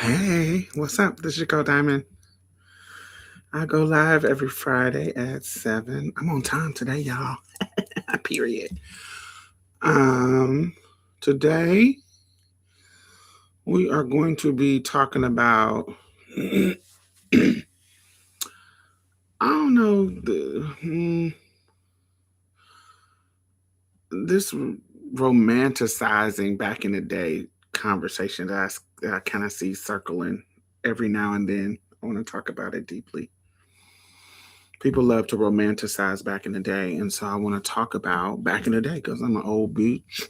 Hey, what's up? This is your girl Diamond. I go live every Friday at 7. I'm on time today, y'all. Period. Um, Today we are going to be talking about I don't know this romanticizing back in the day conversation that I kind of see circling every now and then. I want to talk about it deeply. People love to romanticize back in the day, and so I want to talk about back in the day because I'm an old bitch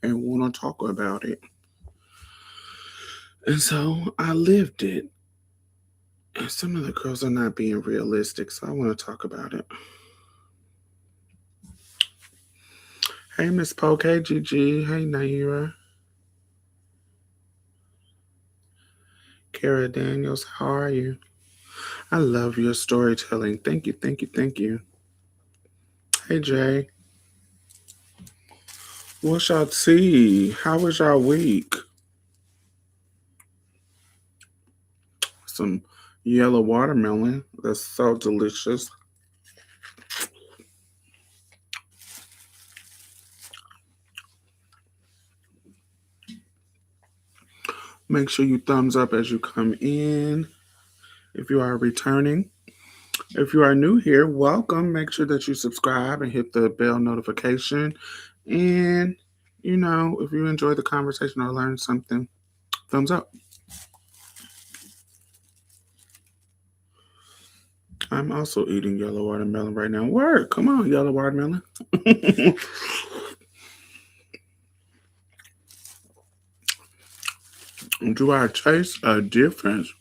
and want to talk about it. And so I lived it. And some of the girls are not being realistic, so I want to talk about it. Hey, Miss Poke. Hey, Gigi. Hey, Naira. Kara Daniels, how are you? I love your storytelling. Thank you, thank you, thank you. Hey, Jay. What's y'all tea? How was y'all week? Some yellow watermelon. That's so delicious. Make sure you thumbs up as you come in. If you are returning, if you are new here, welcome. Make sure that you subscribe and hit the bell notification. And, if you enjoy the conversation or learn something, thumbs up. I'm also eating yellow watermelon right now. Word, come on, yellow watermelon. Do I taste a difference?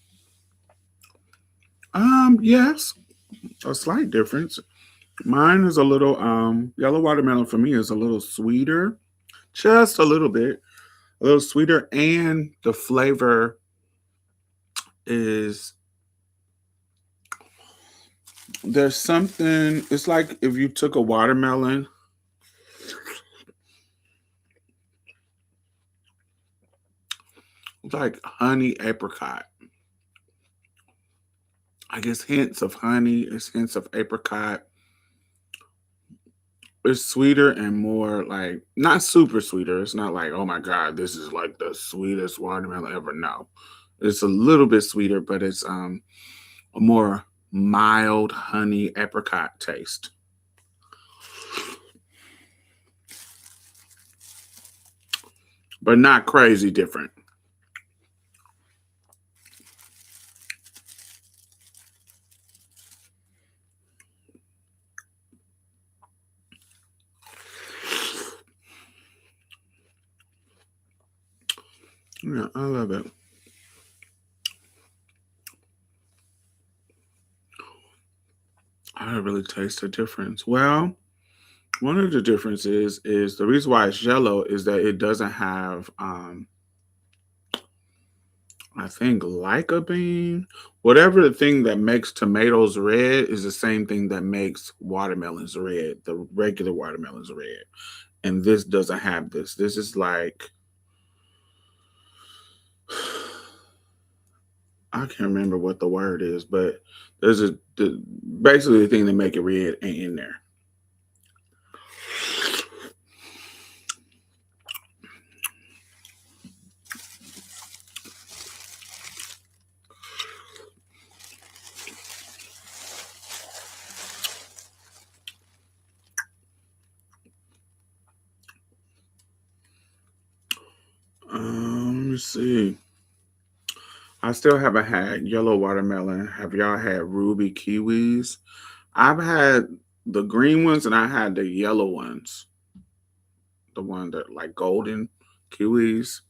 Yes, a slight difference. Mine is a little yellow watermelon for me is a little sweeter, just a little sweeter, and the flavor is there's something. It's like if you took a watermelon, like honey apricot. I guess hints of honey, it's hints of apricot. It's sweeter and more like not super sweeter. It's not like, oh my God, this is like the sweetest watermelon ever. No. It's a little bit sweeter, but it's a more mild honey apricot taste. But not crazy different. Yeah, I love it. I don't really taste a difference. Well, one of the differences is the reason why it's yellow is that it doesn't have I think lycopene. Whatever the thing that makes tomatoes red is the same thing that makes watermelons red, the regular watermelons red. And this doesn't have this. This is like I can't remember what the word is, but basically the thing that make it red ain't in there. Let me see. I still haven't had yellow watermelon. Have y'all had ruby kiwis? I've had the green ones and I had the yellow ones. The one that like golden kiwis.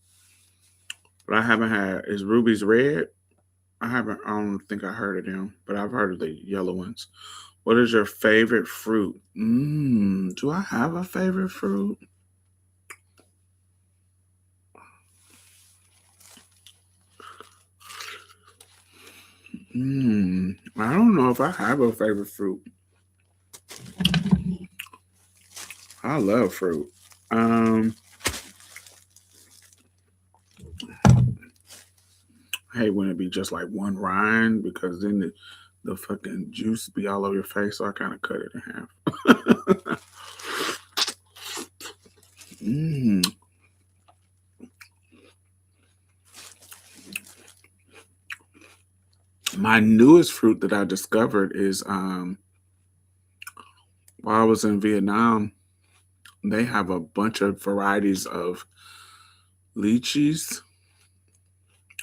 But I haven't had is rubies red? I don't think I heard of them, but I've heard of the yellow ones. What is your favorite fruit? Do I have a favorite fruit? I don't know if I have a favorite fruit. I love fruit. I hate when it be just like one rind because then the fucking juice be all over your face. So I kind of cut it in half. mm. My newest fruit that I discovered is while I was in Vietnam, they have a bunch of varieties of lychees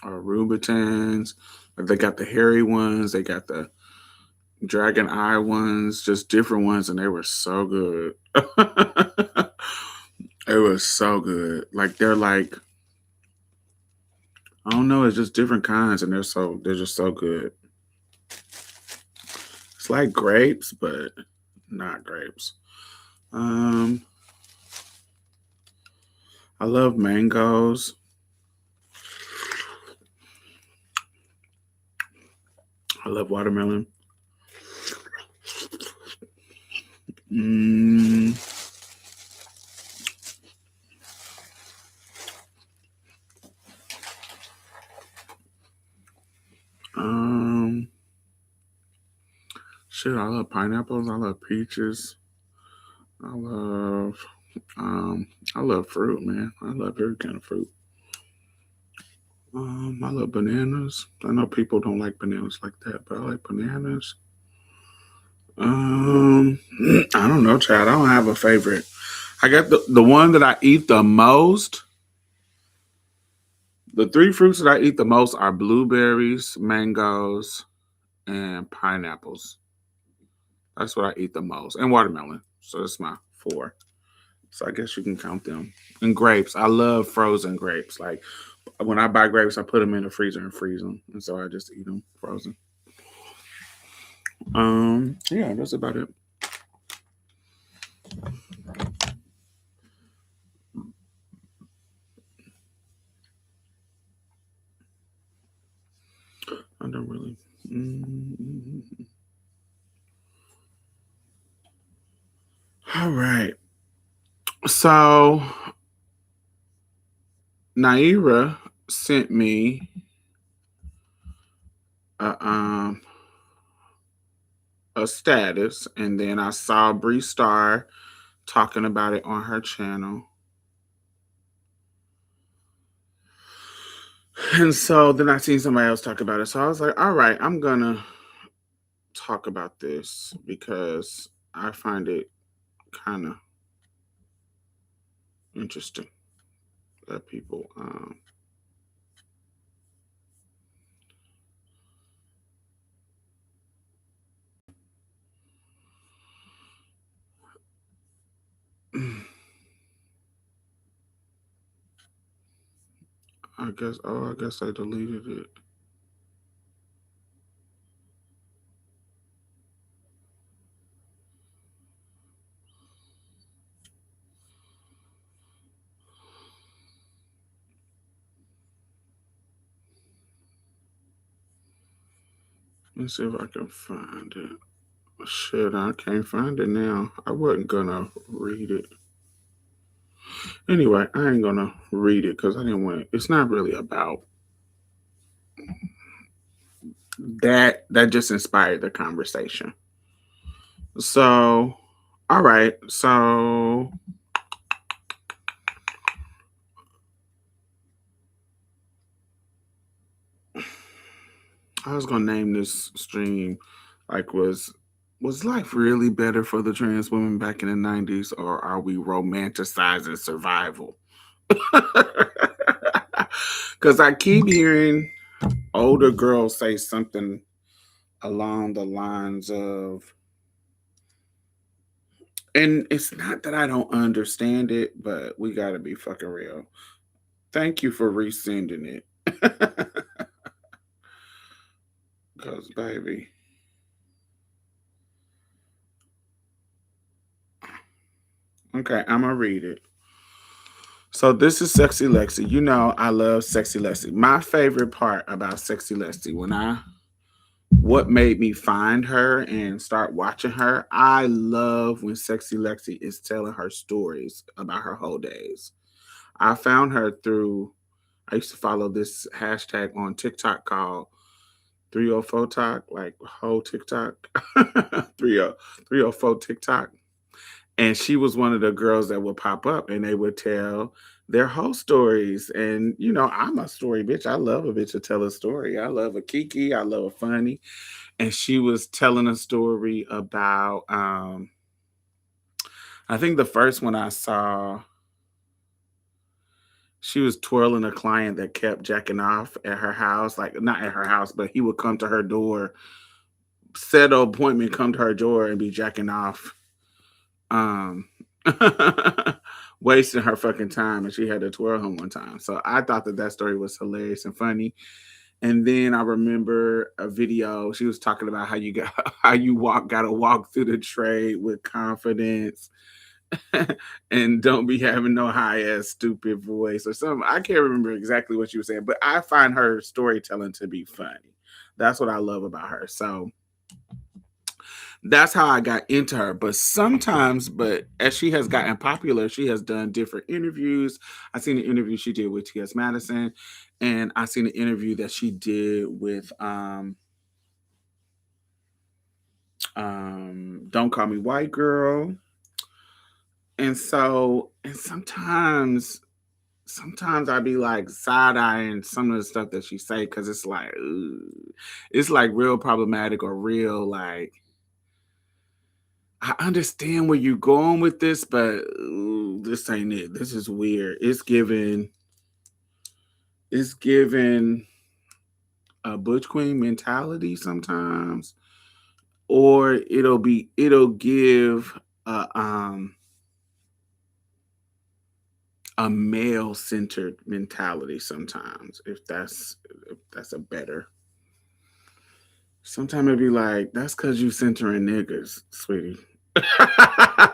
or rubitans. They got the hairy ones, they got the dragon eye ones, just different ones, and they were so good. It was so good. Like they're like I don't know, it's just different kinds, and they're just so good. It's like grapes, but not grapes. Um, I love mangoes. I love watermelon. Mm, um, shit, I love pineapples. I love peaches. I love, I love fruit, man. I love every kind of fruit. I love bananas. I know people don't like bananas like that, but I like bananas. Um, I don't know, Chad. I don't have a favorite. I got the one that I eat the most. The three fruits that I eat the most are blueberries, mangoes, and pineapples. That's what I eat the most, and watermelon. So that's my four. So I guess you can count them. And grapes. I love frozen grapes. Like when I buy grapes, I put them in the freezer and freeze them, and so I just eat them frozen. Yeah, that's about it. I don't really. Mm. All right. So Naira sent me a a status, and then I saw Bree Star talking about it on her channel. And so then I seen somebody else talk about it. So I was like, all right, I'm gonna talk about this because I find it kind of interesting that people I guess I deleted it. Let's see if I can find it. Shit, I can't find it now. I wasn't gonna read it. Anyway, I ain't gonna read it because I didn't want it. It's not really about that. That just inspired the conversation. So, all right. So, I was gonna name this stream like was life really better for the trans women back in the 90s, or are we romanticizing survival? Because I keep hearing older girls say something along the lines of, and it's not that I don't understand it, but we got to be fucking real. Thank you for resending it. Because, baby. Okay, I'm going to read it. So, this is Sexy Lexi. You know, I love Sexy Lexi. My favorite part about Sexy Lexi, what made me find her and start watching her, I love when Sexy Lexi is telling her stories about her whole days. I found her through I used to follow this hashtag on TikTok called 304 Talk, like whole TikTok, 304 TikTok. And she was one of the girls that would pop up and they would tell their whole stories. And, I'm a story bitch. I love a bitch to tell a story. I love a kiki. I love a funny. And she was telling a story about, I think the first one I saw, she was twirling a client that kept jacking off at her house, like not at her house, but he would come to her door, set an appointment, come to her door and be jacking off. Um Wasting her fucking time, and she had to twirl him one time. So I thought that story was hilarious and funny. And then I remember a video she was talking about how you got how you gotta walk through the trade with confidence and don't be having no high ass stupid voice or something. I can't remember exactly what she was saying, but I find her storytelling to be funny. That's what I love about her. So that's how I got into her. But as she has gotten popular, she has done different interviews. I seen an interview she did with T.S. Madison, and I seen an interview that she did with Don't Call Me White Girl. And sometimes I be like side eyeing some of the stuff that she say because it's like ugh. It's like real problematic or real like I understand where you're going with this, but ooh, this ain't it. This is weird. It's given a butch queen mentality sometimes, or it'll give a male centered mentality sometimes. If that's a better. Sometimes it'd be like, that's because you centering niggas, sweetie.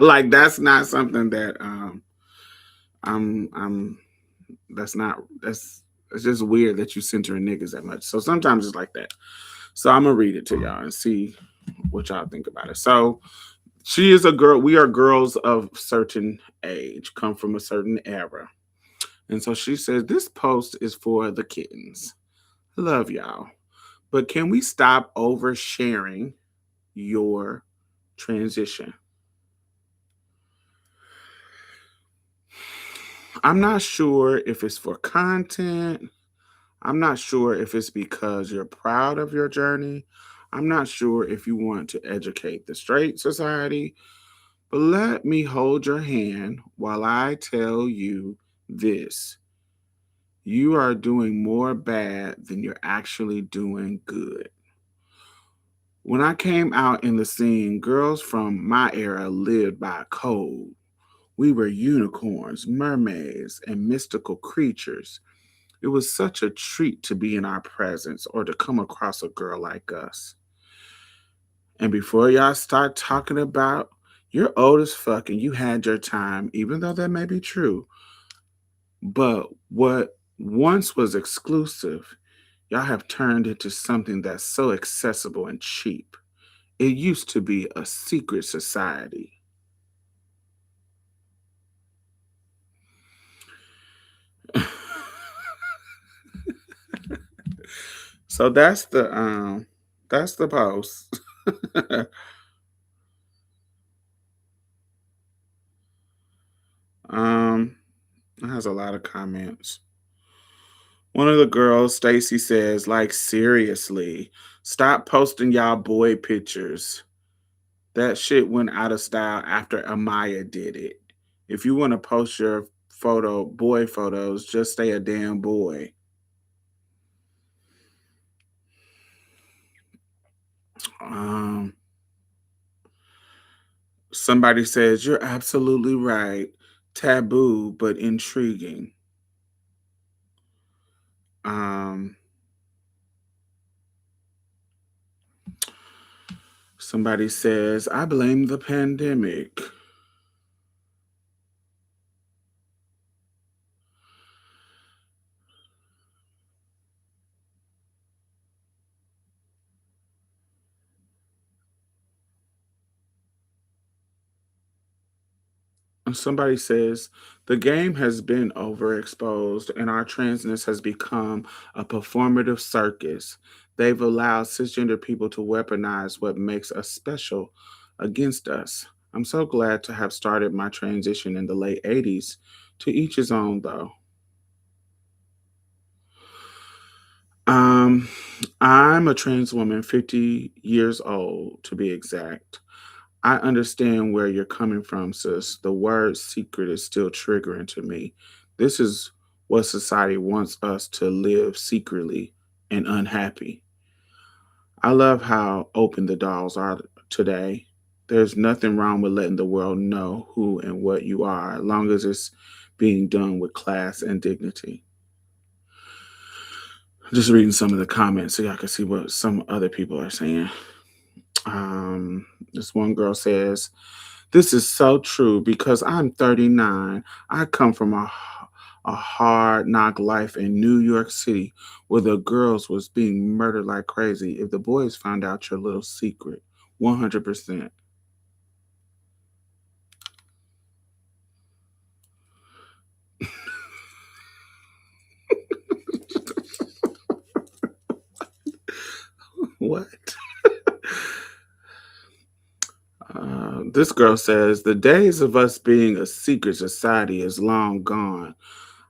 Like that's not something that I'm that's not that's it's just weird that you centering niggas that much. So sometimes it's like that. So I'm gonna read it to y'all and see what y'all think about it. So she is a girl. We are girls of certain age, come from a certain era. And so she says, this post is for the kittens. Love y'all. But can we stop oversharing your transition? I'm not sure if it's for content. I'm not sure if it's because you're proud of your journey. I'm not sure if you want to educate the straight society. But let me hold your hand while I tell you this. You are doing more bad than you're actually doing good. When I came out in the scene, girls from my era lived by a code. We were unicorns, mermaids, and mystical creatures. It was such a treat to be in our presence or to come across a girl like us. And before y'all start talking about you're old as fuck and you had your time, even though that may be true, but what once was exclusive, y'all have turned into something that's so accessible and cheap. It used to be a secret society. So that's the post. um it has a lot of comments. One of the girls, Stacy, says, like, seriously, stop posting y'all boy pictures. That shit went out of style after Amaya did it. If you want to post your boy photos, just stay a damn boy. Um, Somebody says, you're absolutely right. Taboo, but intriguing. Um, Somebody says, I blame the pandemic. Somebody says the game has been overexposed and our transness has become a performative circus. They've allowed cisgender people to weaponize what makes us special against us. I'm so glad to have started my transition in the late 80s. To each his own, though. Um, I'm a trans woman, 50 years old to be exact. I understand where you're coming from, sis. The word secret is still triggering to me. This is what society wants us to live secretly and unhappy. I love how open the dolls are today. There's nothing wrong with letting the world know who and what you are, as long as it's being done with class and dignity. Just reading some of the comments so y'all can see what some other people are saying. This one girl says, "This is so true because I'm 39. I come from a hard knock life in New York City where the girls was being murdered like crazy. If the boys found out your little secret, 100%." What? This girl says, "The days of us being a secret society is long gone.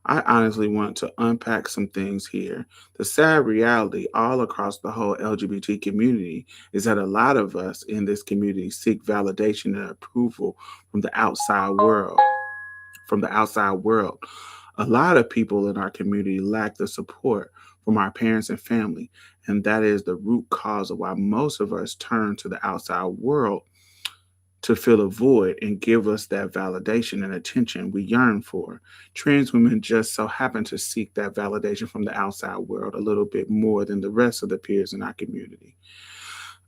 I honestly want to unpack some things here. The sad reality all across the whole LGBT community is that a lot of us in this community seek validation and approval from the outside world. From the outside world. A lot of people in our community lack the support from our parents and family, and that is the root cause of why most of us turn to the outside world to fill a void and give us that validation and attention we yearn for. Trans women just so happen to seek that validation from the outside world a little bit more than the rest of the peers in our community.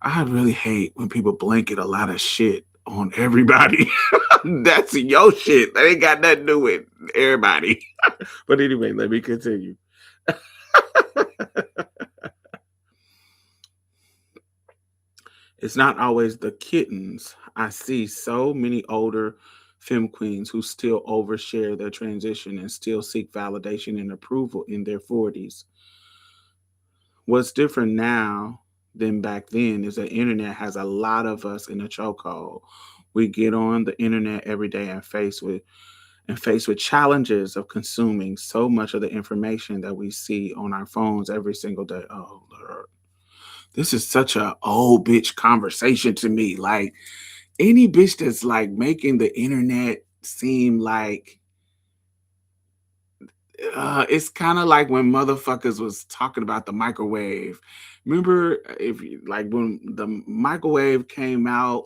I really hate when people blanket a lot of shit on everybody. That's your shit. That ain't got nothing to do with everybody. But anyway, let me continue. It's not always the kittens. I see so many older femme queens who still overshare their transition and still seek validation and approval in their 40s. What's different now than back then is the internet has a lot of us in a chokehold. We get on the internet every day and faced with challenges of consuming so much of the information that we see on our phones every single day. Oh Lord. This is such a old bitch conversation to me. Like any bitch that's like making the internet seem like it's kind of like when motherfuckers was talking about the microwave. Remember if like when the microwave came out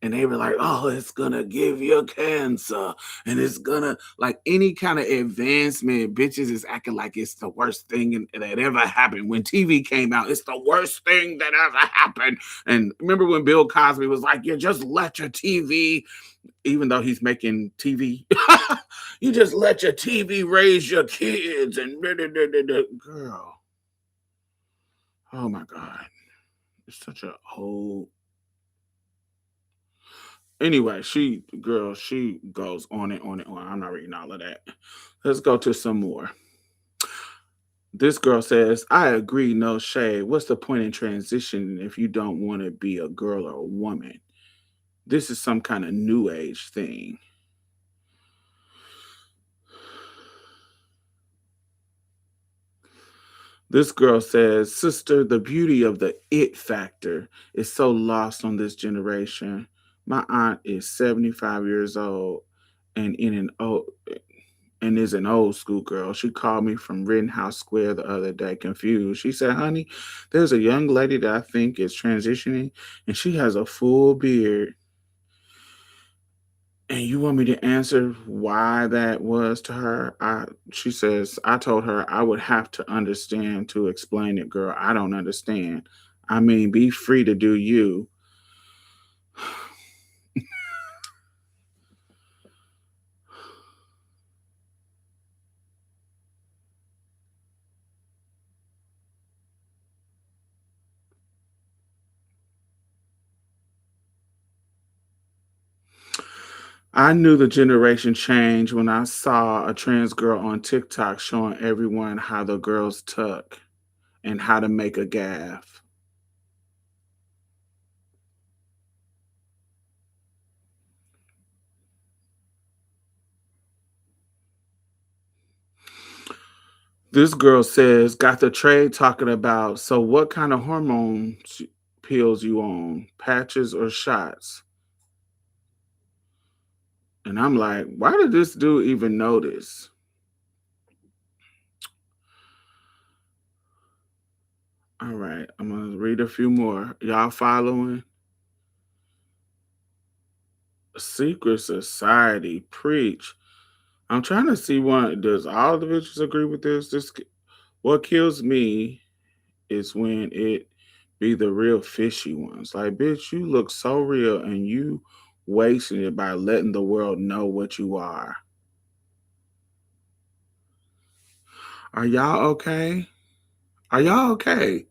and they were like, "Oh, it's gonna give you cancer, and it's gonna like any kind of advancement." Bitches is acting like it's the worst thing that ever happened. When TV came out, it's the worst thing that ever happened. And remember when Bill Cosby was like, "You just let your TV," even though he's making TV, "You just let your TV raise your kids," and girl, oh my god, it's such a whole. Anyway, she goes on and on and on. I'm not reading all of that. Let's go to some more. This girl says, "I agree, no shade. What's the point in transition if you don't want to be a girl or a woman? This is some kind of new age thing." This girl says, "Sister, the beauty of the it factor is so lost on this generation. My aunt is 75 years old and in an old and is an old school girl. She called me from Rittenhouse Square the other day, confused. She said, 'Honey, there's a young lady that I think is transitioning, and she has a full beard. And you want me to answer why that was to her?' She says, 'I told her I would have to understand to explain it, girl. I don't understand. I mean, be free to do you.'" I knew the generation changed when I saw a trans girl on TikTok showing everyone how the girls tuck and how to make a gaff. This girl says, got the trade talking about, so what kind of hormones pills you on, patches or shots? And I'm like, why did this dude even notice? All right, I'm gonna read a few more. Y'all following? Secret Society, preach. I'm trying to see one. Does all the bitches agree with this? What kills me is when it be the real fishy ones. Like, bitch, you look so real and you wasting it by letting the world know what you are. Are y'all okay? Are y'all okay?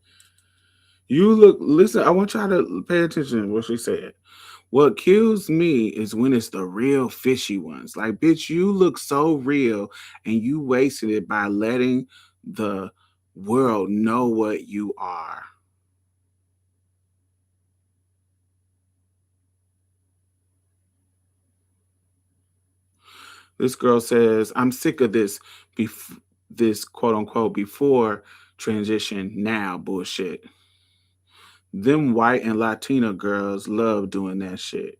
You look, listen, I want y'all to pay attention to what she said. What kills me is when it's the real fishy ones. Like, bitch, you look so real and you wasted it by letting the world know what you are. This girl says, I'm sick of this quote unquote before transition now bullshit. Them white and Latina girls love doing that shit.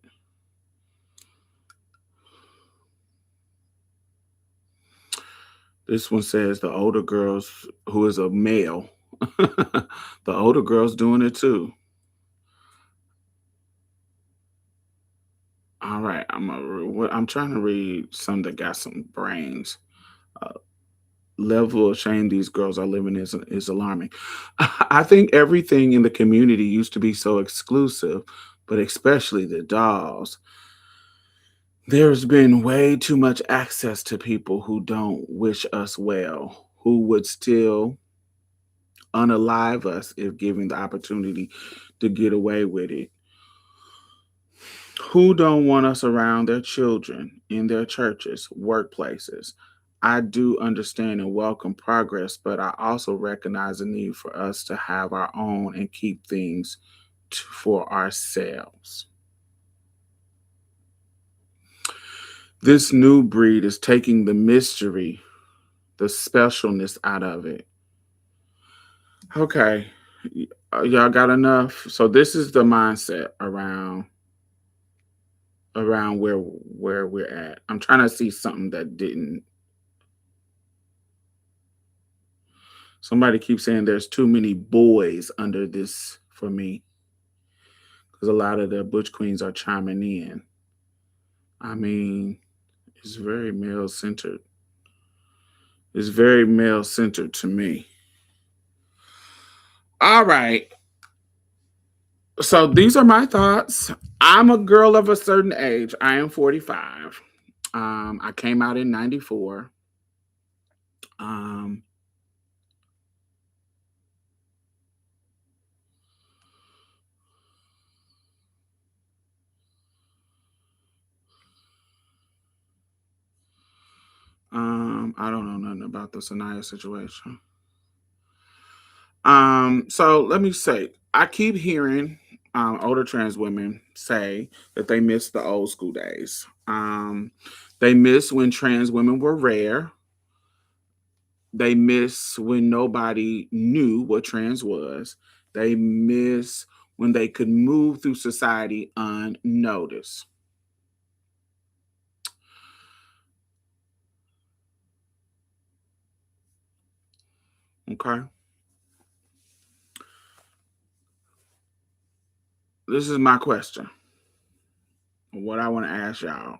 This one says the older girls, who is a male, the older girls doing it too. All right, I'm trying to read some that got some brains. Uh, Level of shame these girls are living is alarming. I think everything in the community used to be so exclusive, but especially the dolls. There's been way too much access to people who don't wish us well, who would still unalive us if given the opportunity to get away with it. Who don't want us around their children, in their churches, workplaces? I do understand and welcome progress, but I also recognize the need for us to have our own and keep things for ourselves. This new breed is taking the mystery, the specialness out of it. Okay, y'all got enough. So this is the mindset around where we're at. I'm trying to see something that didn't. Somebody keeps saying there's too many boys under this for me because a lot of the butch queens are chiming in. I mean, it's very male centered. It's very male centered to me. All right. So these are my thoughts. I'm a girl of a certain age. I am 45. I came out in 94. Um, I don't know nothing about the Sanaya situation. So let me say, I keep hearing older trans women say that they miss the old school days. They miss when trans women were rare. They miss when nobody knew what trans was. They miss when they could move through society unnoticed. Okay. This is my question. What I want to ask y'all.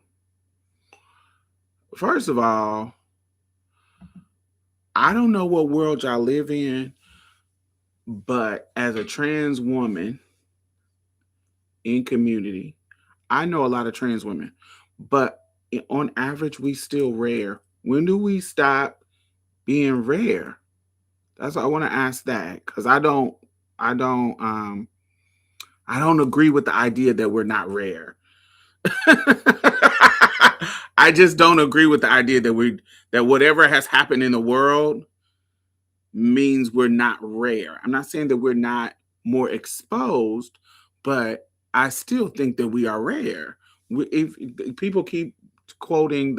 First of all, I don't know what world y'all live in, but as a trans woman in community, I know a lot of trans women, but on average, we still rare. When do we stop being rare? That's what I want to ask that because I don't, I don't agree with the idea that we're not rare. I just don't agree with the idea that whatever has happened in the world means we're not rare. I'm not saying that we're not more exposed, but I still think that we are rare. If people keep quoting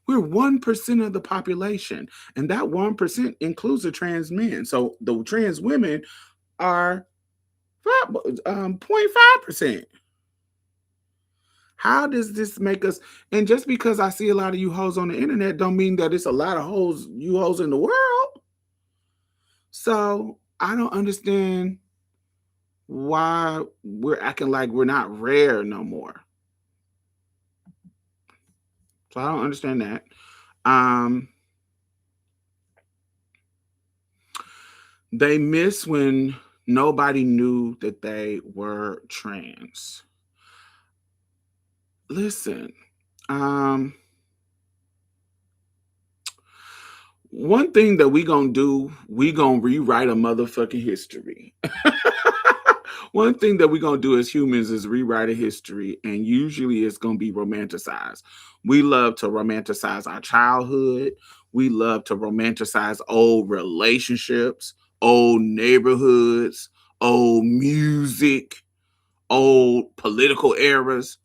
we're 1% of the population, and that 1% includes the trans men. So the trans women are 0.5%. How does this make us? And just because I see a lot of you hoes on the internet don't mean that it's a lot of you hoes in the world. So I don't understand why we're acting like we're not rare no more. So I don't understand that. They miss when nobody knew that they were trans. Listen, one thing that we gonna do, we gonna rewrite a motherfucking history. One thing that we're going to do as humans is rewrite a history, and usually it's going to be romanticized. We love to romanticize our childhood. We love to romanticize old relationships, old neighborhoods, old music, old political eras.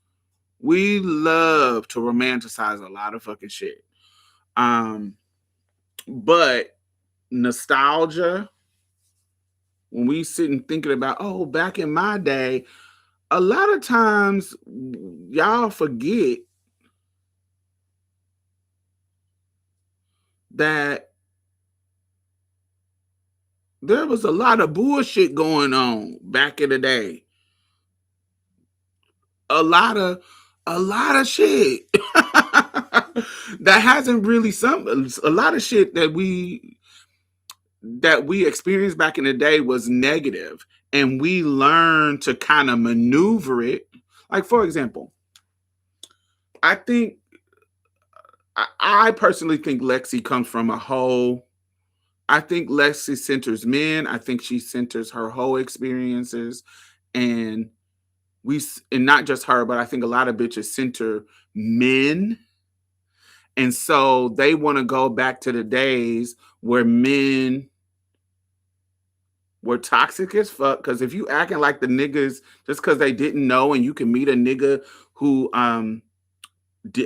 We love to romanticize a lot of fucking shit. But nostalgia, when we sit and thinking about, oh, back in my day, a lot of times y'all forget that there was a lot of bullshit going on back in the day. A lot of shit that hasn't really a lot of shit that we experienced back in the day was negative, and we learned to kind of maneuver it. Like, for example, I think I personally think Lexi comes from I think Lexi centers men. I think she centers her whole experiences, and not just her, but I think a lot of bitches center men. And so they want to go back to the days where men were toxic as fuck. Because if you acting like the niggas just because they didn't know, and you can meet a nigga who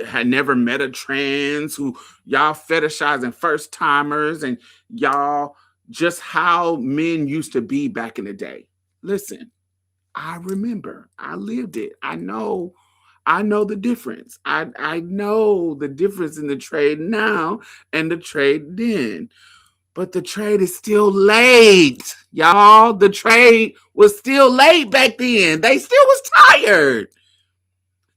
had never met a trans, who y'all fetishizing first timers, and y'all just how men used to be back in the day. Listen, I remember, I lived it. I know the difference. I know the difference in the trade now and the trade then. But the trade is still late, y'all. The trade was still late back then. They still was tired.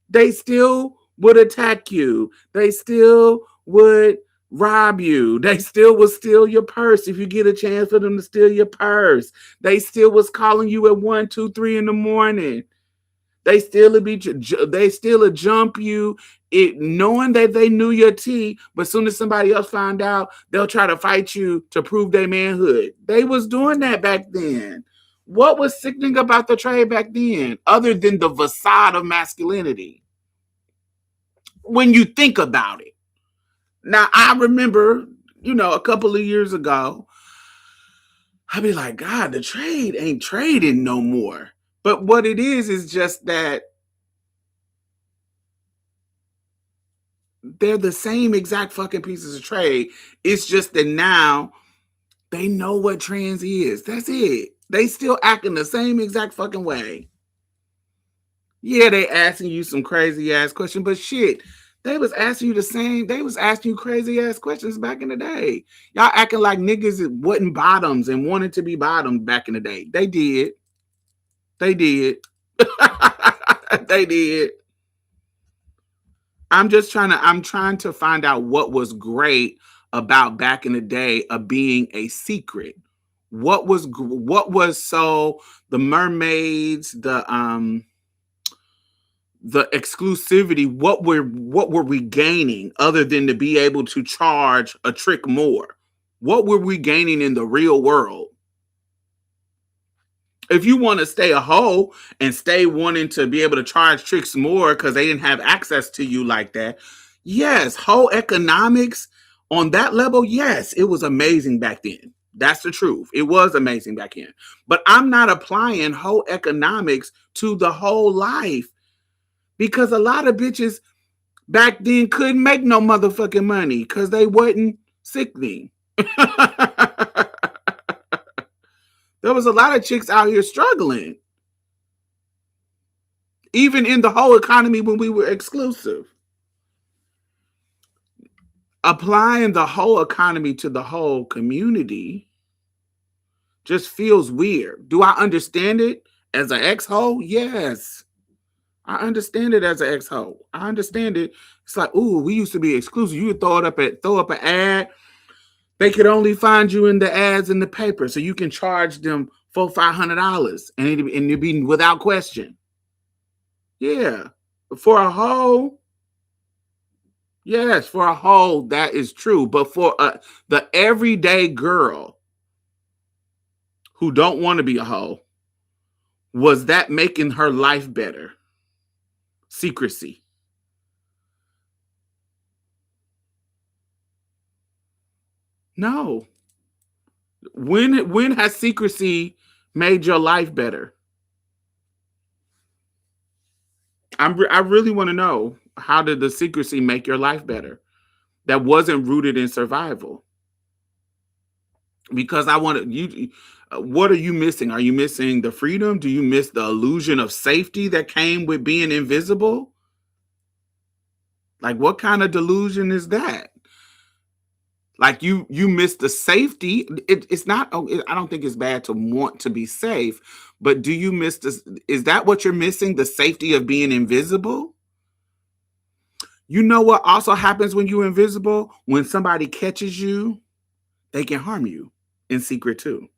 They still would attack you. They still would rob you. They still would steal your purse if you get a chance for them to steal your purse. They still was calling you at 1, 2, 3 in the morning. They still would jump you, knowing that they knew your tea, but as soon as somebody else find out, they'll try to fight you to prove their manhood. They was doing that back then. What was sickening about the trade back then, other than the facade of masculinity? When you think about it. Now, I remember, a couple of years ago, I'd be like, God, the trade ain't trading no more. But what it is just that they're the same exact fucking pieces of trade. It's just that now they know what trans is. That's it. They still acting the same exact fucking way. Yeah, they asking you some crazy ass questions, but shit, they was asking you the same. They was asking you crazy ass questions back in the day. Y'all acting like niggas wasn't bottoms and wanted to be bottoms back in the day. They did. They did. They did. I'm trying to find out what was great about back in the day of being a secret. What was so the mermaids, the exclusivity, what were we gaining other than to be able to charge a trick more? What were we gaining in the real world? If you want to stay a hoe and stay wanting to be able to charge tricks more because they didn't have access to you like that, yes, hoe economics on that level, yes, it was amazing back then. That's the truth. It was amazing back then. But I'm not applying hoe economics to the whole life because a lot of bitches back then couldn't make no motherfucking money because they wasn't sickening. There was a lot of chicks out here struggling, even in the whole economy when we were exclusive. Applying the whole economy to the whole community just feels weird. Do I understand it as an ex-hoe? Yes. I understand it as an ex-hoe. I understand it. It's like, ooh, we used to be exclusive. You would throw up an ad. They could only find you in the ads in the paper, so you can charge them $400-$500, and it'd be without question. Yeah, for a hoe, yes, for a hoe that is true. But for the everyday girl who don't want to be a hoe, was that making her life better? Secrecy. No. When has secrecy made your life better? I really want to know, how did the secrecy make your life better that wasn't rooted in survival? Because I want to you. What are you missing? Are you missing the freedom? Do you miss the illusion of safety that came with being invisible? Like, what kind of delusion is that? Like, you miss the safety. It's not. I don't think it's bad to want to be safe, but do you miss this? Is that what you're missing? The safety of being invisible? You know what also happens when you're invisible? When somebody catches you, they can harm you in secret too.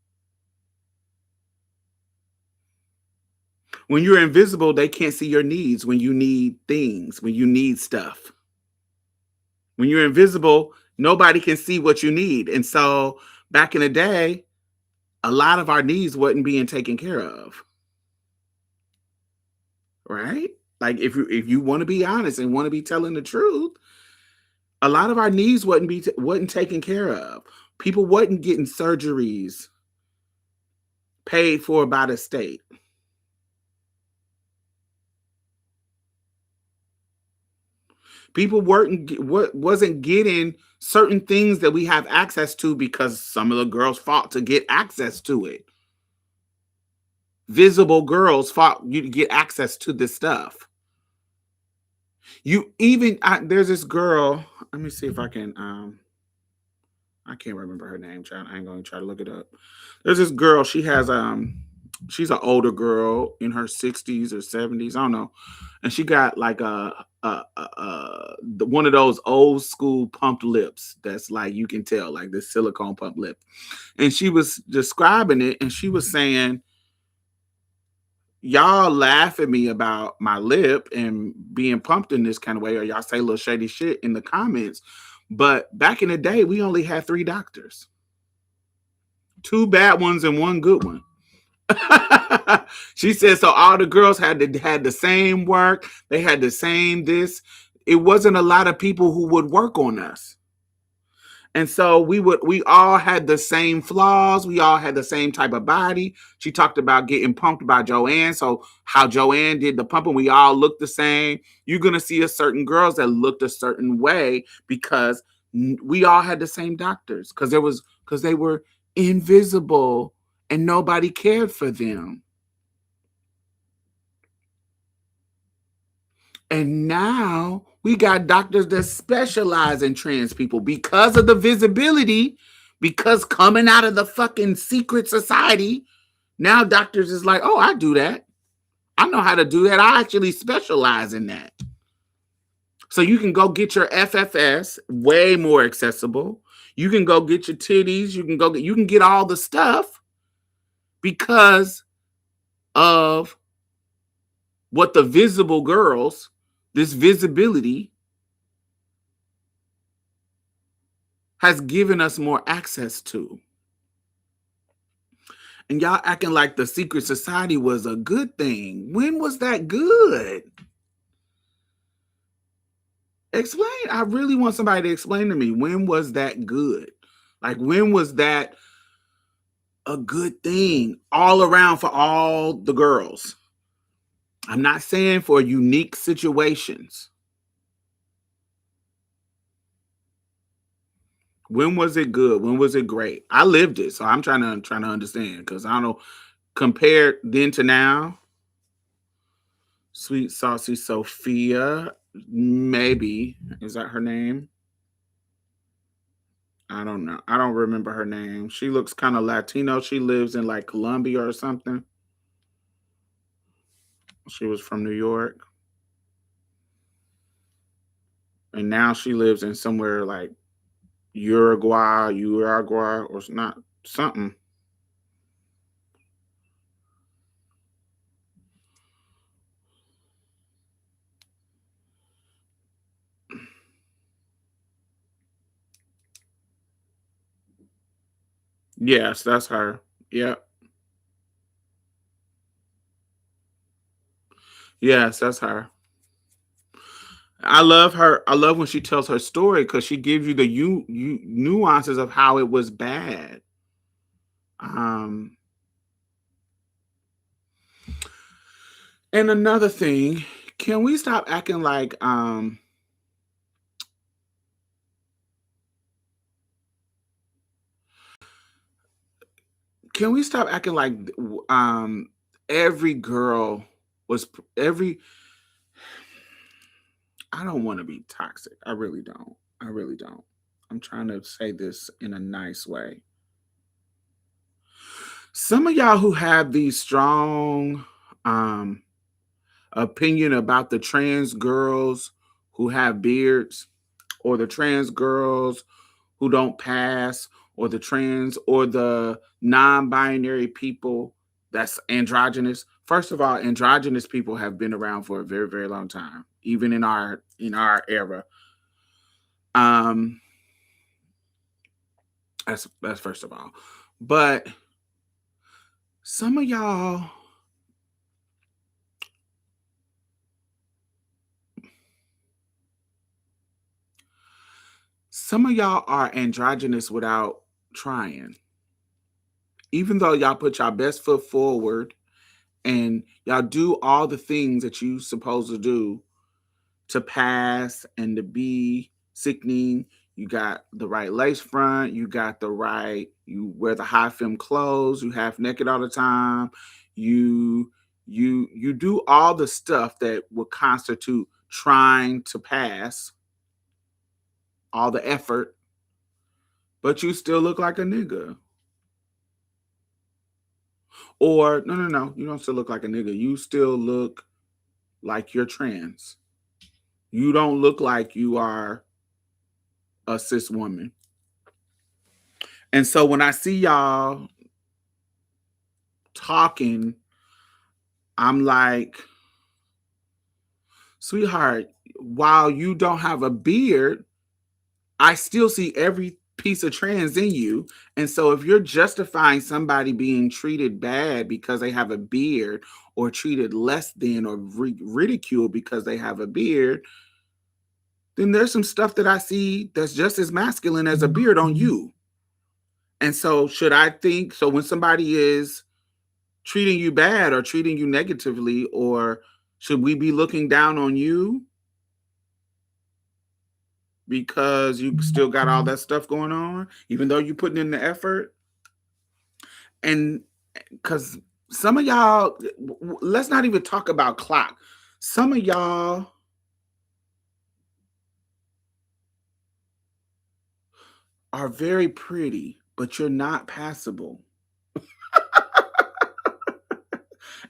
When you're invisible, they can't see your needs when you need things, when you need stuff. When you're invisible, nobody can see what you need. And so back in the day, a lot of our needs wasn't being taken care of. Right? Like, if you want to be honest and want to be telling the truth, a lot of our needs wasn't taken care of. People wasn't getting surgeries paid for by the state. People wasn't getting certain things that we have access to because some of the girls fought to get access to it. Visible girls fought you to get access to this stuff. There's this girl. Let me see if I can. I can't remember her name. Child, I ain't going to try to look it up. There's this girl. She's an older girl in her 60s or 70s. I don't know, and she got like one of those old school pumped lips. That's like, you can tell, like this silicone pump lip. And she was describing it, and she was saying, y'all laugh at me about my lip and being pumped in this kind of way, or y'all say little shady shit in the comments. But back in the day, we only had 3 doctors, 2 bad ones and 1 good one. She said, so all the girls had the same work. They had the same this. It wasn't a lot of people who would work on us. And so we all had the same flaws. We all had the same type of body. She talked about getting pumped by Joanne. So how Joanne did the pumping, we all looked the same. You're going to see a certain girls that looked a certain way because we all had the same doctors, because they were invisible and nobody cared for them. And now we got doctors that specialize in trans people because of the visibility, because coming out of the fucking secret society, now doctors is like, oh, I do that. I know how to do that. I actually specialize in that. So you can go get your FFS, way more accessible. You can go get your titties. You can get all the stuff because of what the visible girls, this visibility, has given us more access to. And y'all acting like the secret society was a good thing. When was that good? Explain. I really want somebody to explain to me, when was that good? Like, when was that a good thing all around for all the girls? I'm not saying for unique situations. When was it good? When was it great? I lived it, so I'm trying to understand, because I don't know. Compared then to now, Sweet Saucy Sophia, maybe, is that her name? I don't know. I don't remember her name. She looks kind of Latino. She lives in like Colombia or something. She was from New York, and now she lives in somewhere like Uruguay, or not something. Yes, that's her. Yep. Yes, that's her. I love her. I love when she tells her story, because she gives you the nuances of how it was bad. Um, and another thing, can we stop acting like can we stop acting like every girl was every I don't want to be toxic. I really don't. I really don't. I'm trying to say this in a nice way. Some of y'all who have these strong um opinion about the trans girls who have beards, or the trans girls who don't pass, or the trans or the non-binary people that's androgynous. First of all, androgynous people have been around for a very, very long time, even in our era. Um, that's first of all. But some of y'all, are androgynous without trying. Even though y'all put y'all best foot forward and y'all do all the things that you supposed to do to pass and to be sickening. You got the right lace front, you got the right, you wear the high film clothes, you half naked all the time, you you do all the stuff that would constitute trying to pass, all the effort, but you still look like a nigga. Or no, you don't still look like a nigga. You still look like you're trans. You don't look like you are a cis woman. And so when I see y'all talking, I'm like, sweetheart, while you don't have a beard, I still see every piece of trans in you. And so if you're justifying somebody being treated bad because they have a beard, or treated less than, or ridiculed because they have a beard, then there's some stuff that I see that's just as masculine as a beard on you. And so should I think, so when somebody is treating you bad or treating you negatively, or should we be looking down on you because you still got all that stuff going on, even though you're putting in the effort? And because some of y'all, let's not even talk about clock. Some of y'all are very pretty, but you're not passable.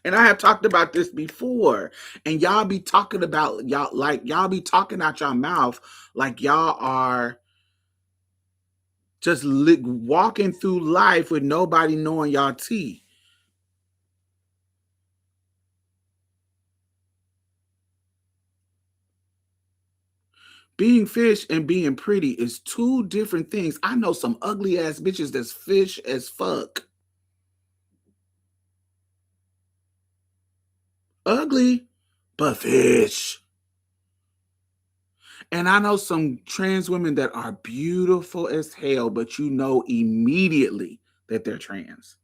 And I have talked about this before. And y'all be talking about y'all, like y'all be talking out your mouth like y'all are just walking through life with nobody knowing y'all tea. Being fish and being pretty is two different things. I know some ugly ass bitches that's fish as fuck. Ugly, but fish. And I know some trans women that are beautiful as hell, but you know immediately that they're trans.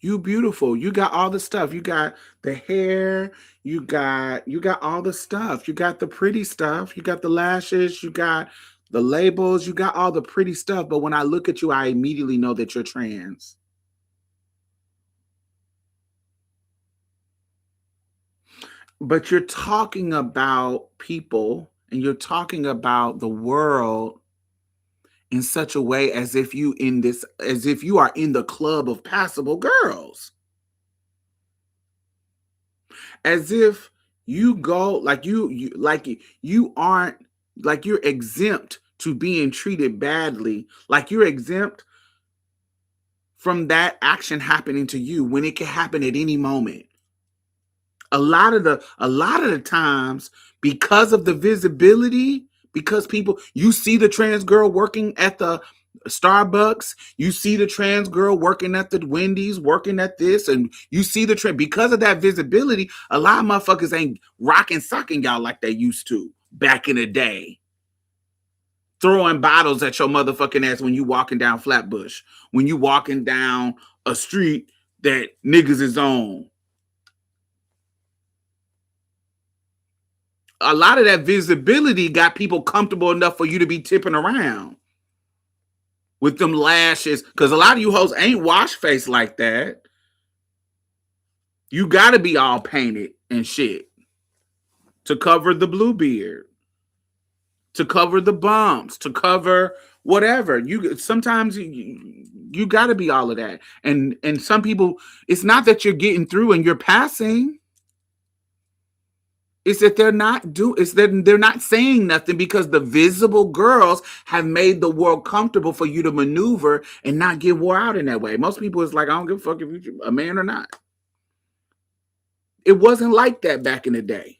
You beautiful. You got all the stuff. You got the hair. You got all the stuff. You got the pretty stuff. You got the lashes. You got the labels. You got all the pretty stuff. But when I look at you, I immediately know that you're trans. But you're talking about people and you're talking about the world in such a way as if you are in the club of passable girls. As if you go like you aren't like you're exempt to being treated badly, like you're exempt from that action happening to you when it can happen at any moment. A lot of the times, because of the visibility, because people, you see the trans girl working at the Starbucks, you see the trans girl working at the Wendy's, working at this, and you see the trend because of that visibility. A lot of motherfuckers ain't rocking socking y'all like they used to back in the day, throwing bottles at your motherfucking ass when you walking down Flatbush, when you walking down a street that niggas is on. A lot of that visibility got people comfortable enough for you to be tipping around with them lashes. Because a lot of you hoes ain't wash face like that. You got to be all painted and shit to cover the blue beard, to cover the bumps, to cover whatever. You sometimes you got to be all of that. And some people, it's not that you're getting through and you're passing. It's that they're not saying nothing because the visible girls have made the world comfortable for you to maneuver and not get wore out in that way. Most people is like, I don't give a fuck if you're a man or not. It wasn't like that back in the day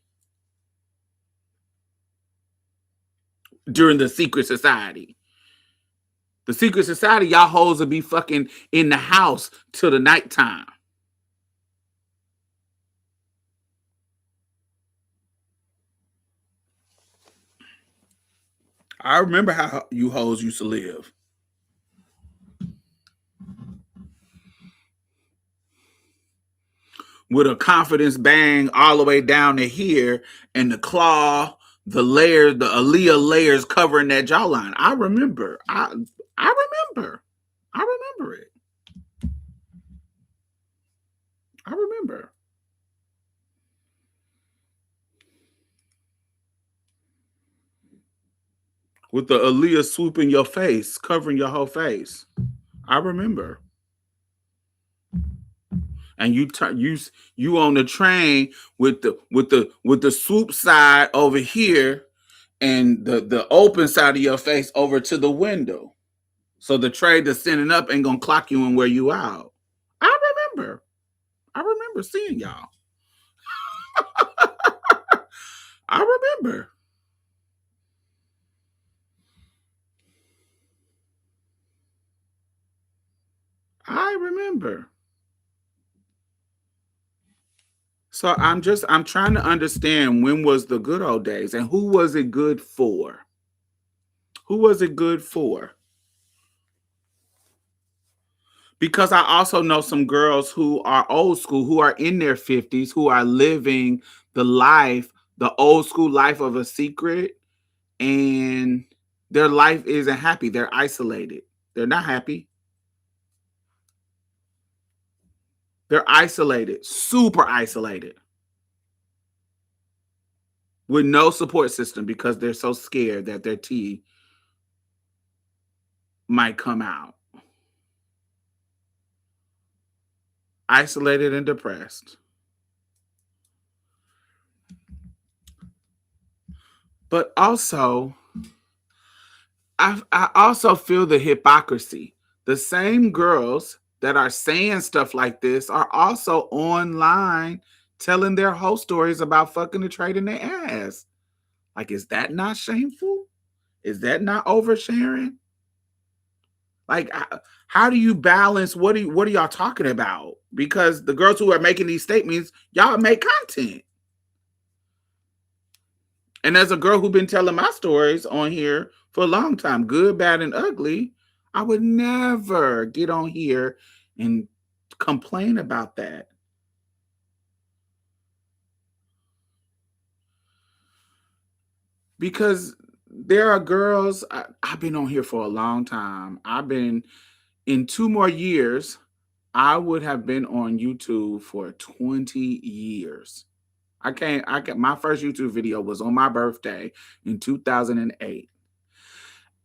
during the secret society. The secret society, y'all hoes would be fucking in the house till the nighttime. I remember how you hoes used to live. With a confidence bang all the way down to here and the claw, the layers, the Aaliyah layers covering that jawline. I remember. I remember. I remember it. I remember. With the Aaliyah swooping your face, covering your whole face. I remember. And you on the train with the swoop side over here and the open side of your face over to the window. So the tray that's sending up ain't gonna clock you and wear you out. I remember. I remember seeing y'all. I remember. I remember. So I'm trying to understand when was the good old days and who was it good for? Who was it good for? Because I also know some girls who are old school, who are in their 50s, who are living the old school life of a secret, and their life isn't happy. They're isolated. They're not happy. They're isolated, super isolated, with no support system because they're so scared that their tea might come out. Isolated and depressed. But also, I also feel the hypocrisy. The same girls that are saying stuff like this are also online telling their whole stories about fucking and trading their ass. Like, is that not shameful? Is that not oversharing? Like, how do you balance? What are y'all talking about? Because the girls who are making these statements, y'all make content. And as a girl who's been telling my stories on here for a long time, good, bad, and ugly, I would never get on here and complain about that. Because there are girls, I've been on here for a long time. I've been, in 2 more years, I would have been on YouTube for 20 years. My first YouTube video was on my birthday in 2008.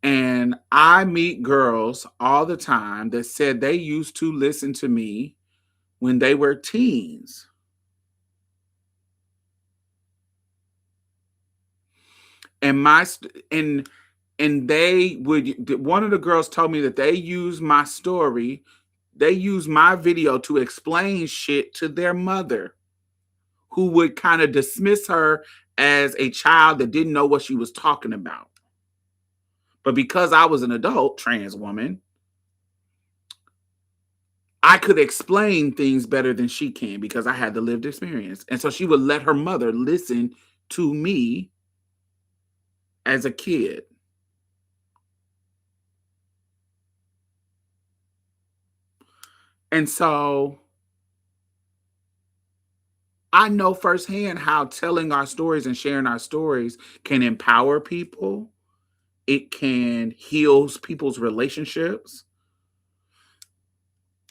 And I meet girls all the time that said they used to listen to me when they were teens. And they would, one of the girls told me that they use my story, they use my video to explain shit to their mother, who would kind of dismiss her as a child that didn't know what she was talking about. But because I was an adult trans woman, I could explain things better than she can because I had the lived experience. And so she would let her mother listen to me as a kid. And so I know firsthand how telling our stories and sharing our stories can empower people. It can heal people's relationships.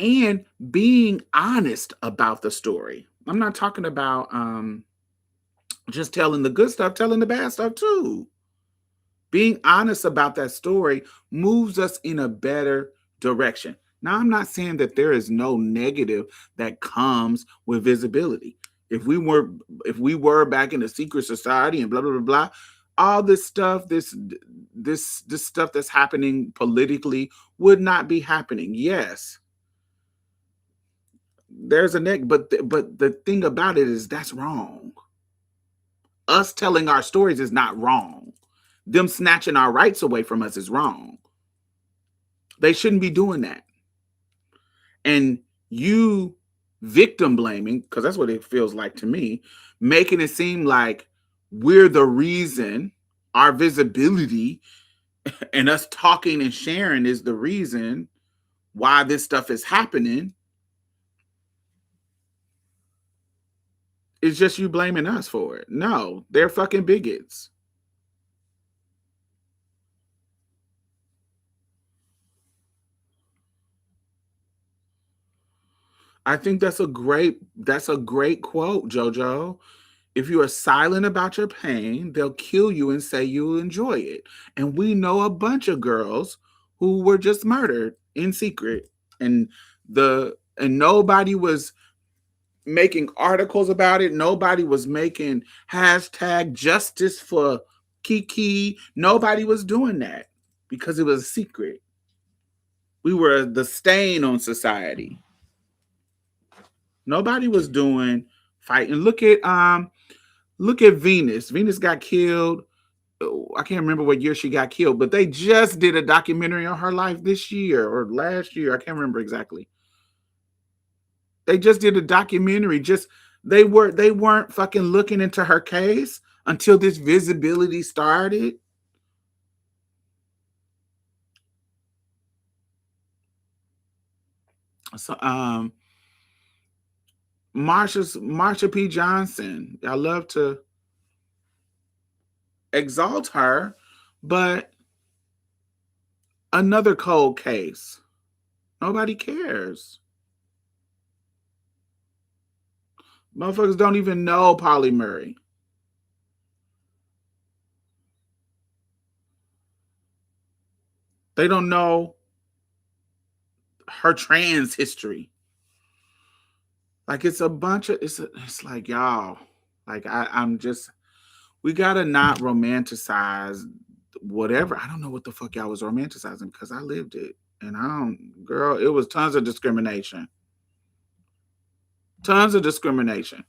And being honest about the story. I'm not talking about just telling the good stuff, telling the bad stuff too. Being honest about that story moves us in a better direction. Now, I'm not saying that there is no negative that comes with visibility. If we were back in a secret society and blah blah blah blah, all this stuff, this stuff that's happening politically would not be happening. Yes, there's a but the thing about it is that's wrong. Us telling our stories is not wrong. Them snatching our rights away from us is wrong. They shouldn't be doing that. And you victim blaming, because that's what it feels like to me, making it seem like we're the reason, our visibility and us talking and sharing is the reason why this stuff is happening. It's just you blaming us for it. No, they're fucking bigots. I think that's a great quote, Jojo. If you are silent about your pain, they'll kill you and say you'll enjoy it. And we know a bunch of girls who were just murdered in secret, and nobody was making articles about it. Nobody was making hashtag justice for Kiki. Nobody was doing that because it was a secret. We were the stain on society. Nobody was doing fighting. Look at Venus. Venus got killed. Oh, I can't remember what year she got killed, but they just did a documentary on her life this year or last year. I can't remember exactly. They just did a documentary. Just they weren't fucking looking into her case until this visibility started. So Marsha P. Johnson. I love to exalt her, but another cold case. Nobody cares. Motherfuckers don't even know Polly Murray. They don't know her trans history. Like it's a bunch of it's like y'all. Like I'm just we gotta not romanticize whatever. I don't know what the fuck y'all was romanticizing because I lived it. And I don't girl, it was tons of discrimination. Tons of discrimination.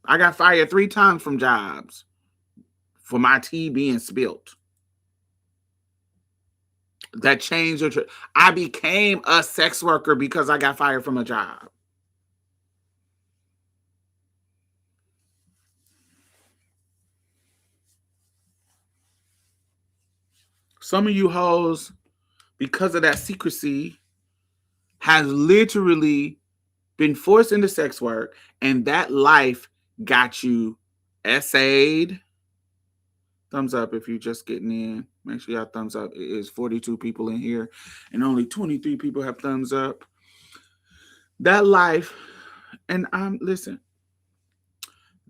I got fired 3 times from jobs for my tea being spilt. that changed. I became a sex worker because I got fired from a job. Some of you hoes, because of that secrecy, has literally been forced into sex work, and that life got you essayed. Thumbs up if you're just getting in. Make sure y'all thumbs up. It is 42 people in here, and only 23 people have thumbs up. That life, and listen,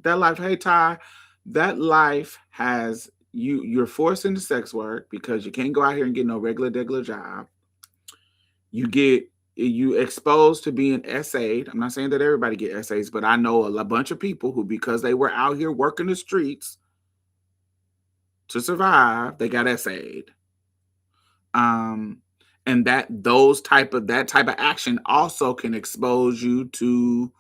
that life, hey Ty, that life has you're forced into sex work because you can't go out here and get no regular job. You exposed to being essayed. I'm not saying that everybody get essays, but I know a bunch of people who, because they were out here working the streets to survive, they got essayed. And that type of action also can expose you to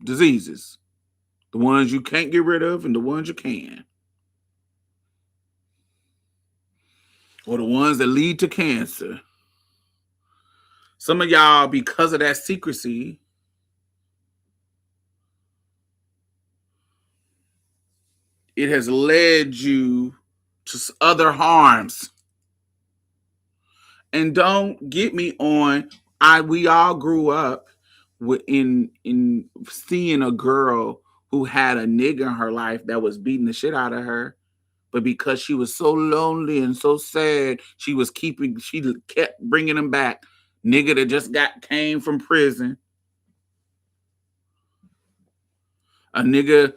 diseases, the ones you can't get rid of and the ones you can, or the ones that lead to cancer. Some of y'all, because of that secrecy, it has led you to other harms. And don't get me on, we all grew up in seeing a girl who had a nigga in her life that was beating the shit out of her. But because she was so lonely and so sad, she kept bringing him back. Nigga that just came from prison. A nigga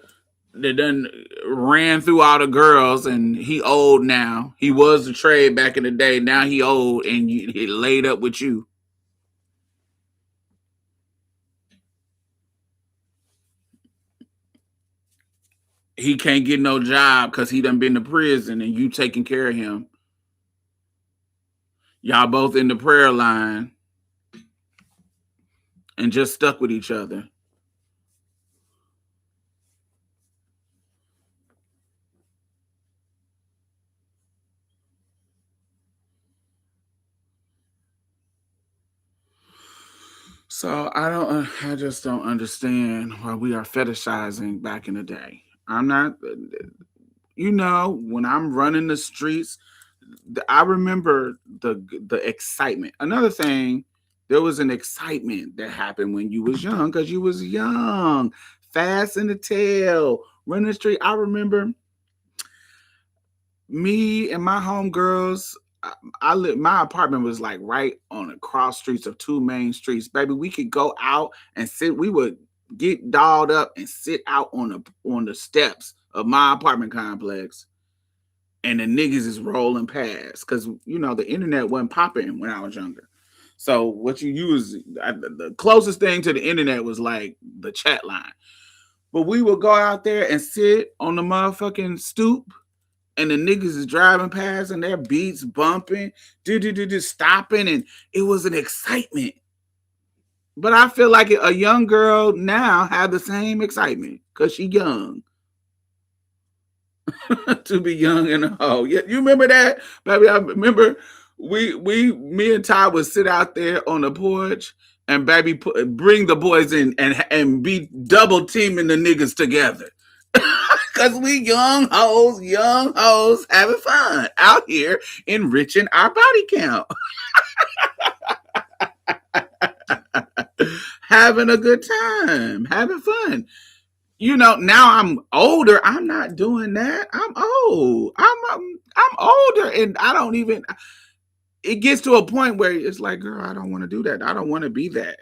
that done ran through all the girls, and he old now. He was the trade back in the day. Now he old, and he laid up with you. He can't get no job because he done been to prison, and you taking care of him. Y'all both in the prayer line and just stuck with each other. So I just don't understand why we are fetishizing back in the day. I'm not, when I'm running the streets, I remember the excitement. Another thing, there was an excitement that happened when you was young, because you was young, fast in the tail, running the street. I remember me and my homegirls. My apartment was like right on the cross streets of two main streets. Baby, we could go out and sit. We would get dolled up and sit out on the steps of my apartment complex, and the niggas is rolling past, because the internet wasn't popping when I was younger. So what you use, the closest thing to the internet was like the chat line. But we would go out there and sit on the motherfucking stoop, and the niggas is driving past and their beats bumping, stopping, and it was an excitement. But I feel like a young girl now have the same excitement because she young. To be young and old. Yeah, you remember that, baby? I remember me and Ty would sit out there on the porch and baby bring the boys in and be double teaming the niggas together. Cause we young hoes having fun out here enriching our body count. Having a good time, having fun. Now I'm older. I'm not doing that. I'm old. I'm older, and I don't even. It gets to a point where it's like, girl, I don't want to do that. I don't want to be that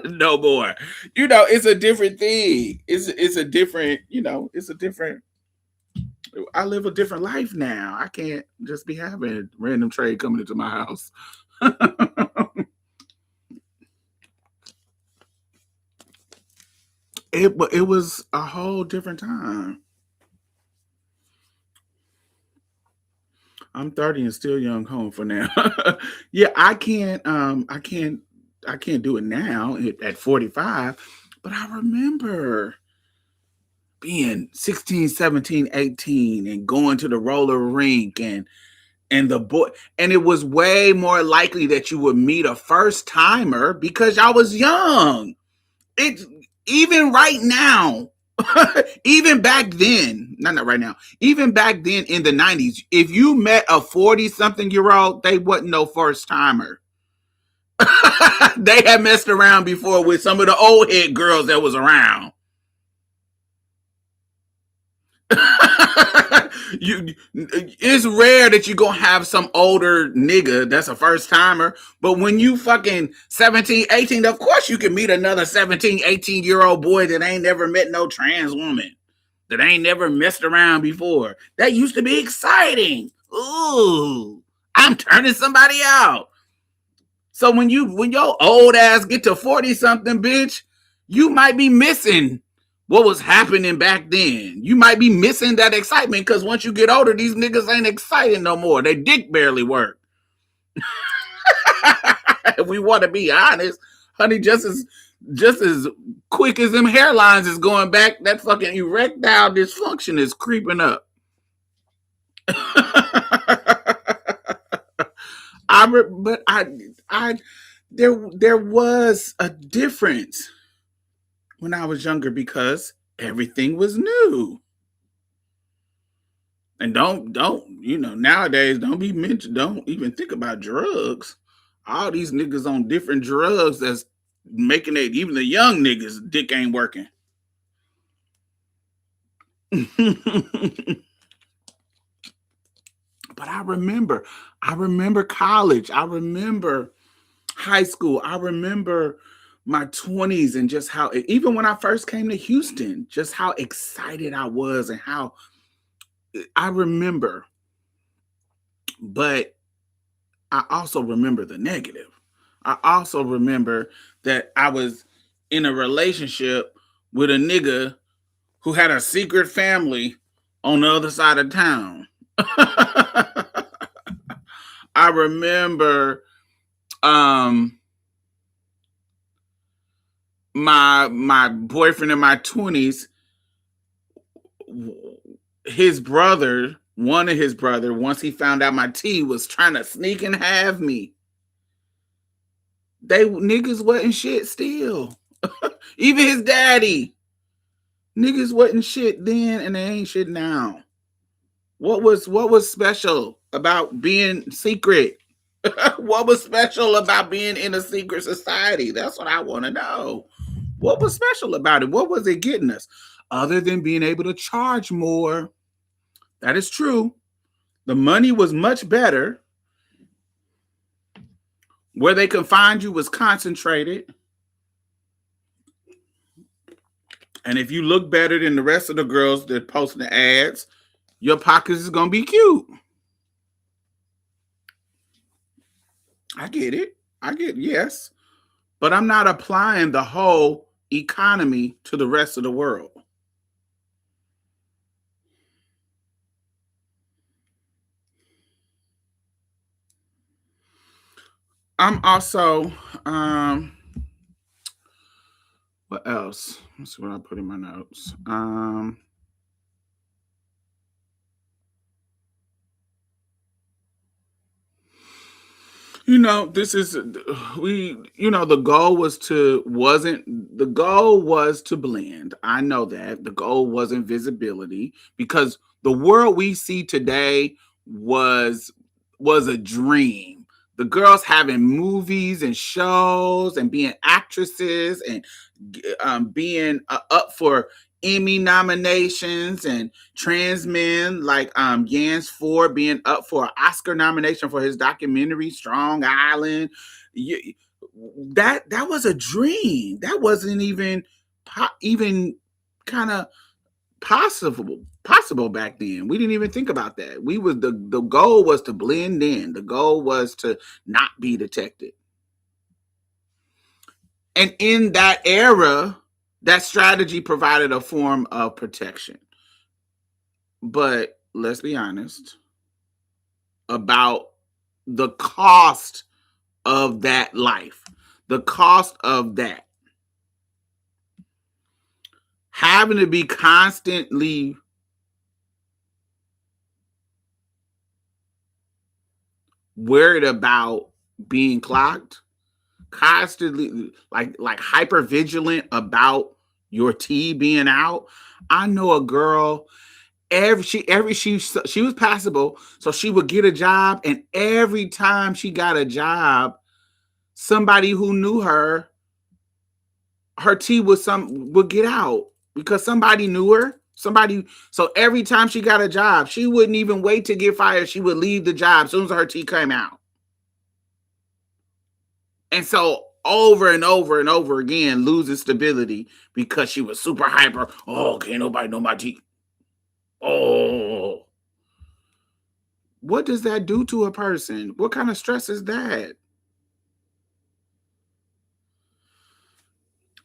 no more. It's a different thing. It's a different. It's a different. I live a different life now. I can't just be having random trade coming into my house. It was a whole different time. I'm 30 and still young home for now. Yeah, I can't do it now at 45, but I remember being 16, 17, 18 and going to the roller rink and the boy, and it was way more likely that you would meet a first timer because y'all was young. It even right now, even back then, not right now, even back then in the 90s, if you met a 40 something year old, they wasn't no first timer. They had messed around before with some of the old head girls that was around. It's rare that you gonna have some older nigga that's a first timer, but when you fucking 17, 18, of course you can meet another 17, 18-year-old boy that ain't never met no trans woman, that ain't never messed around before. That used to be exciting. Ooh, I'm turning somebody out. So when your old ass get to 40 something, bitch, you might be missing what was happening back then. You might be missing that excitement because once you get older, these niggas ain't excited no more. They dick barely work. If we want to be honest, honey, just as quick as them hairlines is going back, that fucking erectile dysfunction is creeping up. There was a difference when I was younger because everything was new. And don't nowadays don't even think about drugs. All these niggas on different drugs that's making it, even the young niggas dick ain't working. But I remember college. I remember high school. I remember my 20s and just how, even when I first came to Houston, just how excited I was and how I remember. But I also remember the negative. I also remember that I was in a relationship with a nigga who had a secret family on the other side of town. I remember my boyfriend in my 20s, his brother, one of his brother, once he found out my tea, was trying to sneak and have me. They niggas wasn't shit still. Even his daddy. Niggas wasn't shit then and they ain't shit now. What was special about being secret? What was special about being in a secret society? That's what I want to know. What was special about it? What was it getting us? Other than being able to charge more. That is true. The money was much better. Where they could find you was concentrated. And if you look better than the rest of the girls that posting the ads, your pockets is gonna be cute. I get it. Yes. But I'm not applying the whole economy to the rest of the world. I'm also what else? Let's see what I put in my notes. This is the goal was to blend. I know that. The goal wasn't visibility because the world we see today was a dream. The girls having movies and shows and being actresses and being up for Emmy nominations, and trans men like Jans Ford being up for an Oscar nomination for his documentary Strong Island. That was a dream. That wasn't even kind of possible back then. We didn't even think about that. The goal was to blend in. The goal was to not be detected. And in that era, that strategy provided a form of protection. But let's be honest about the cost of that life, the cost of that. having to be constantly worried about being clocked, constantly like hyper vigilant about your tea being out. I know a girl, she was passable, so she would get a job, and every time she got a job, somebody who knew her tea would get out because somebody knew her. So every time she got a job, she wouldn't even wait to get fired. She would leave the job as soon as her tea came out. And so over and over and over again, losing stability because she was super hyper. Oh, can't nobody know my tea. Oh, what does that do to a person? What kind of stress is that?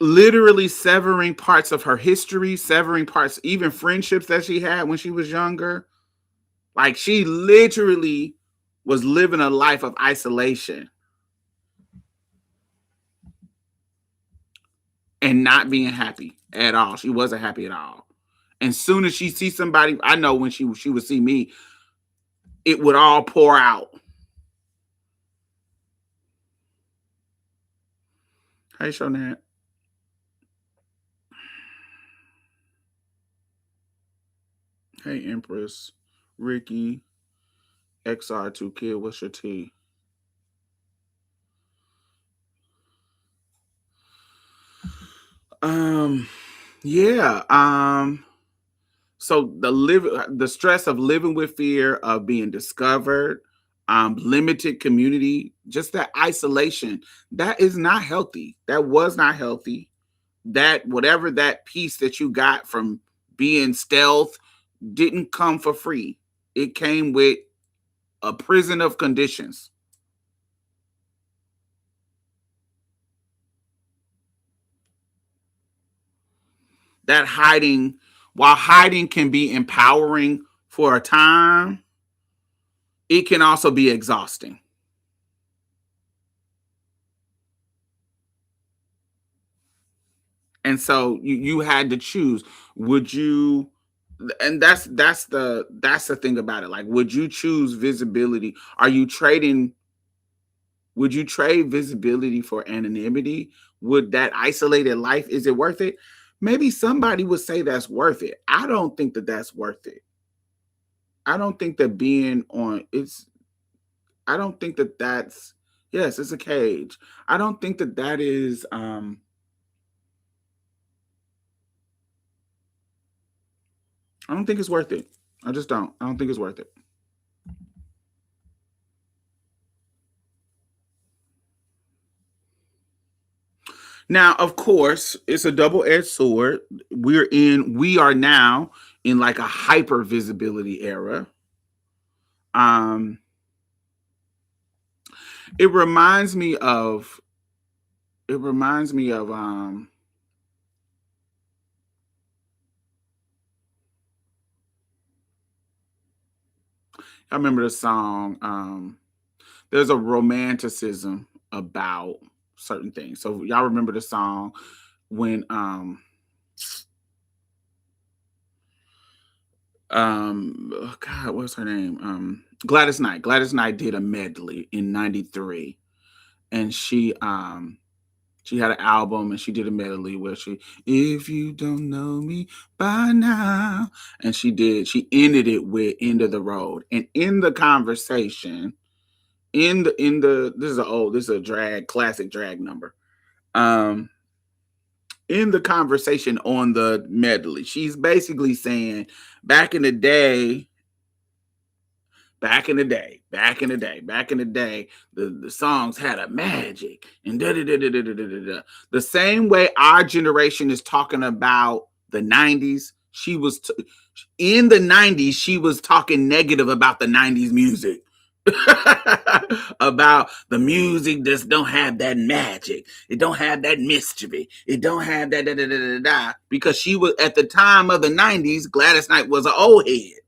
Literally severing parts of her history, severing parts, even friendships that she had when she was younger. Like she literally was living a life of isolation and not being happy at all. She wasn't happy at all. And soon as she sees somebody, I know when she would see me, it would all pour out. Hey, Shonat. Hey, Empress. Ricky. XR2 Kid, what's your tea? Yeah. So the stress of living with fear of being discovered, limited community, just that isolation, that is not healthy. That was not healthy. That whatever that piece that you got from being stealth didn't come for free. It came with a prison of conditions. That hiding, while hiding can be empowering for a time, it can also be exhausting. And so you had to choose. Would you, and that's the thing about it. Like, would you choose visibility? Would you trade visibility for anonymity? Would that isolated life, is it worth it? Maybe somebody would say that's worth it. I don't think that that's worth it. I don't think that being on it's I don't think that that's, yes, it's a cage. I don't think that that is I don't think it's worth it. I just don't. I don't think it's worth it. Now, of course, it's a double-edged sword. We are now in like a hyper visibility era. Um it reminds me of it reminds me of I remember the song there's a romanticism about certain things. So y'all remember the song when oh God, what's her name? Gladys Knight. Gladys Knight did a medley in 93. And she had an album and she did a medley where she, if you don't know me by now, and she ended it with End of the Road. And in the conversation, this is a classic drag number. Um in the conversation on the medley, she's basically saying back in the day, back in the day, the songs had a magic and da da da da da da da da. The same way our generation is talking about the 90s, in the 90s, she was talking negative about the 90s music. About the music just don't have that magic. It don't have that mystery. It don't have that da, da, da, da, da. Because she was, at the time of the 90s, Gladys Knight was an old head.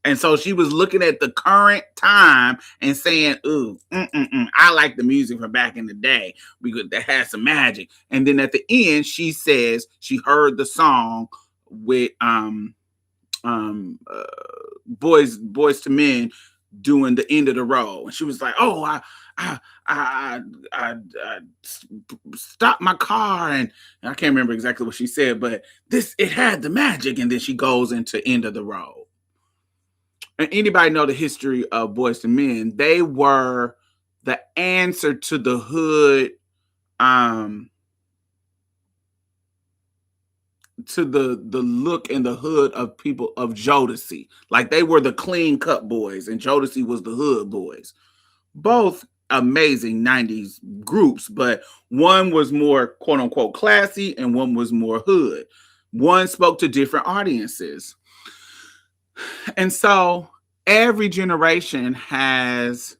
And so she was looking at the current time and saying, ooh, I like the music from back in the day because that had some magic. And then at the end, she says she heard the song with uh, boys to men doing the end of the road. And she was like, oh, I stopped my car, and I can't remember exactly what she said, but it had the magic. And then she goes into end of the road. And anybody know the history of Boys to Men? They were the answer to the hood, to the look and the hood of people of Jodeci. Like they were the clean cut boys, and Jodeci was the hood boys. Both amazing 90s groups, but one was more quote unquote classy and one was more hood. One spoke to different audiences. And so every generation has,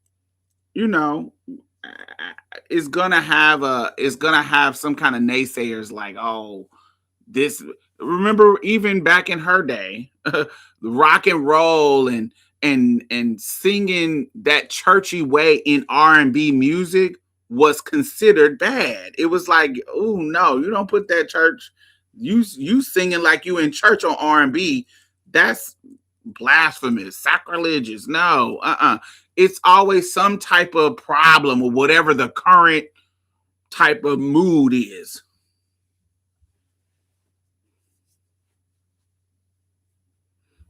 you know, is gonna have some kind of naysayers like, oh, this, remember even back in her day, rock and roll and singing that churchy way in R&B music was considered bad. It was like, oh no, you don't put that church, you singing like you in church on R&B, that's blasphemous, sacrilegious. No, it's always some type of problem or whatever the current type of mood is.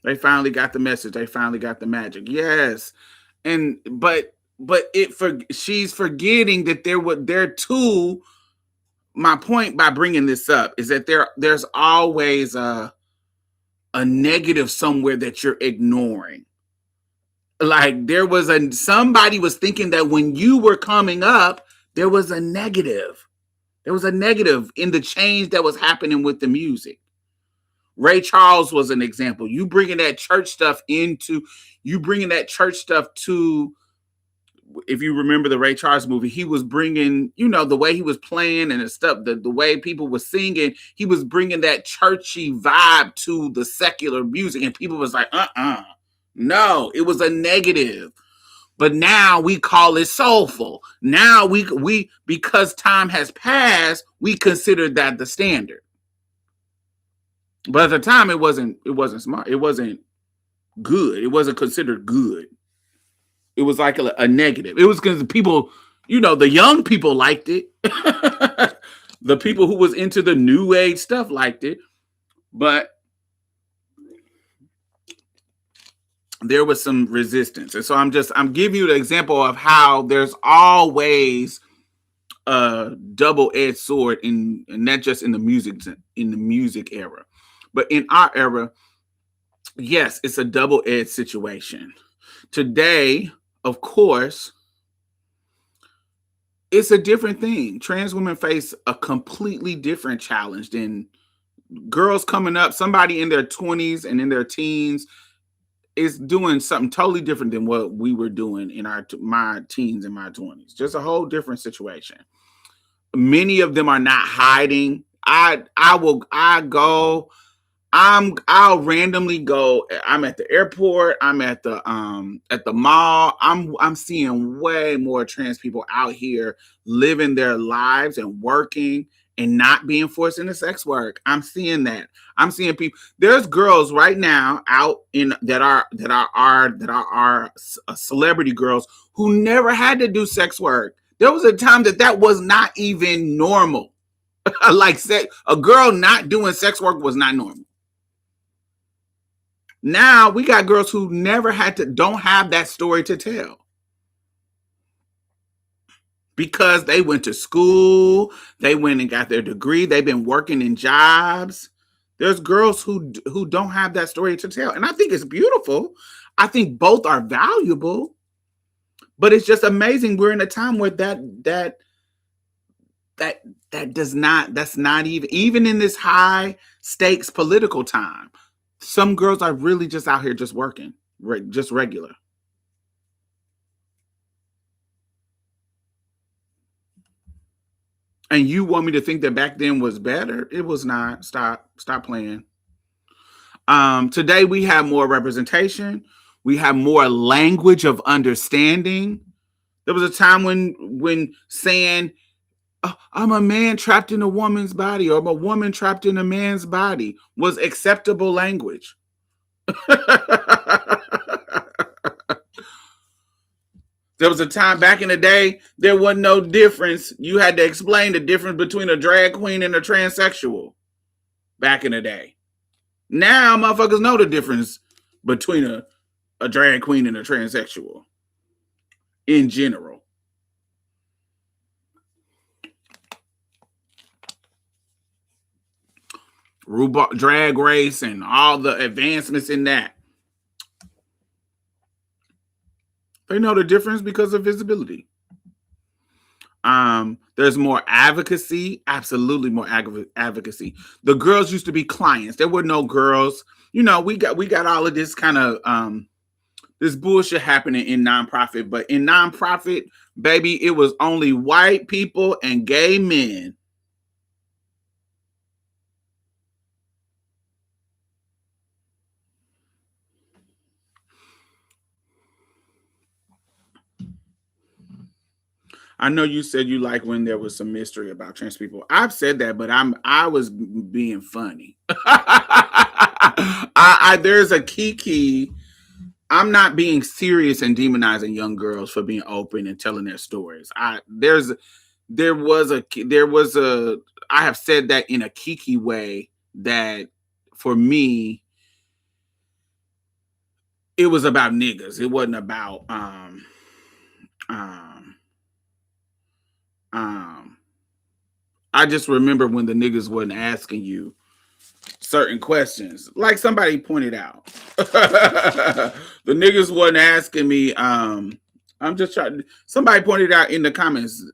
They finally got the message. They finally got the magic. Yes. And but she's forgetting that there too. My point by bringing this up is that there's always a negative somewhere that you're ignoring. Like somebody was thinking that when you were coming up, there was a negative. There was a negative in the change that was happening with the music. Ray Charles was an example. You bringing that church stuff to, if you remember the Ray Charles movie, he was bringing, the way he was playing and the stuff, the way people were singing, he was bringing that churchy vibe to the secular music, and people was like, no, it was a negative. But now we call it soulful. Now we because time has passed, we consider that the standard. But at the time, it wasn't smart. It wasn't good. It wasn't considered good. It was like a negative. It was because the people, the young people liked it. The people who was into the new age stuff liked it. But there was some resistance. And so I'm giving you the example of how there's always a double-edged sword and not just in the music era. But in our era, yes, it's a double-edged situation. Today, of course, it's a different thing. Trans women face a completely different challenge than girls coming up. Somebody in their 20s and in their teens is doing something totally different than what we were doing in my teens and my 20s. Just a whole different situation. Many of them are not hiding. I'll randomly go. I'm at the airport. I'm at the mall. I'm seeing way more trans people out here living their lives and working and not being forced into sex work. I'm seeing that. I'm seeing people. There's girls right now out that are celebrity girls who never had to do sex work. There was a time that was not even normal. Like a girl not doing sex work was not normal. Now we got girls who never don't have that story to tell because they went to school, they went and got their degree, they've been working in jobs. There's girls who don't have that story to tell. And I think it's beautiful. I think both are valuable, but it's just amazing. We're in a time where that's not even in this high stakes political time. Some girls are really just out here just working, just regular. And you want me to think that back then was better? It was not. Stop playing. Today we have more representation. We have more language of understanding. There was a time when saying, I'm a man trapped in a woman's body, or I'm a woman trapped in a man's body was acceptable language. There was a time back in the day, there wasn't no difference. You had to explain the difference between a drag queen and a transsexual back in the day. Now, motherfuckers know the difference between a drag queen and a transsexual in general. Drag race and all the advancements in that. They know the difference because of visibility. There's more advocacy, absolutely more advocacy. The girls used to be clients. There were no girls. You know, we got all of this kind of this bullshit happening in nonprofit, but in nonprofit, baby, it was only white people and gay men. I know you said you like when there was some mystery about trans people. I've said that, but I was being funny. There's a key. I'm not being serious and demonizing young girls for being open and telling their stories. I have said that in a kiki way that for me it was about niggas. It wasn't about I just remember when the niggas wasn't asking you certain questions, like somebody pointed out. The niggas wasn't asking me. I'm just trying. Somebody pointed out in the comments.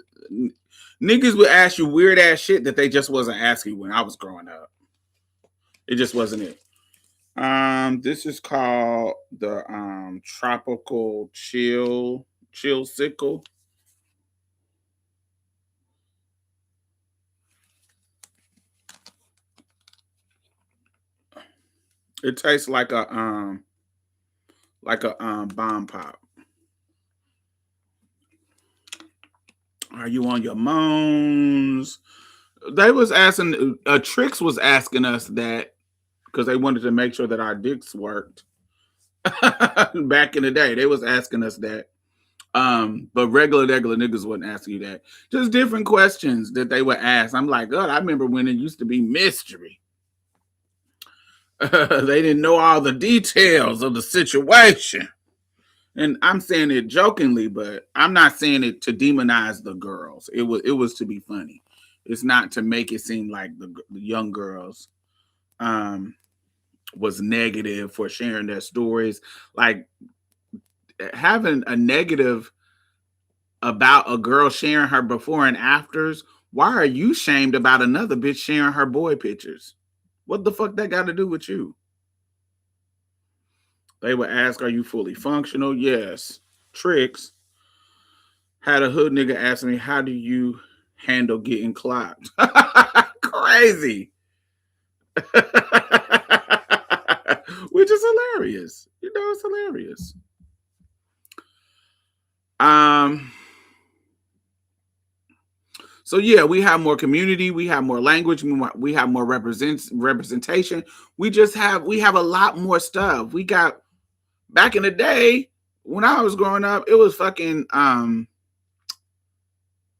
Niggas would ask you weird ass shit that they just wasn't asking when I was growing up. It just wasn't it. This is called the tropical chill sickle. It tastes like a bomb pop. Are you on your moans? They was asking. Trix was asking us that because they wanted to make sure that our dicks worked. Back in the day, they was asking us that. But regular niggas wouldn't ask you that. Just different questions that they would ask. I'm like, God, I remember when it used to be mystery. They didn't know all the details of the situation. And I'm saying it jokingly, but I'm not saying it to demonize the girls. It was to be funny. It's not to make it seem like the young girls was negative for sharing their stories. Like having a negative about a girl sharing her before and afters. Why are you shamed about another bitch sharing her boy pictures? What the fuck that got to do with you? They would ask, are you fully functional? Yes. Tricks. Had a hood nigga ask me, how do you handle getting clocked? Crazy. Which is hilarious. You know, it's hilarious. So yeah, we have more community, we have more language, we have more representation. We have a lot more stuff. We got back in the day when I was growing up, it was fucking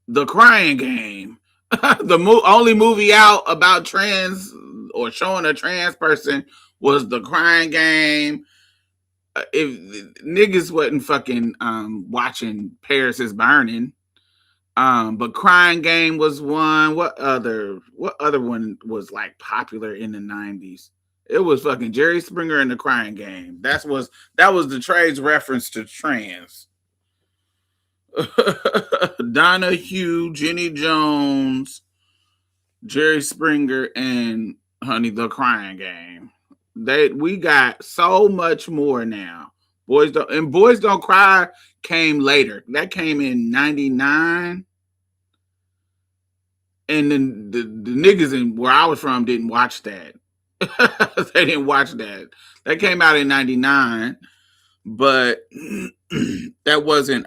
The Crying Game. The only movie out about trans or showing a trans person was The Crying Game. If niggas wasn't fucking watching Paris is Burning. But Crying Game was one. What other one was like popular in the 90s? It was fucking Jerry Springer and the Crying Game. That was the trade's reference to trans. Donna Hugh, Jenny Jones, Jerry Springer, and the Crying Game. We got so much more now. Boys Don't Cry came later. That came in 99. And then the niggas in where I was from didn't watch that. They didn't watch that. That came out in 99. But that wasn't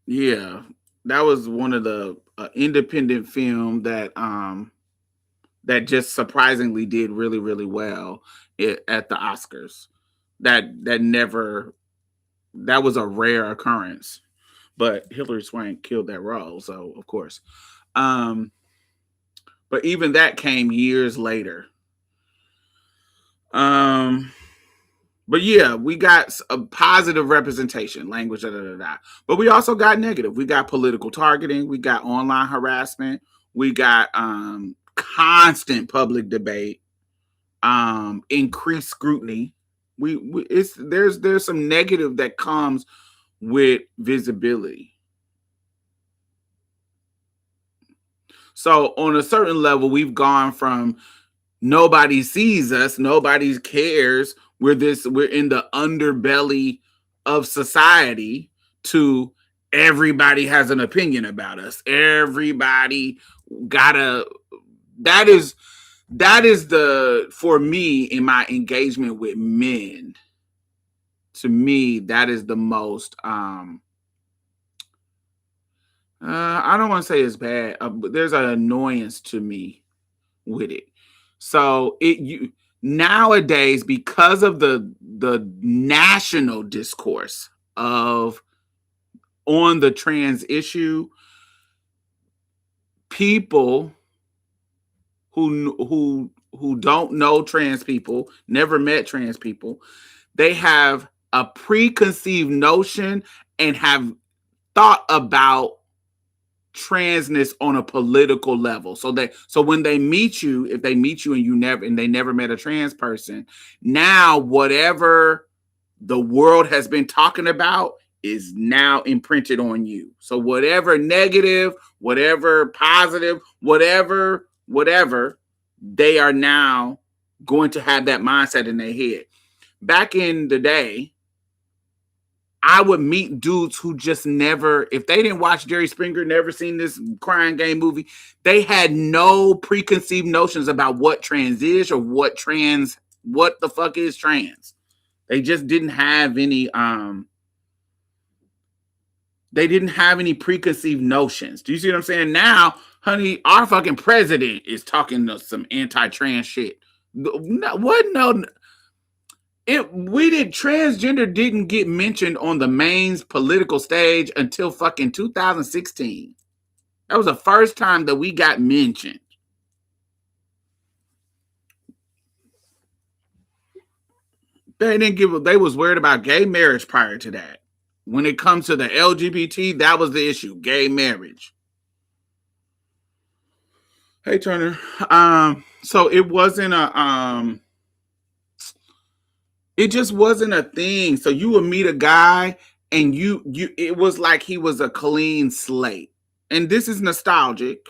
yeah, that was one of the independent film that just surprisingly did really really well at the Oscars. That never that was a rare occurrence. But Hilary Swank killed that role, so of course. Um but even that came years later. Um but yeah, we got a positive representation, language, da, da, da, da. But we also got negative. We got political targeting. We got online harassment. We got constant public debate, increased scrutiny. We it's there's some negative that comes with visibility. So on a certain level, we've gone from nobody sees us, nobody cares. We're in the underbelly of society to everybody has an opinion about us. Everybody gotta that is the for me in my engagement with men, to me, that is the most I don't want to say it's bad, but there's an annoyance to me with it. So it you nowadays, because of the national discourse of on the trans issue, people who don't know trans people, never met trans people, they have a preconceived notion and have thought about transness on a political level. So when they meet you, if they meet you and they never met a trans person, now whatever the world has been talking about is now imprinted on you. So whatever negative, whatever positive, whatever, they are now going to have that mindset in their head. Back in the day, I would meet dudes who just never, if they didn't watch Jerry Springer, never seen this crying game movie, they had no preconceived notions about what trans is or what the fuck is trans. They just didn't have any preconceived notions. Do you see what I'm saying? Now, honey, our fucking president is talking to some anti-trans shit. No, what? No, transgender didn't get mentioned on the main political stage until fucking 2016. That was the first time that we got mentioned. They was worried about gay marriage prior to that. When it comes to the LGBT, that was the issue, gay marriage. Hey Turner. So it just wasn't a thing. So you would meet a guy and it was like he was a clean slate. And this is nostalgic.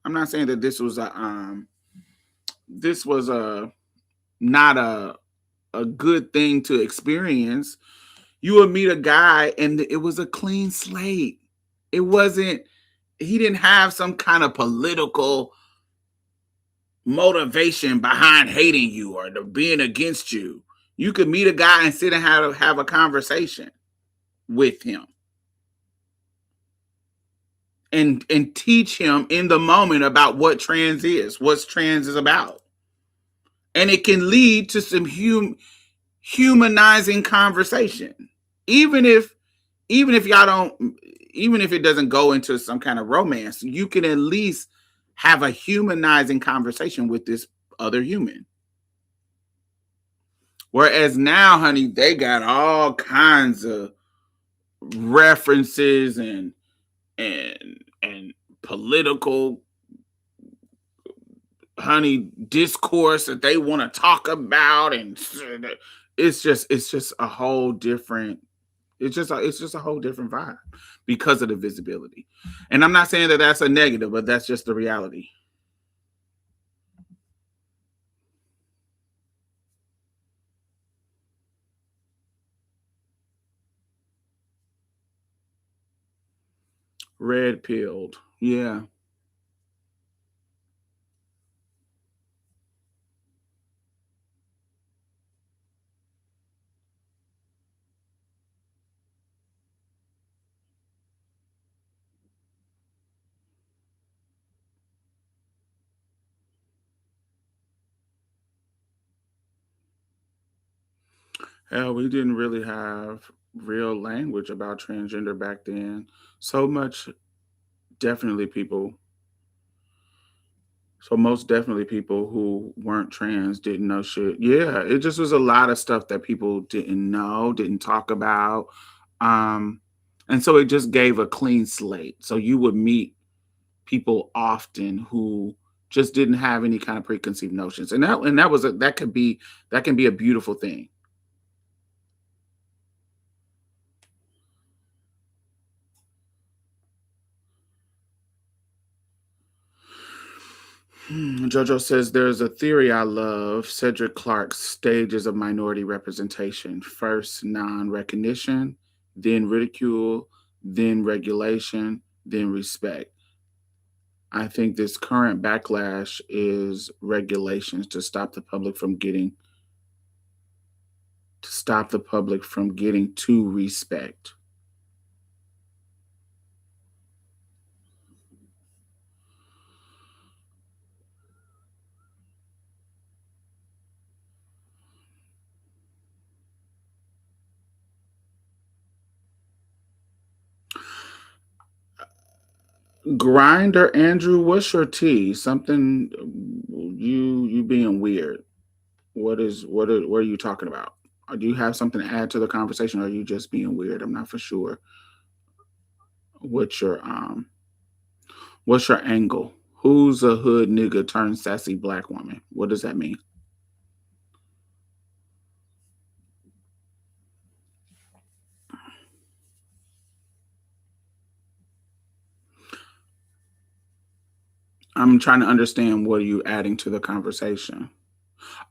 I'm not saying that this was a not a good thing to experience. You would meet a guy and it was a clean slate. It wasn't he didn't have some kind of political motivation behind hating you or being against you. You could meet a guy and sit and have a conversation with him and teach him in the moment about what trans is about. And it can lead to some humanizing conversation. Even if y'all don't even if it doesn't go into some kind of romance, you can at least have a humanizing conversation with this other human. Whereas now, honey, they got all kinds of references and political honey discourse that they want to talk about, and it's just a whole different it's just a whole different vibe because of the visibility. And I'm not saying that that's a negative, but that's just the reality. Red pilled, yeah. Hell, we didn't really have real language about transgender back then. So much, definitely people. So most definitely people who weren't trans didn't know shit. Yeah, it just was a lot of stuff that people didn't know, didn't talk about. Um, and so it just gave a clean slate. So you would meet people often who just didn't have any kind of preconceived notions. And that was that can be a beautiful thing. Jojo says there's a theory I love, Cedric Clark's stages of minority representation. First, non recognition, then ridicule, then regulation, then respect. I think this current backlash is regulations to stop the public from getting to respect. Grinder Andrew, what's your tea? Something you being weird. What are you talking about? Do you have something to add to the conversation, or are you just being weird? I'm not for sure. What's your what's your angle? Who's a hood nigga turned sassy black woman? What does that mean? I'm trying to understand what are you adding to the conversation.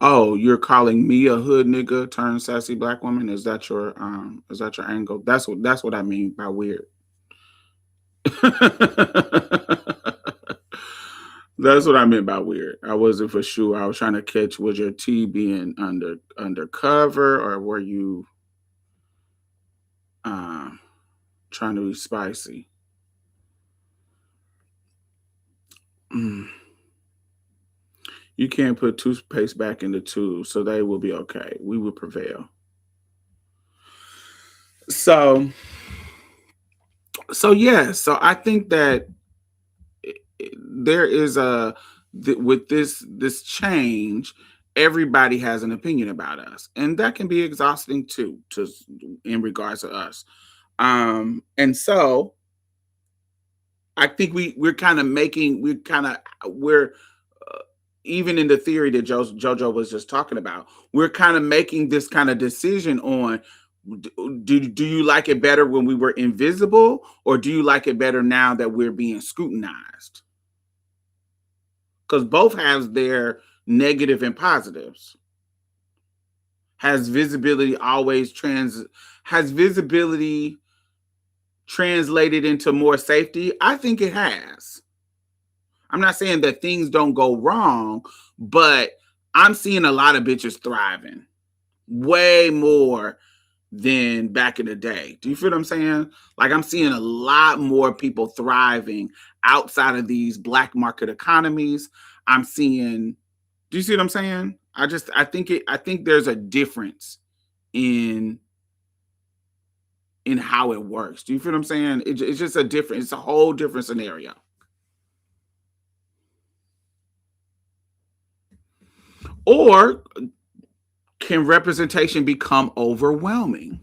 Oh, you're calling me a hood nigga turned sassy black woman? Is that your angle? That's what I mean by weird. That's what I meant by weird. I wasn't for sure. I was trying to catch, was your tea being undercover, or were you um trying to be spicy? Mm. You can't put toothpaste back in the tube, so they will be okay. We will prevail. So yeah, so I think that there is with this change, everybody has an opinion about us, and that can be exhausting too, to in regards to us. And so I think we're kind of making we're even in the theory that Jojo was just talking about, we're kind of making this kind of decision on, do you like it better when we were invisible, or do you like it better now that we're being scrutinized? Because both has their negative and positives. Has visibility always trans has visibility translated into more safety? I think it has. I'm not saying that things don't go wrong, but I'm seeing a lot of bitches thriving way more than back in the day. Do you feel what I'm saying? Like, I'm seeing a lot more people thriving outside of these black market economies. I'm seeing, do you see what I'm saying? I think there's a difference in how it works. Do you feel what I'm saying? It's just it's a whole different scenario. Or can representation become overwhelming?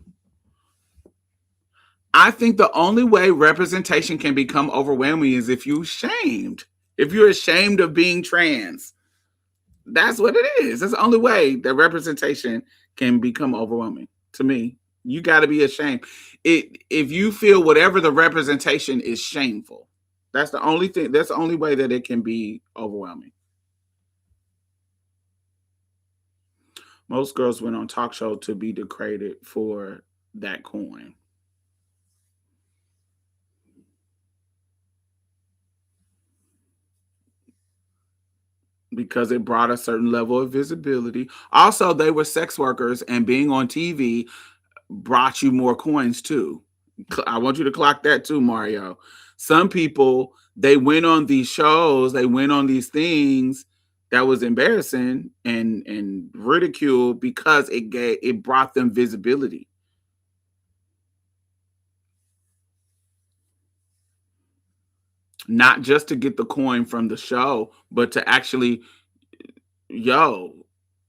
I think the only way representation can become overwhelming is if you're ashamed. If you're ashamed of being trans, that's what it is. That's the only way that representation can become overwhelming to me. You got to be ashamed. If you feel whatever the representation is shameful, that's the only thing. That's the only way that it can be overwhelming. Most girls went on talk show to be degraded for that coin. Because it brought a certain level of visibility. Also, they were sex workers, and being on TV brought you more coins too. I want you to clock that too, Mario. Some people, they went on these shows, they went on these things that was embarrassing and ridiculed because it brought them visibility. Not just to get the coin from the show, but to actually, yo,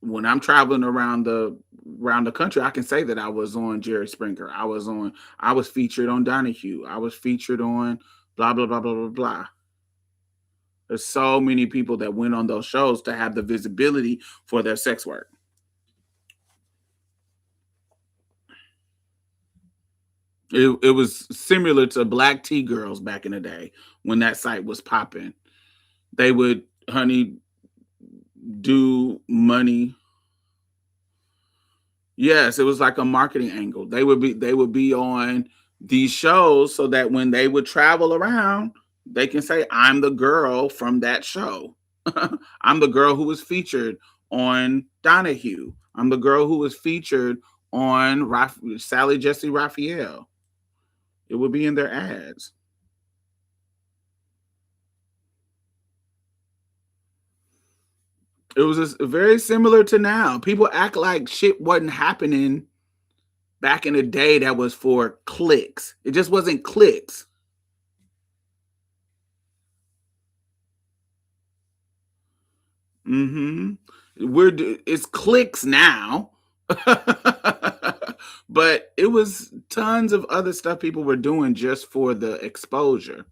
when I'm traveling around the country, I can say that I was on Jerry Springer. I was featured on Donahue. I was featured on blah blah blah blah blah blah. There's so many people that went on those shows to have the visibility for their sex work. It was similar to Black Tea Girls back in the day when that site was popping. They would, honey, do money. Yes, it was like a marketing angle. They would be on these shows so that when they would travel around, they can say, "I'm the girl from that show. I'm the girl who was featured on Donahue. I'm the girl who was featured on Sally Jesse Raphael." It would be in their ads. It was just very similar to now. People act like shit wasn't happening back in the day that was for clicks. It just wasn't clicks. Mm-hmm. It's clicks now. But it was tons of other stuff people were doing just for the exposure.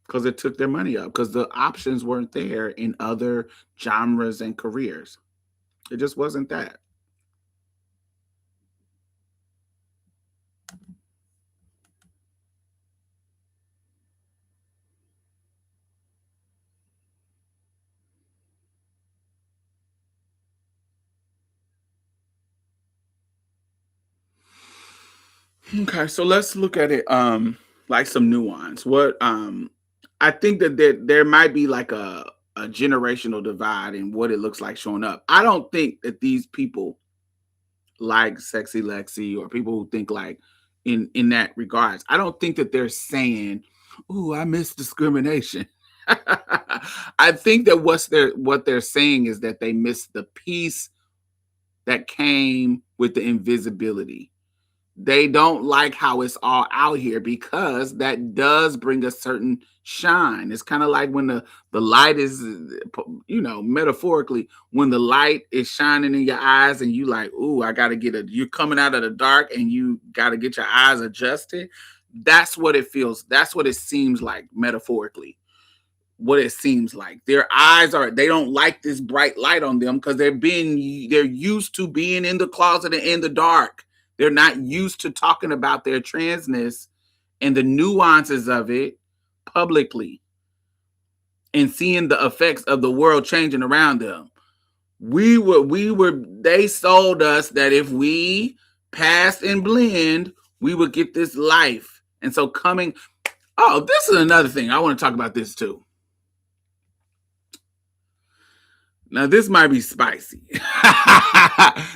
Because it took their money up. Because the options weren't there in other genres and careers. It just wasn't that. Okay, so let's look at it like some nuance. What I think that there might be like a generational divide in what it looks like showing up. I don't think that these people like Sexy Lexi or people who think like in that regards. I don't think that they're saying, "Ooh, I miss discrimination." I think that what they're saying is that they miss the piece that came with the invisibility. They don't like how it's all out here because that does bring a certain shine. It's kind of like when the light is, metaphorically, when the light is shining in your eyes and you like, ooh, I got to you're coming out of the dark and you got to get your eyes adjusted. That's what it feels. That's what it seems like metaphorically. What it seems like their eyes they don't like this bright light on them because they're used to being in the closet and in the dark. They're not used to talking about their transness and the nuances of it publicly and seeing the effects of the world changing around them. They sold us that if we passed and blend, we would get this life. And so this is another thing. I want to talk about this too. Now, this might be spicy.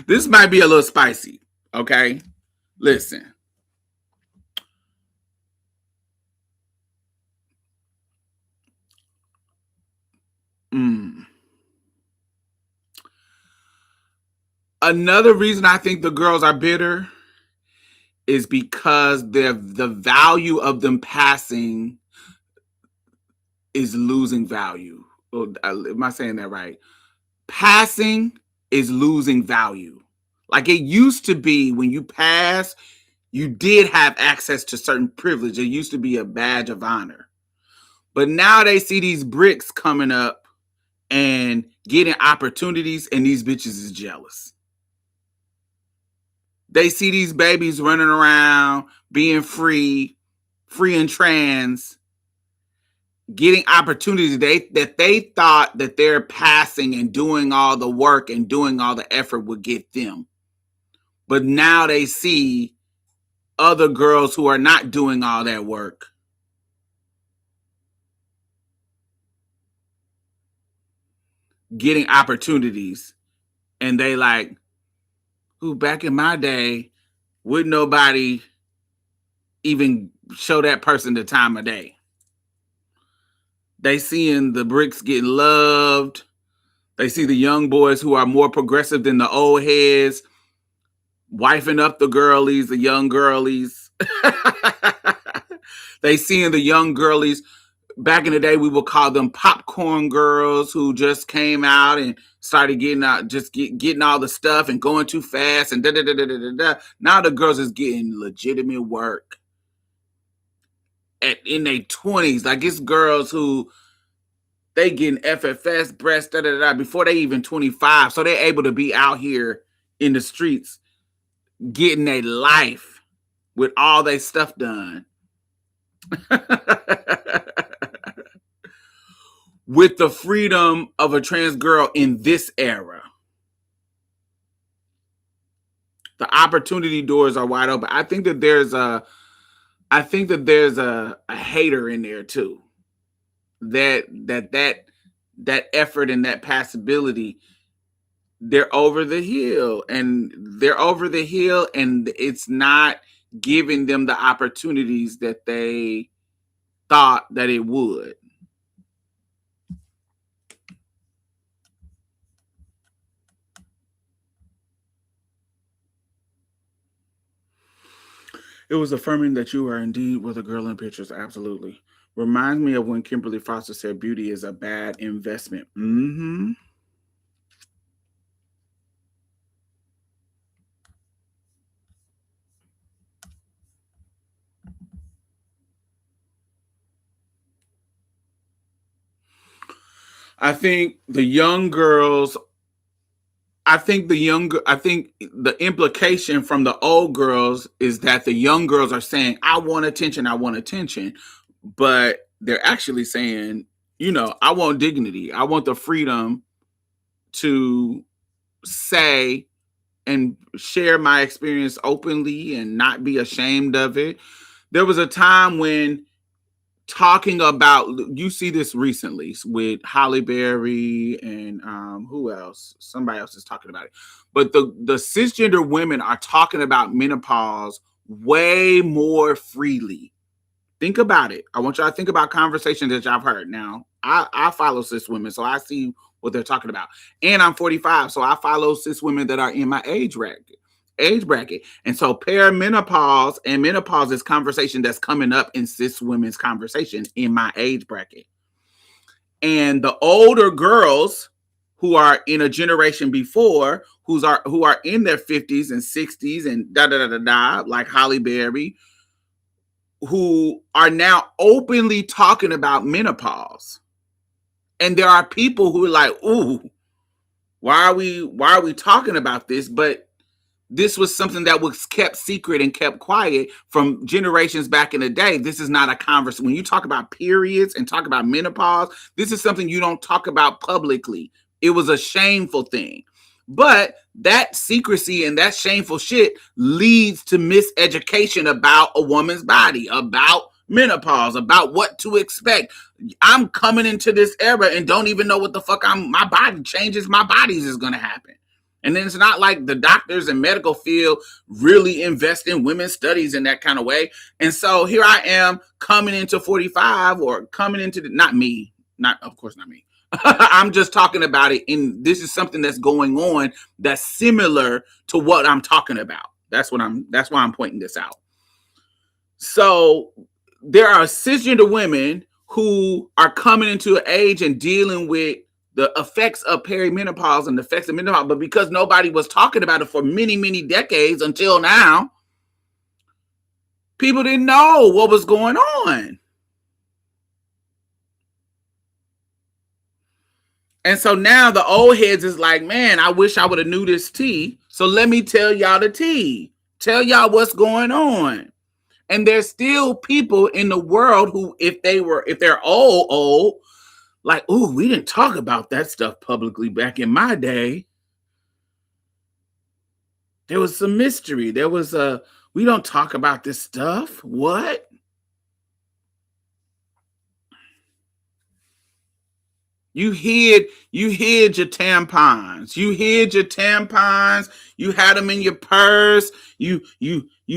This might be a little spicy. Okay? Listen. Another reason I think the girls are bitter is because the value of them passing is losing value. Am I saying that right? Passing is losing value. Like it used to be when you pass, you did have access to certain privilege. It used to be a badge of honor. But now they see these bricks coming up and getting opportunities, and these bitches is jealous. They see these babies running around, being free and trans, getting opportunities that they thought that they're passing and doing all the work and doing all the effort would get them. But now they see other girls who are not doing all that work getting opportunities. And they like, who back in my day, would nobody even show that person the time of day? They seeing the bricks getting loved. They see the young boys who are more progressive than the old heads, wifing up the girlies, the young girlies. They seeing the young girlies. Back in the day, we would call them popcorn girls who just came out and started getting out, getting all the stuff and going too fast and da da da da da da. Now the girls is getting legitimate work in their 20s. Like it's girls who they getting FFS breasts da da da before they even 25, so they're able to be out here in the streets getting a life with all their stuff done. With the freedom of a trans girl in this era. The opportunity doors are wide open. I think that there's a hater in there too. That effort and that possibility, they're over the hill and it's not giving them the opportunities that they thought that it would. It was affirming that you are indeed with a girl in pictures. Absolutely. Reminds me of when Kimberly Foster said beauty is a bad investment. Mm-hmm. I think the implication from the old girls is that the young girls are saying, I want attention. But they're actually saying, I want dignity. I want the freedom to say and share my experience openly and not be ashamed of it. There was a time when talking about, you see this recently with Holly Berry and who else? Somebody else is talking about it. But the cisgender women are talking about menopause way more freely. Think about it. I want y'all to think about conversations that y'all have heard. Now, I follow cis women, so I see what they're talking about. And I'm 45, so I follow cis women that are in my age bracket. And so perimenopause and menopause is conversation that's coming up in cis women's conversation in my age bracket. And the older girls who are in a generation before, who are in their 50s and 60s and da da da da da, like Holly Berry, who are now openly talking about menopause. And there are people who are like, ooh, why are we talking about this? But this was something that was kept secret and kept quiet from generations back in the day. This is not a conversation. When you talk about periods and talk about menopause, this is something you don't talk about publicly. It was a shameful thing. But that secrecy and that shameful shit leads to miseducation about a woman's body, about menopause, about what to expect. I'm coming into this era and don't even know what the fuck my body changes. My bodies is going to happen. And then it's not like the doctors and medical field really invest in women's studies in that kind of way. And so here I am coming into 45 or coming into of course not me. I'm just talking about it. And this is something that's going on that's similar to what I'm talking about. That's why I'm pointing this out. So there are cisgender women who are coming into an age and dealing with the effects of perimenopause and the effects of menopause, but because nobody was talking about it for many, many decades until now, people didn't know what was going on. And so now the old heads is like, man, I wish I would have knew this tea. So let me tell y'all the tea. Tell y'all what's going on. And there's still people in the world who, if they're old, like, ooh, we didn't talk about that stuff publicly back in my day. There was some mystery. There was we don't talk about this stuff. What? You hid your tampons. You hid your tampons. You had them in your purse. You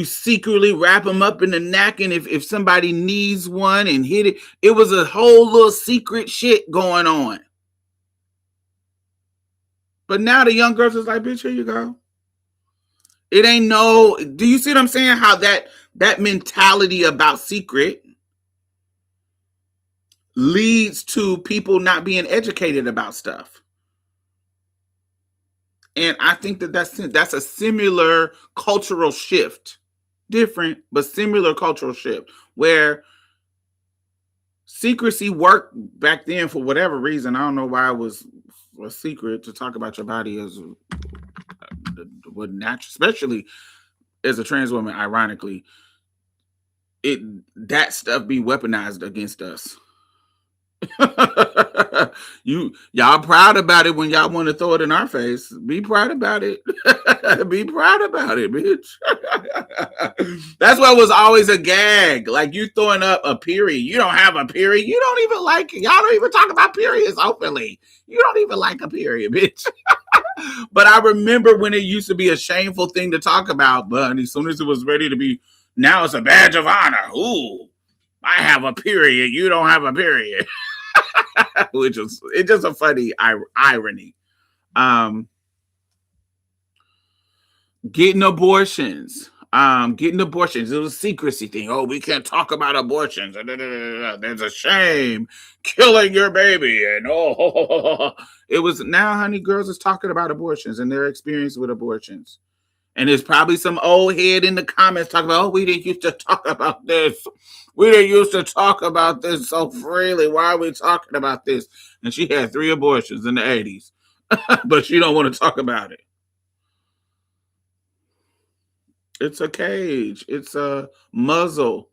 secretly wrap them up in the napkin if somebody needs one and hid it. It was a whole little secret shit going on. But now the young girls is like, bitch, here you go. It ain't no. Do you see what I'm saying? How that mentality about secret leads to people not being educated about stuff. And I think that's a similar cultural shift. Different, but similar cultural shift where secrecy worked back then for whatever reason. I don't know why it was a secret to talk about your body as what natural, especially as a trans woman, ironically, that stuff be weaponized against us. Y'all proud about it when y'all want to throw it in our face. Be proud about it. Be proud about it, bitch. That's why it was always a gag. Like you throwing up a period. You don't have a period. You don't even like it. Y'all don't even talk about periods openly. You don't even like a period, bitch. But I remember when it used to be a shameful thing to talk about, but as soon as it was ready to be, now it's a badge of honor. Ooh, I have a period. You don't have a period. Which is it's just a funny irony. Getting abortions. Getting abortions. It was a secrecy thing. Oh, we can't talk about abortions. There's a shame. Killing your baby. And it was now, honey, girls is talking about abortions and their experience with abortions. And there's probably some old head in the comments talking about, oh, we didn't used to talk about this. We didn't used to talk about this so freely. Why are we talking about this? And she had 3 abortions in the 80s. But she don't want to talk about it. It's a cage. It's a muzzle.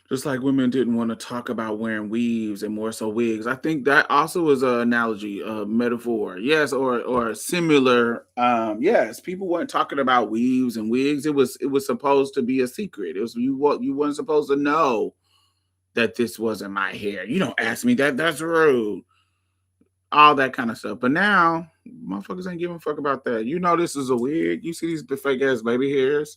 Just like women didn't want to talk about wearing weaves and more so wigs. I think that also is an analogy, a metaphor. Yes, or similar. Yes, people weren't talking about weaves and wigs. It was supposed to be a secret. It was you weren't supposed to know that this wasn't my hair. You don't ask me that. That's rude. All that kind of stuff. But now, motherfuckers ain't giving a fuck about that. You know this is a wig. You see these fake ass baby hairs.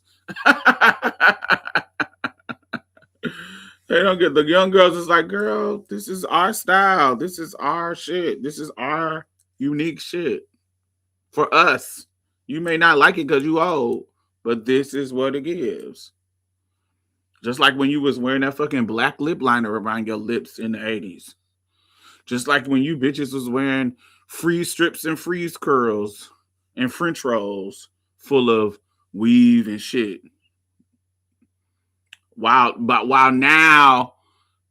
They don't get the young girls. It's like, girl, this is our style. This is our shit. This is our unique shit for us. You may not like it because you old, but this is what it gives. Just like when you was wearing that fucking black lip liner around your lips in the 80s. Just like when you bitches was wearing freeze strips and freeze curls and French rolls full of weave and shit. While now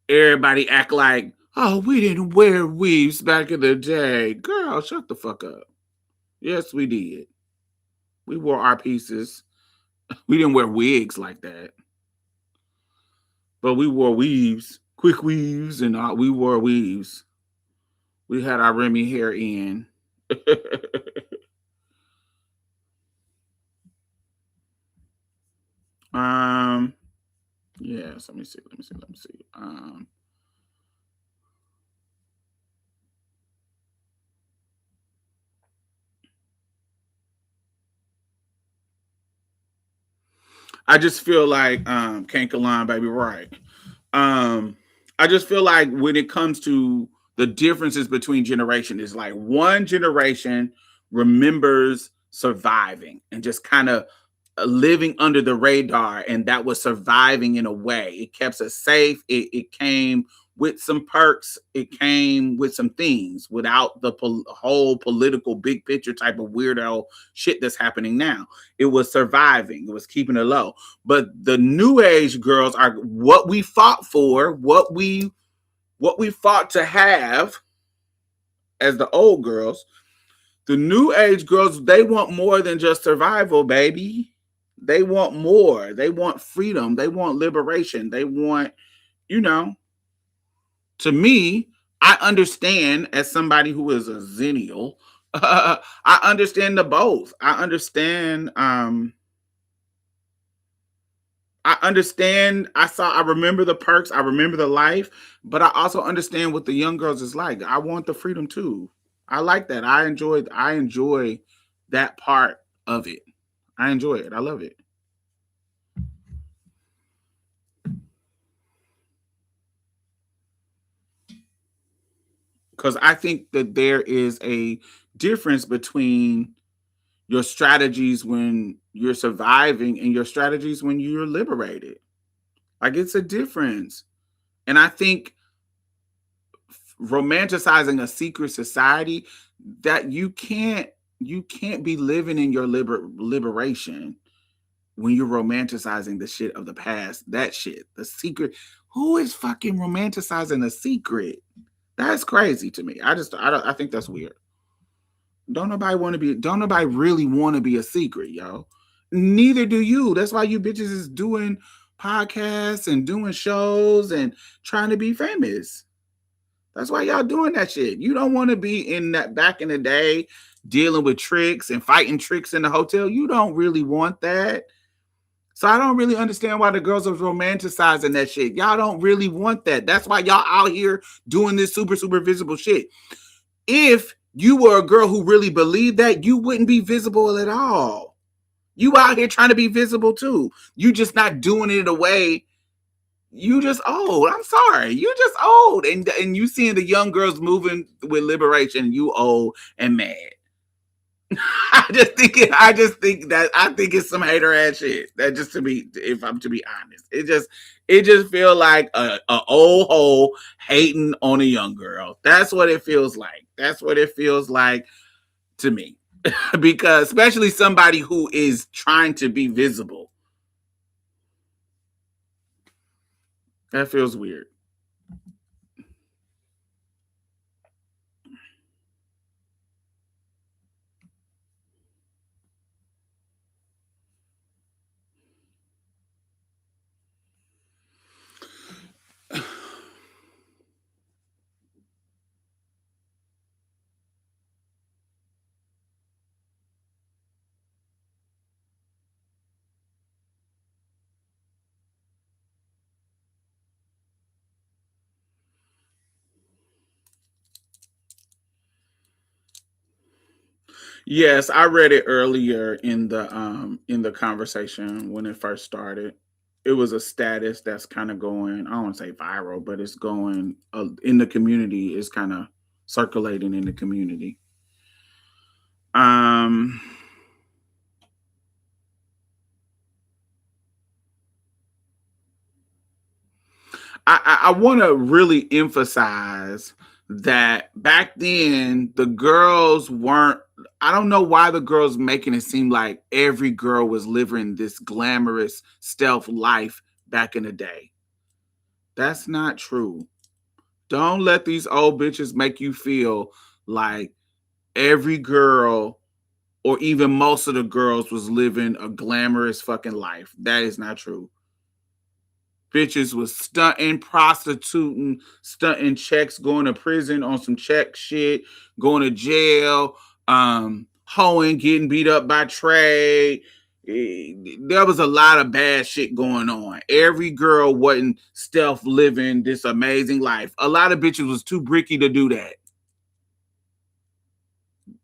everybody act like, oh, we didn't wear weaves back in the day. Girl, shut the fuck up. Yes, we did. We wore our pieces. We didn't wear wigs like that. But we wore weaves, quick weaves, and we wore weaves. We had our Remy hair in. Yes, let me see. I just feel like Kankalan, baby, right. I just feel like when it comes to the differences between generations, is like one generation remembers surviving and just kind of living under the radar, and that was surviving in a way. It kept us safe. It came with some perks. It came with some things without the whole political big picture type of weirdo shit that's happening now. It was surviving. It was keeping it low. But the new age girls are what we fought for, what we fought to have as the old girls. The new age girls, they want more than just survival, baby. They want more. They want freedom. They want liberation. They want, to me, I understand as somebody who is a zennial, I understand the both. I understand I understand. I remember the perks. I remember the life, but I also understand what the young girls is like. I want the freedom too. I like that. I enjoy that part of it. I enjoy it. I love it. Because I think that there is a difference between your strategies when you're surviving and your strategies when you're liberated. Like it's a difference. And I think romanticizing a secret society, that you can't be living in your liberation when you're romanticizing the shit of the past. That shit, the secret. Who is fucking romanticizing a secret? That's crazy to me. I think that's weird. Don't nobody really want to be a secret, yo. Neither do you. That's why you bitches is doing podcasts and doing shows and trying to be famous. That's why y'all doing that shit. You don't want to be in that back in the day dealing with tricks and fighting tricks in the hotel. You don't really want that. So I don't really understand why the girls are romanticizing that shit. Y'all don't really want that. That's why y'all out here doing this super, super visible shit. If you were a girl who really believed that, you wouldn't be visible at all. You out here trying to be visible too. You just not doing it in a way. You just old. I'm sorry. You just old. And you seeing the young girls moving with liberation, you old and mad. I think it's some hater ass shit. That just to be, if I'm to be honest, it just feel like a old hoe hating on a young girl. That's what it feels like. That's what it feels like to me. Because especially somebody who is trying to be visible. That feels weird. Yes, I read it earlier in the conversation when it first started. It was a status that's kind of going, I don't want to say viral, but it's going in the community, it's kind of circulating in the community. Um I want to really emphasize that back then the girls weren't. I don't know why the girls making it seem like every girl was living this glamorous stealth life back in the day. That's not true. Don't let these old bitches make you feel like every girl or even most of the girls was living a glamorous fucking life. That is not true. Bitches was stunting, prostituting, stunting checks, going to prison on some check shit, going to jail, hoeing, getting beat up by trade. There was a lot of bad shit going on. Every girl wasn't stealth living this amazing life. A lot of bitches was too bricky to do that.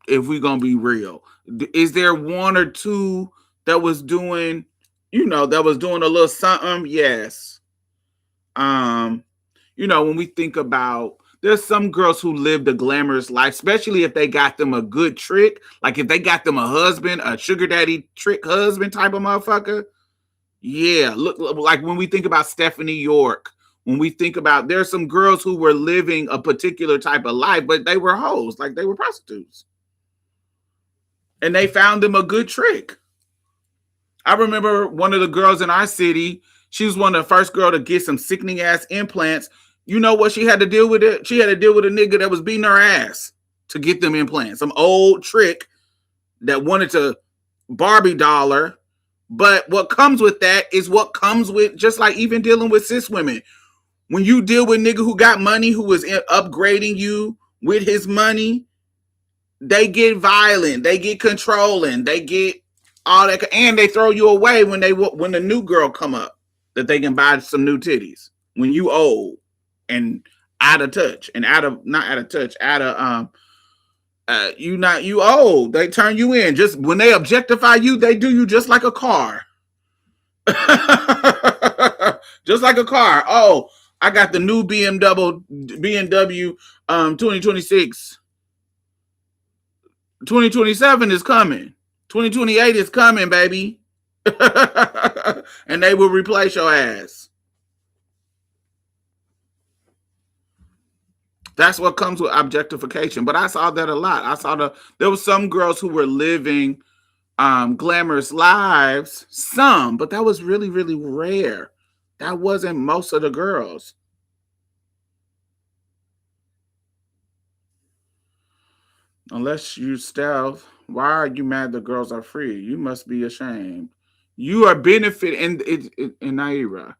If we gonna be real, is there one or two that was doing, that was doing a little something? Yes. Um, when we think about, there's some girls who lived a glamorous life, especially if they got them a good trick, like if they got them a husband, a sugar daddy trick husband type of motherfucker. Yeah, look, like when we think about Stephanie York, when we think about, there's some girls who were living a particular type of life, but they were hoes, like they were prostitutes, and they found them a good trick. I remember one of the girls in our city. She was one of the first girl to get some sickening ass implants. You know what she had to deal with it? She had to deal with a nigga that was beating her ass to get them implants. Some old trick that wanted to Barbie doll her. But what comes with that is what comes with, just like even dealing with cis women. When you deal with nigga who got money, who is upgrading you with his money, they get violent, they get controlling, they get all that, and they throw you away when the new girl come up. that they can buy some new titties when you old and out of touch and out of not out of touch, out of you not you old. They turn you in. Just when they objectify you, they do you just like a car. Just like a car. Oh, I got the new BMW 2026. 2027 is coming. 2028 is coming, baby. And they will replace your ass. That's what comes with objectification. But I saw that a lot. There was some girls who were living glamorous lives, some, but that was really, really rare. That wasn't most of the girls. Unless you stealth, why are you mad the girls are free? You must be ashamed. You are benefiting in Naira.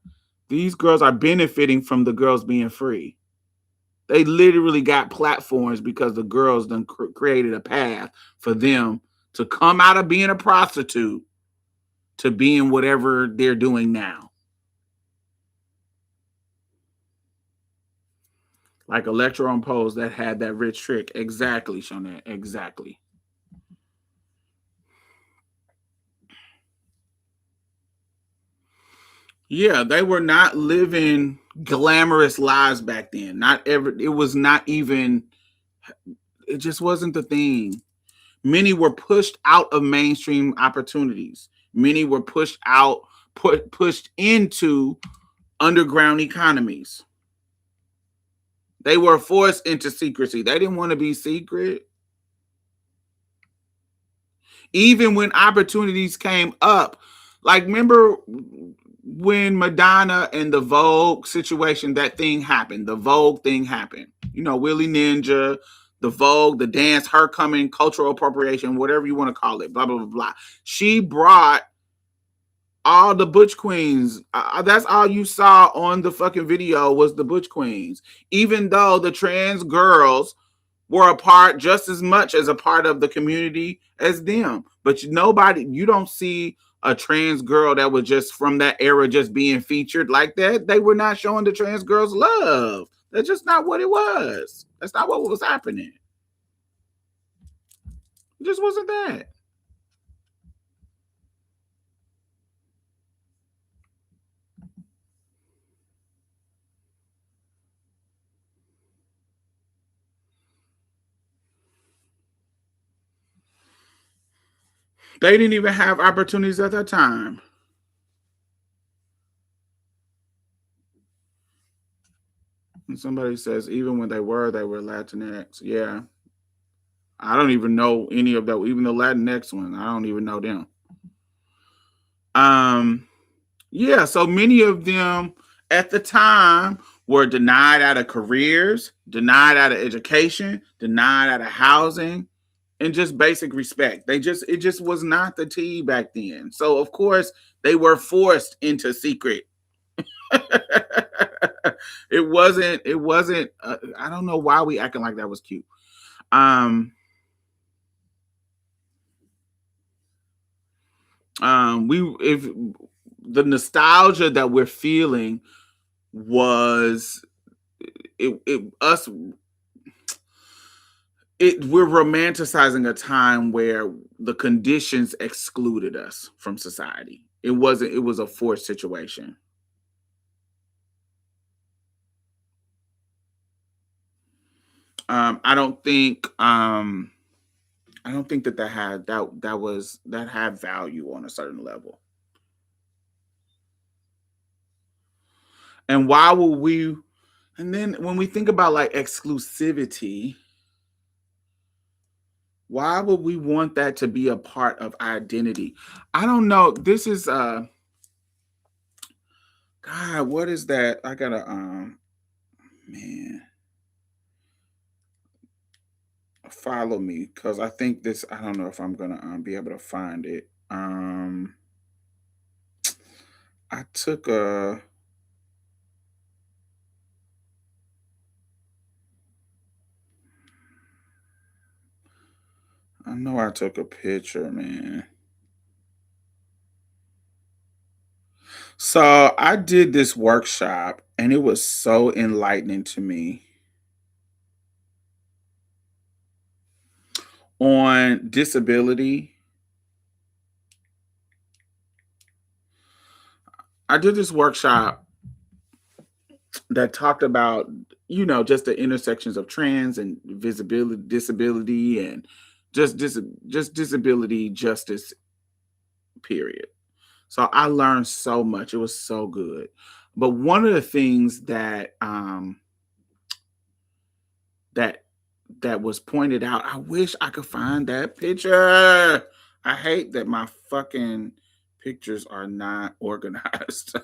These girls are benefiting from the girls being free. They literally got platforms because the girls done created a path for them to come out of being a prostitute to being whatever they're doing now. Like Electro on Pose that had that rich trick. Exactly, Shonette. Exactly. Yeah, they were not living glamorous lives back then. Not ever. It was not even. It just wasn't the thing. Many were pushed out of mainstream opportunities. Many were pushed into underground economies. They were forced into secrecy. They didn't want to be secret. Even when opportunities came up, like remember when Madonna and the Vogue situation, that thing happened. The Vogue thing happened. You know, Willie Ninja, the Vogue, the dance, her coming, cultural appropriation, whatever you want to call it, blah, blah, blah, blah. She brought all the Butch Queens. That's all you saw on the fucking video was the Butch Queens. Even though the trans girls were a part just as much as a part of the community as them. But you don't see a trans girl that was just from that era just being featured like that. They were not showing the trans girls love. That's just not what it was. That's not what was happening. It just wasn't that. They didn't even have opportunities at that time. And somebody says even when they were Latinx. Yeah. I don't even know any of that. Even the Latinx one, I don't even know them. Yeah, so many of them at the time were denied out of careers, denied out of education, denied out of housing, and just basic respect. It just was not the tea back then. So of course they were forced into secret. It wasn't I don't know why we acting like that was cute. We if the nostalgia that we're feeling was we're romanticizing a time where the conditions excluded us from society. It was a forced situation. I don't think that had value on a certain level. And why will we and then when we think about like exclusivity, why would we want that to be a part of identity? I don't know. This is God, what is that? I gotta man, follow me because I think this. I don't know if I'm gonna be able to find it. I took a. I know I took a picture, man. So I did this workshop and it was so enlightening to me on disability. I did this workshop that talked about, just the intersections of trans and visibility, disability, and just disability justice, period. So I learned so much. It was so good. But one of the things that that was pointed out, I wish I could find that picture. I hate that my fucking pictures are not organized.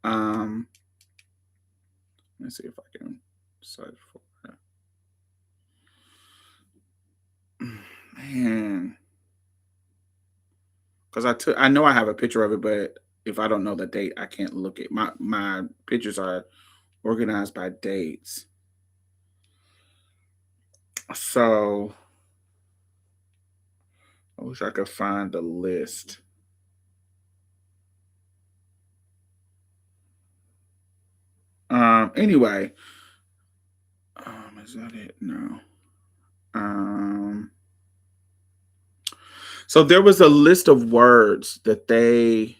um let's see if I can search for it. Man, because I know I have a picture of it, but if I don't know the date, I can't look at my pictures are organized by dates. So I wish I could find the list. Anyway, is that it? No. Um, so there was a list of words that they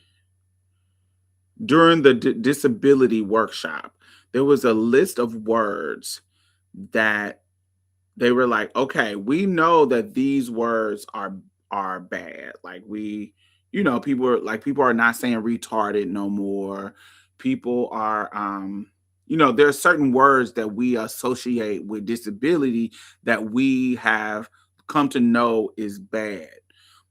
during the disability workshop. There was a list of words that they were like, okay, we know that these words are bad. Like people are not saying retarded no more. People are there are certain words that we associate with disability that we have come to know is bad.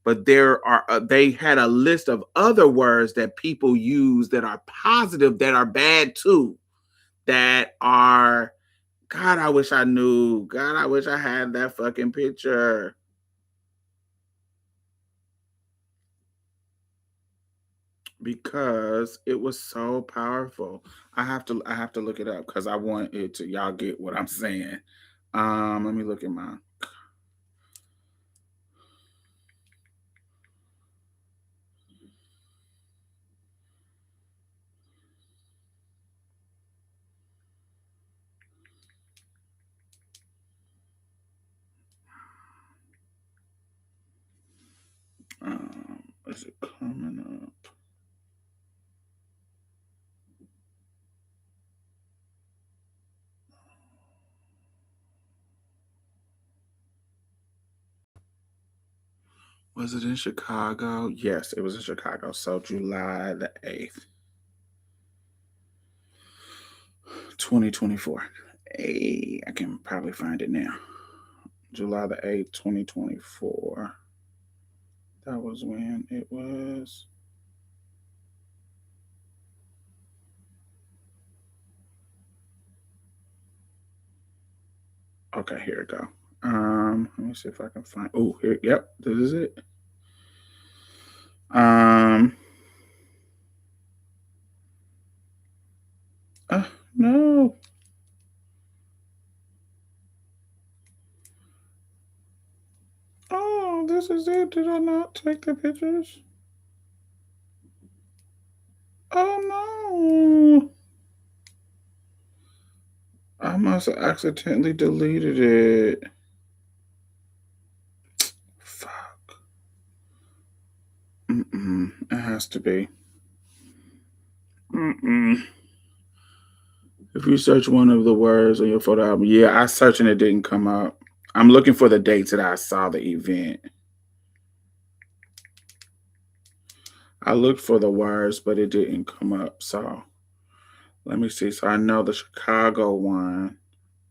But there are they had a list of other words that people use that are positive that are bad too, that are God, I wish I knew. God, I wish I had that fucking picture. Because it was so powerful. I have to look it up because I want it to y'all get what I'm saying. Let me look at mine. Is it coming up? Was it in Chicago? Yes, it was in Chicago. So July the 8th, 2024. Hey, I can probably find it now. July the 8th, 2024. That was when it was. Okay, here we go. Let me see if I can find. Oh, here. Yep, this is it. Um. No. Oh, this is it. Did I not take the pictures? Oh no. I must have accidentally deleted it. Fuck. It has to be. If you search one of the words on your photo album, yeah, I searched and it didn't come up. I'm looking for the dates that I saw the event. I looked for the words, but it didn't come up. So let me see. So I know the Chicago one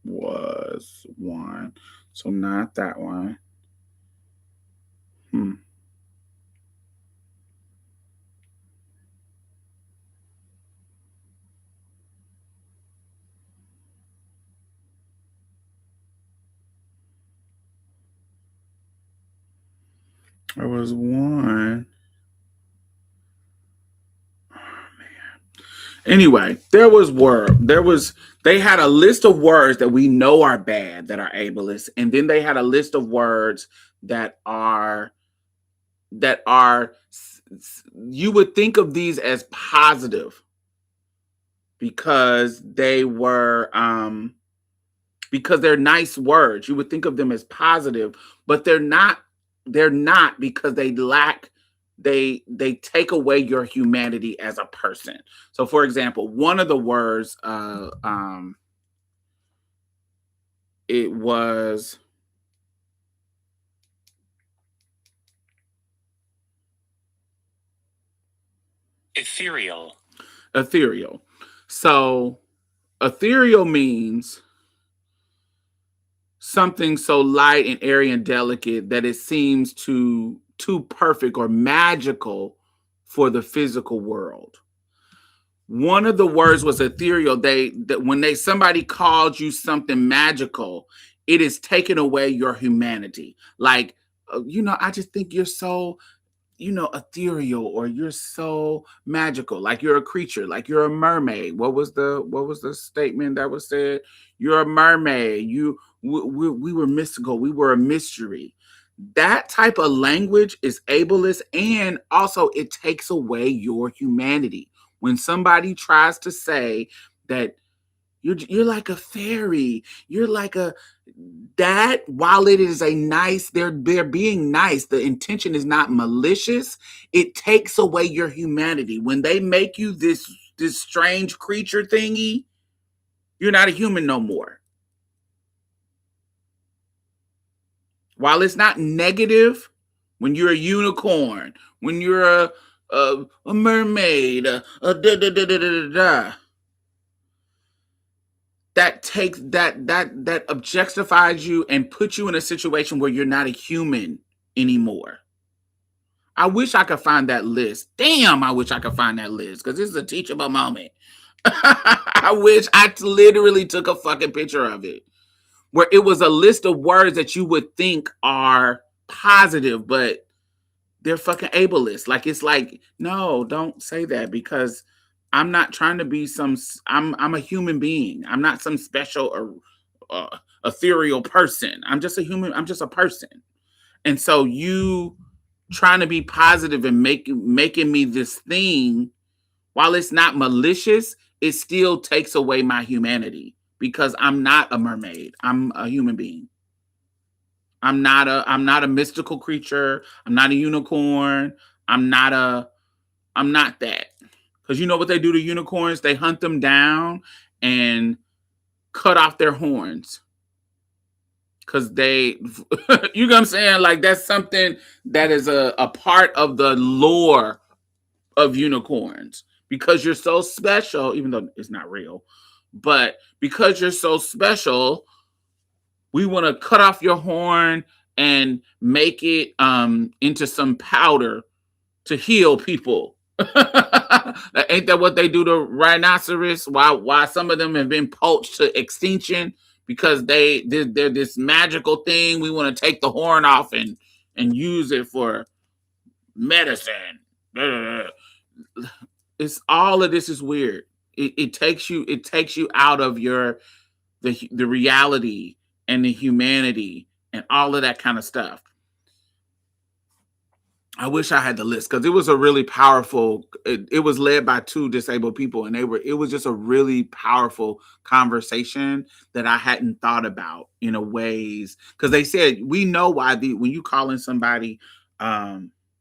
was one. So not that one. Hmm. There was one. Anyway, they had a list of words that we know are bad that are ableist, and then they had a list of words that are you would think of these as positive because because they're nice words. You would think of them as positive, but they're not. They're not, because they take away your humanity as a person. So, for example, one of the words, it was ethereal. Ethereal. So, ethereal means something so light and airy and delicate that it seems too perfect or magical for the physical world. One of the words was ethereal. That when somebody called you something magical, it is taking away your humanity. Like, I just think you're so, ethereal, or you're so magical, like you're a creature, like you're a mermaid. What was the statement that was said? You're a mermaid. We were mystical. We were a mystery. That type of language is ableist, and also it takes away your humanity. When somebody tries to say that you're like a fairy, you're like a that, while it is a nice, they're being nice, the intention is not malicious, it takes away your humanity. When they make you this strange creature thingy, you're not a human no more. While it's not negative, when you're a unicorn, when you're a mermaid, da da da da da da, that takes that objectifies you and puts you in a situation where you're not a human anymore. I wish I could find that list. Damn, I wish I could find that list, because this is a teachable moment. I wish I literally took a fucking picture of it, where it was a list of words that you would think are positive, but they're fucking ableist. Like, it's like, no, don't say that, because I'm not trying to be I'm a human being. I'm not some special or ethereal person. I'm just a human. I'm just a person. And so you trying to be positive and making me this thing, while it's not malicious, it still takes away my humanity, because I'm not a mermaid. I'm a human being. I'm not a mystical creature. I'm not a unicorn. I'm not that. Because you know what they do to unicorns? They hunt them down and cut off their horns. Because you know what I'm saying? Like, that's something that is a part of the lore of unicorns. Because you're so special, even though it's not real, but because you're so special, we want to cut off your horn and make it into some powder to heal people. Ain't that what they do to rhinoceros? Why some of them have been poached to extinction, because they're this magical thing. We want to take the horn off and use it for medicine. It's all of this is weird. It takes you out of the reality and the humanity and all of that kind of stuff. I wish I had the list, because it was a really powerful. It was led by two disabled people, and it was just a really powerful conversation that I hadn't thought about in a ways, because they said we know why when you call in somebody cripple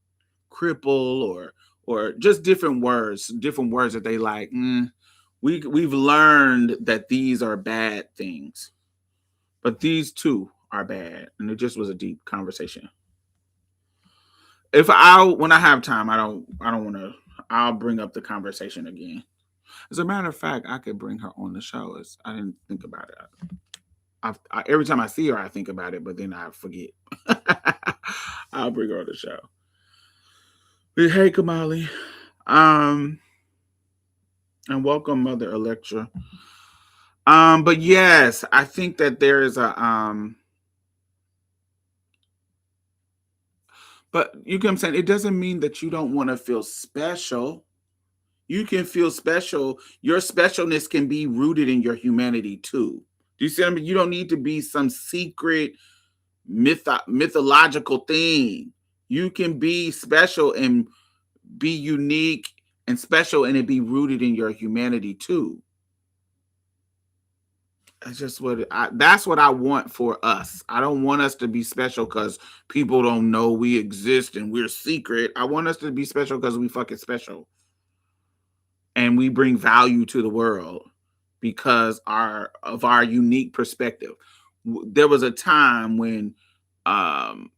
or just different words that they like. We've learned that these are bad things, but these two are bad, and it just was a deep conversation. When I have time, I don't want to. I'll bring up the conversation again. As a matter of fact, I could bring her on the show. I didn't think about it. Every time I see her, I think about it, but then I forget. I'll bring her on the show. Hey, Kamali, and welcome, Mother Electra. But yes, I think that there is but you get what I'm saying? It doesn't mean that you don't want to feel special. You can feel special. Your specialness can be rooted in your humanity too. Do you see what I mean? You don't need to be some secret mythological thing. You can be special and be unique and special, and it be rooted in your humanity too. That's just that's what I want for us. I don't want us to be special because people don't know we exist and we're secret. I want us to be special because we fucking special and we bring value to the world because our unique perspective. There was a time when um,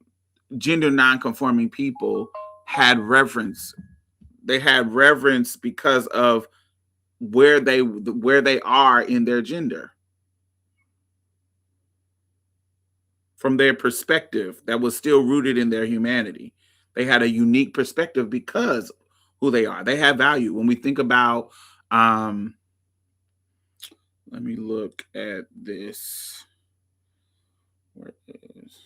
gender nonconforming people had reverence. They had reverence because of where they are in their gender, from their perspective that was still rooted in their humanity. They had a unique perspective because who they are. They have value. When we think about, let me look at this. Where is?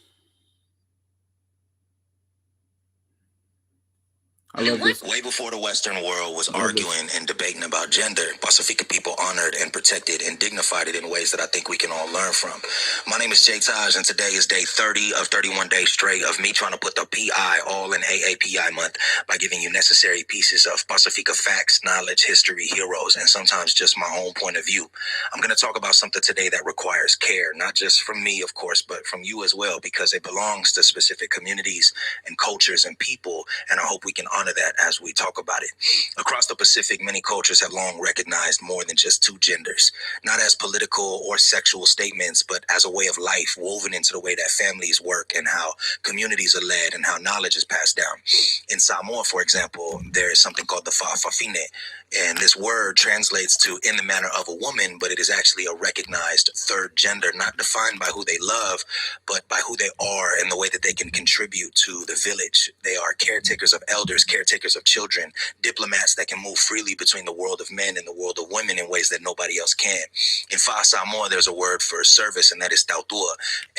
I love this. Way before the Western world was arguing and debating about gender, Pacifica people honored and protected and dignified it in ways that I think we can all learn from. My name is Jay Taj, and today is day 30 of 31 days straight of me trying to put the PI all in AAPI month by giving you necessary pieces of Pacifica facts, knowledge, history, heroes, and sometimes just my own point of view. I'm going to talk about something today that requires care, not just from me, of course, but from you as well, because it belongs to specific communities and cultures and people, and I hope we can honor that as we talk about it. Across the Pacific, many cultures have long recognized more than just two genders, not as political or sexual statements, but as a way of life woven into the way that families work and how communities are led and how knowledge is passed down. In Samoa, for example, there is something called the fa'afafine, and this word translates to in the manner of a woman, but it is actually a recognized third gender, not defined by who they love, but by who they are and the way that they can contribute to the village. They are caretakers of elders, caretakers of children, diplomats that can move freely between the world of men and the world of women in ways that nobody else can. In Fa Samoa, there's a word for service, and that is tautua,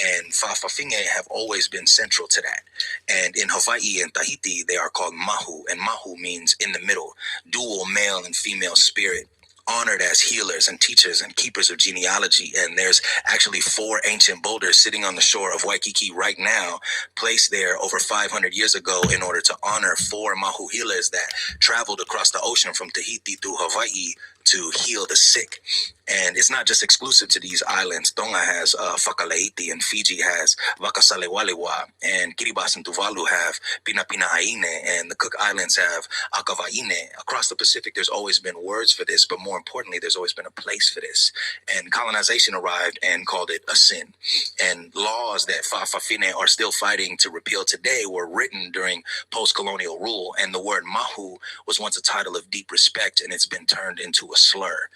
and Fa'afafine have always been central to that. And in Hawaii and Tahiti, they are called mahu, and mahu means in the middle, dual male and female spirit, honored as healers and teachers and keepers of genealogy. And there's actually 4 ancient boulders sitting on the shore of Waikiki right now, placed there over 500 years ago in order to honor 4 mahu healers that traveled across the ocean from Tahiti through Hawaii to heal the sick. And it's not just exclusive to these islands. Tonga has Fakaleiti, and Fiji has Wakasalewalewa, and Kiribati and Tuvalu have Pinapina Aine, and the Cook Islands have Akavaine. Across the Pacific, there's always been words for this, but more importantly, there's always been a place for this. And colonization arrived and called it a sin. And laws that Fa'afafine are still fighting to repeal today were written during post-colonial rule, and the word mahu was once a title of deep respect, and it's been turned into a slur.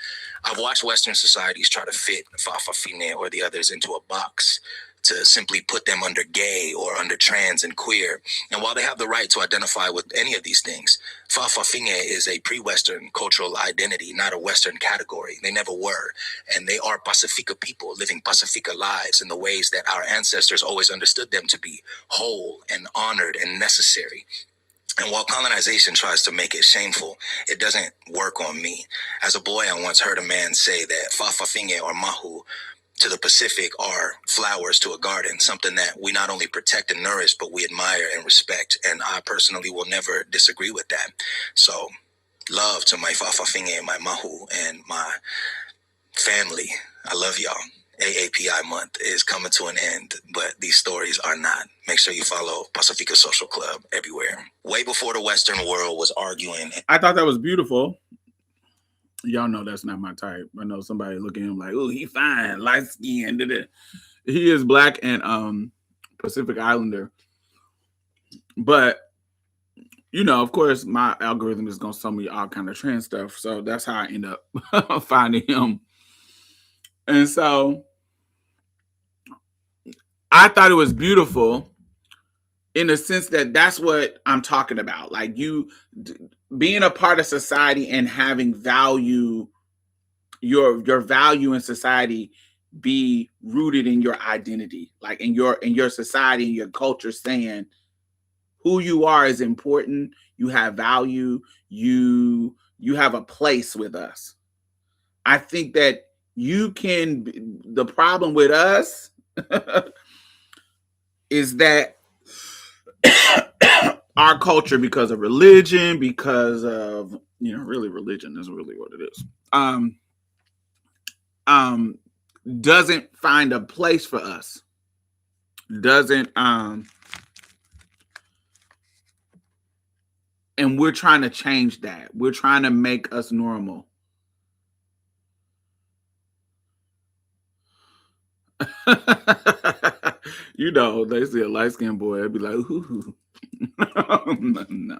I've watched Western societies try to fit Fa'afafine or the others into a box, to simply put them under gay or under trans and queer. And while they have the right to identify with any of these things, Fa'afafine is a pre-Western cultural identity, not a Western category. They never were. And they are Pacifica people living Pacifica lives in the ways that our ancestors always understood them to be: whole and honored and necessary. And while colonization tries to make it shameful, it doesn't work on me. As a boy, I once heard a man say that Fa'afafine or mahu to the Pacific are flowers to a garden, something that we not only protect and nourish, but we admire and respect. And I personally will never disagree with that. So love to my Fa'afafine, my mahu, and my family. I love y'all. AAPI month is coming to an end, but these stories are not. Make sure you follow Pacifica Social Club everywhere. Way before the Western world was arguing. I thought that was beautiful. Y'all know that's not my type. I know somebody looking at him like, oh, he fine, light skinned. He is black and Pacific Islander. But, you know, of course, my algorithm is going to show me all kind of trans stuff. So that's how I end up finding him. And so I thought it was beautiful in the sense that that's what I'm talking about. Like you being a part of society and having value, your value in society be rooted in your identity, like in your society and your culture, saying who you are is important. You have value. You have a place with us. I think that you can. The problem with us is that our culture, because of religion, because of, really religion is really what it is. Doesn't find a place for us. Doesn't and we're trying to change that. We're trying to make us normal. They see a light-skinned boy, I'd be like, ooh. No.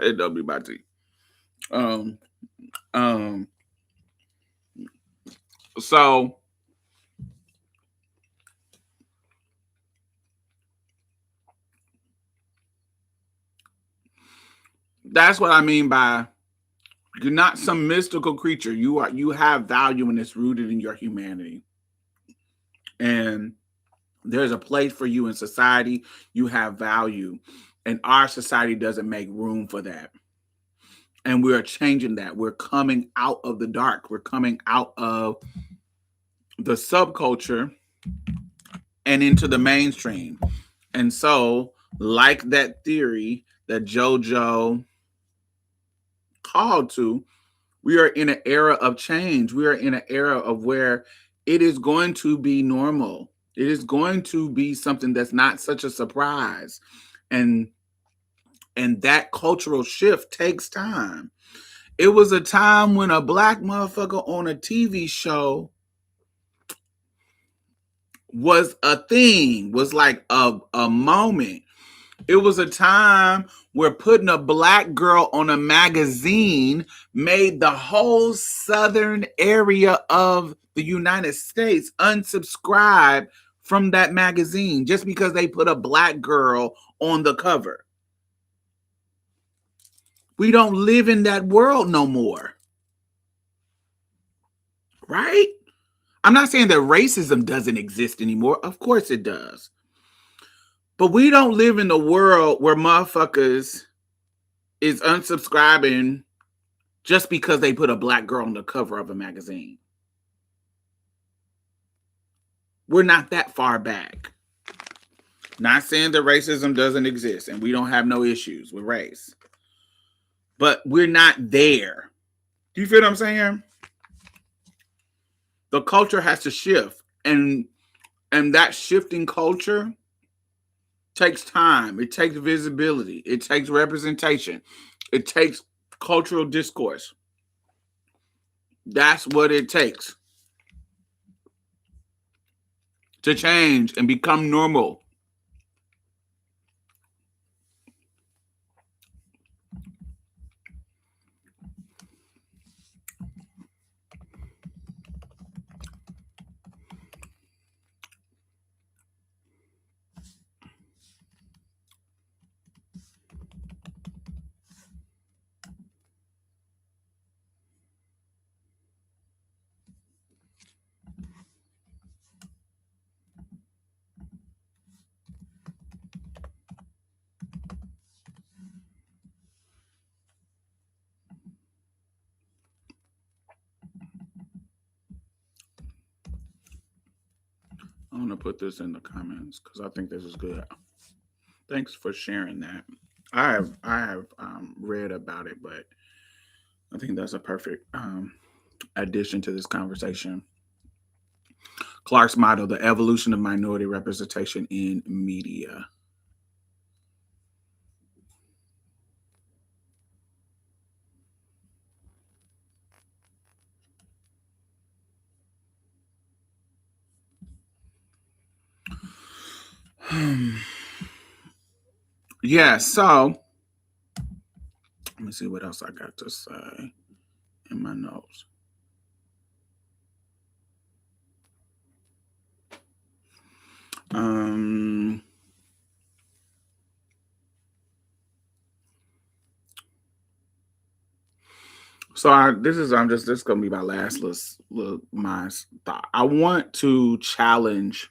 It don't be my tea. So that's what I mean by you're not some mystical creature. You have value, and it's rooted in your humanity. And there's a place for you in society. You have value. And our society doesn't make room for that. And we're changing that. We're coming out of the dark. We're coming out of the subculture and into the mainstream. And so, like that theory that JoJo called to, we are in an era of change. We are in an era of where it is going to be normal. It is going to be something that's not such a surprise. And that cultural shift takes time. It was a time when a black motherfucker on a TV show was a thing, was like a moment. It was a time where putting a black girl on a magazine made the whole southern area of the United States unsubscribe from that magazine just because they put a black girl on the cover. We don't live in that world no more. Right? I'm not saying that racism doesn't exist anymore. Of course it does. But we don't live in a world where motherfuckers is unsubscribing just because they put a black girl on the cover of a magazine. We're not that far back. Not saying that racism doesn't exist and we don't have no issues with race. But we're not there. Do you feel what I'm saying? The culture has to shift. And that shifting culture takes time. It takes visibility. It takes representation. It takes cultural discourse. That's what it takes to change and become normal. I'm going to put this in the comments because I think this is good. Thanks for sharing that. I have read about it, but I think that's a perfect addition to this conversation. Clark's motto: the evolution of minority representation in media. Yeah, so let me see what else I got to say in my notes. So this is gonna be my last little my thought. I want to challenge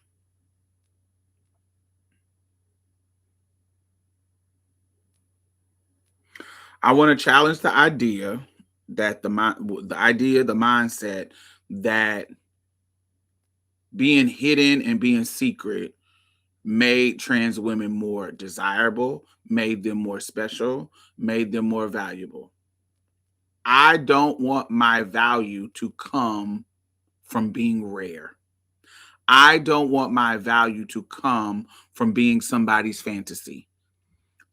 the idea that the mindset that being hidden and being secret made trans women more desirable, made them more special, made them more valuable. I don't want my value to come from being rare. I don't want my value to come from being somebody's fantasy.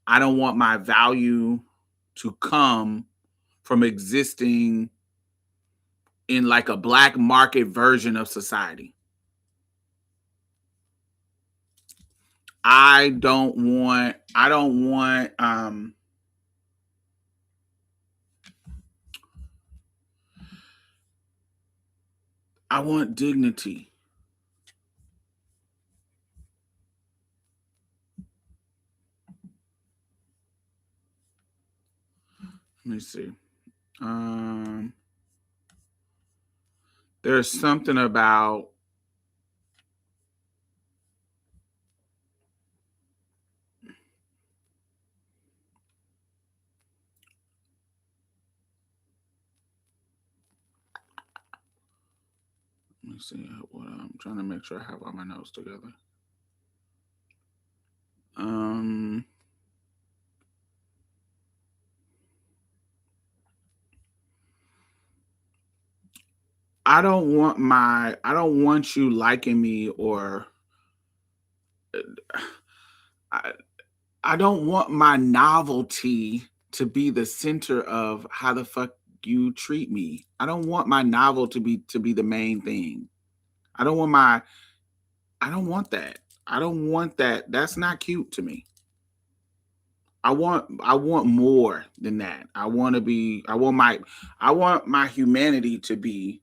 I don't want my value to come from existing in like a black market version of society. I want dignity. Let me see. There's something about let me see what I'm trying to make sure I have all my notes together. I don't want you liking me, or I don't want my novelty to be the center of how the fuck you treat me. I don't want my novel to be the main thing. I don't want that. I don't want that. That's not cute to me. I want more than that. I want my humanity to be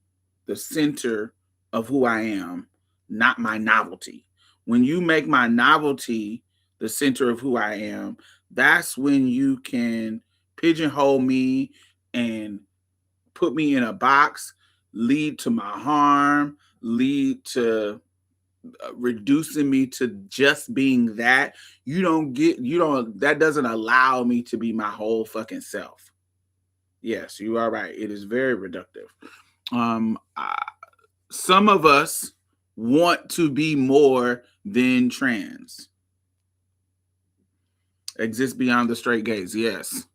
the center of who I am, not my novelty. When you make my novelty the center of who I am, that's when you can pigeonhole me and put me in a box, lead to my harm, lead to reducing me to just being that. That doesn't allow me to be my whole fucking self. Yes, you are right. It is very reductive. Some of us want to be more than trans. Exist beyond the straight gaze. Yes.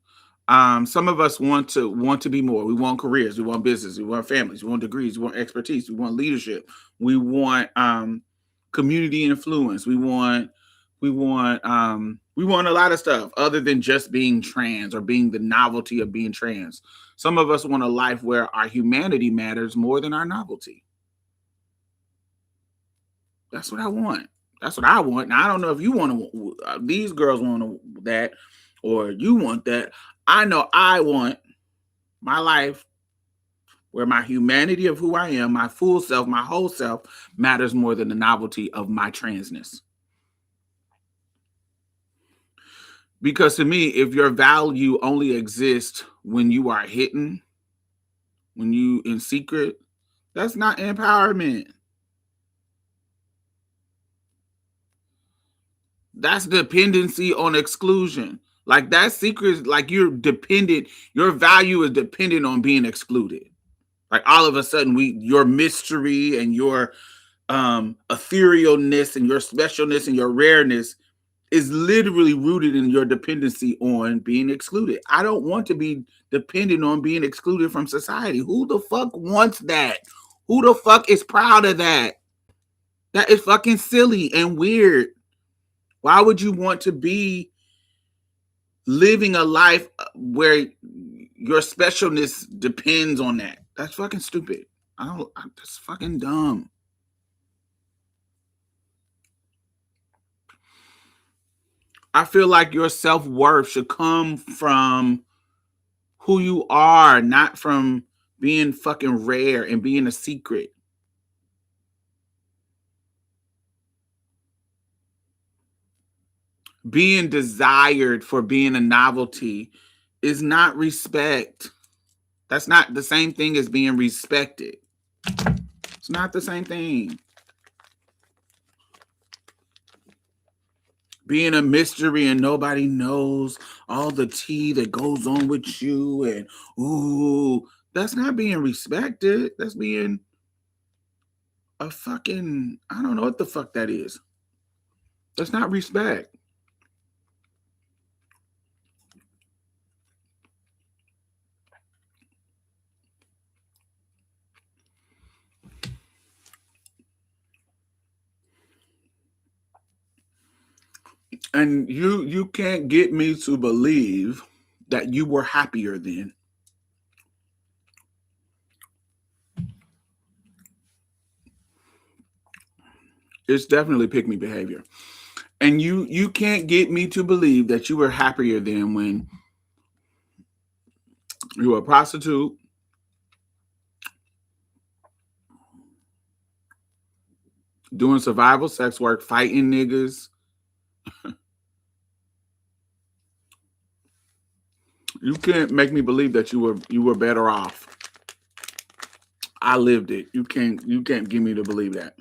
Some of us want to be more. We want careers, we want business, we want families, we want degrees, we want expertise, we want leadership, we want community influence, we want a lot of stuff other than just being trans or being the novelty of being trans. Some of us want a life where our humanity matters more than our novelty. That's what I want. That's what I want. Now, I don't know if you want to, these girls want that, or you want that. I know I want my life where my humanity of who I am, my full self, my whole self matters more than the novelty of my transness. Because to me, if your value only exists when you are hidden, when you in secret, that's not empowerment. That's dependency on exclusion. Like that secret, like you're dependent, your value is dependent on being excluded. Like all of a sudden, your mystery and your etherealness and your specialness and your rareness is literally rooted in your dependency on being excluded. I don't want to be dependent on being excluded from society. Who the fuck wants that? Who the fuck is proud of that? That is fucking silly and weird. Why would you want to be living a life where your specialness depends on that? That's fucking stupid. That's fucking dumb. I feel like your self-worth should come from who you are, not from being fucking rare and being a secret. Being desired for being a novelty is not respect. That's not the same thing as being respected. It's not the same thing. Being a mystery and nobody knows all the tea that goes on with you, and ooh, that's not being respected. That's being a fucking, I don't know what the fuck that is. That's not respect. And you can't get me to believe that you were happier then. It's definitely pick me behavior. And you can't get me to believe that you were happier then when you were a prostitute, doing survival sex work, fighting niggas. You can't make me believe that you were better off. I lived it. You can't get me to believe that.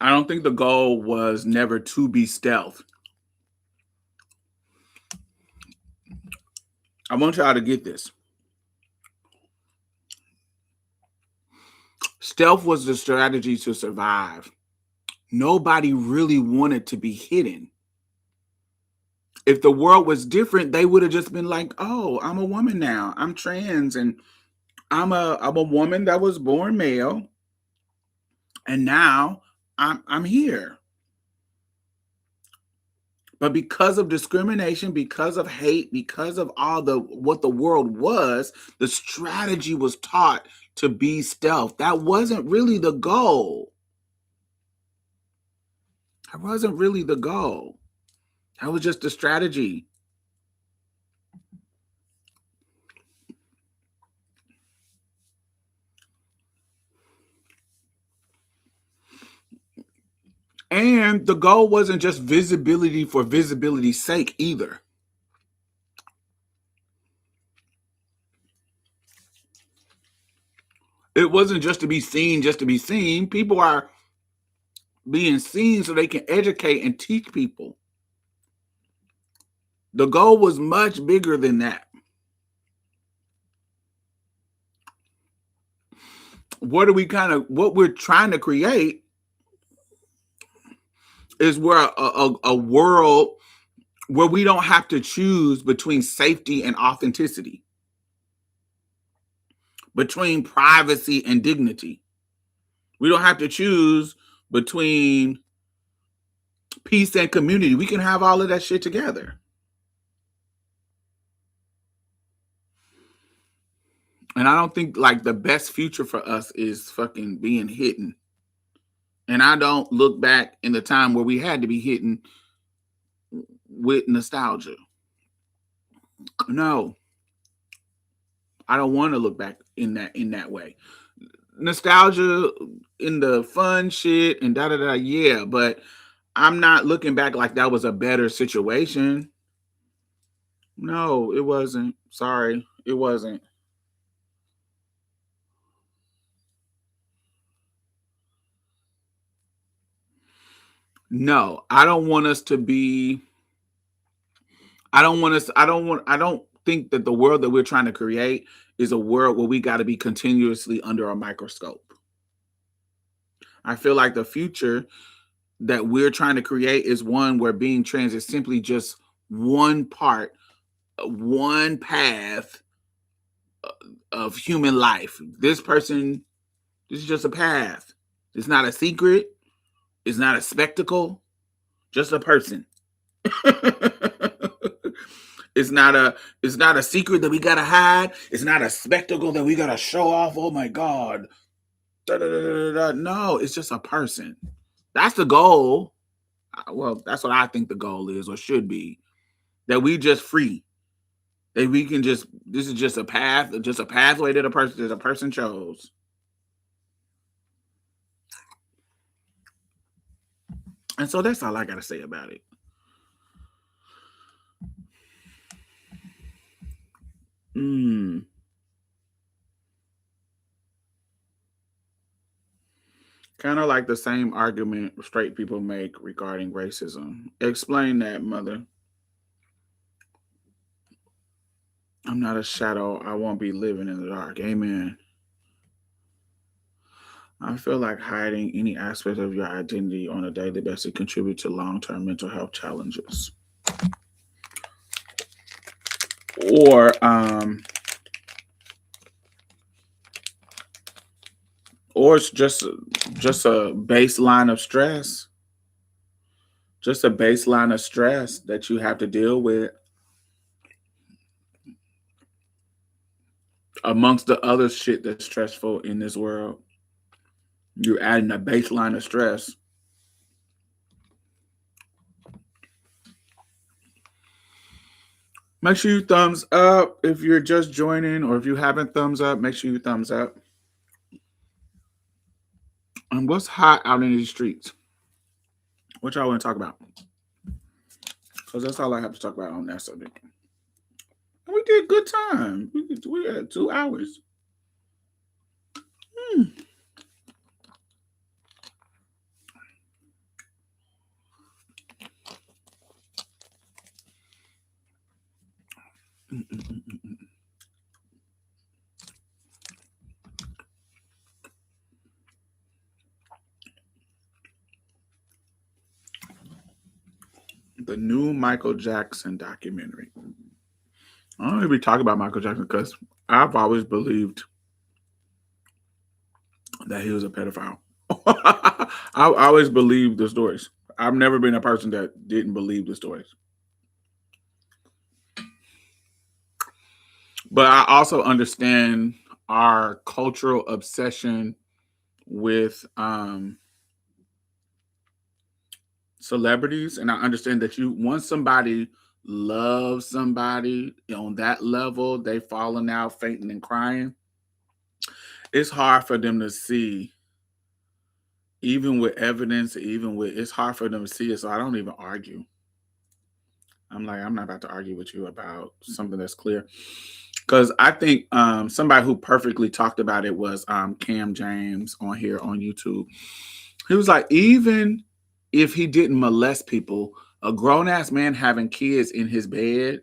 I don't think the goal was never to be stealth. I want y'all to get this. Stealth was the strategy to survive. Nobody really wanted to be hidden. If the world was different, they would have just been like, "Oh, I'm a woman now. I'm trans, and I'm a woman that was born male, and now I'm here." But because of discrimination, because of hate, because of all the what the world was, the strategy was taught to be stealth. That wasn't really the goal. That wasn't really the goal. That was just a strategy. And the goal wasn't just visibility for visibility's sake either. It wasn't just to be seen, just to be seen. People are being seen so they can educate and teach people. The goal was much bigger than that. What we're trying to create is where a world where we don't have to choose between safety and authenticity, between privacy and dignity. We don't have to choose between peace and community. We can have all of that shit together. And I don't think like the best future for us is fucking being hidden. And I don't look back in the time where we had to be hidden with nostalgia. No, I don't want to look back in that way. Nostalgia in the fun shit and da da da, yeah, but I'm not looking back like that was a better situation. No, it wasn't. Sorry, it wasn't. No, I don't want us to be. I don't want us. I don't want. I don't think that the world that we're trying to create is a world where we got to be continuously under a microscope. I feel like the future that we're trying to create is one where being trans is simply just one part, one path of human life. This is just a path. It's not a secret. It's not a spectacle. Just a person. It's not a secret that we gotta hide. It's not a spectacle that we gotta show off. Oh my God. Da, da, da, da, da. No, it's just a person. That's the goal. Well, that's what I think the goal is or should be. That we just free. That we can just this is just a path, just a pathway that a person chose. And so that's all I gotta say about it. Mm. Kind of like the same argument straight people make regarding racism. Explain that, mother. I'm not a shadow. I won't be living in the dark. Amen. I feel like hiding any aspect of your identity on a daily basis contribute to long-term mental health challenges. Or it's just a baseline of stress. Just a baseline of stress that you have to deal with amongst the other shit that's stressful in this world. You're adding a baseline of stress. Make sure you thumbs up if you're just joining, or if you haven't thumbs up, make sure you thumbs up. And what's hot out in these streets? What y'all want to talk about? Because that's all I have to talk about on that subject. And we did good time. We had 2 hours. The new Michael Jackson documentary. I don't even talk about Michael Jackson because I've always believed that he was a pedophile. I always believed the stories. I've never been a person that didn't believe the stories. But I also understand our cultural obsession with celebrities, and I understand that once somebody loves somebody on that level, they falling out, fainting and crying. It's hard for them to see, even with evidence, it's hard for them to see it. So I don't even argue. I'm not about to argue with you about something that's clear. Because I think somebody who perfectly talked about it was Cam James on here on YouTube. He was like, even if he didn't molest people, a grown-ass man having kids in his bed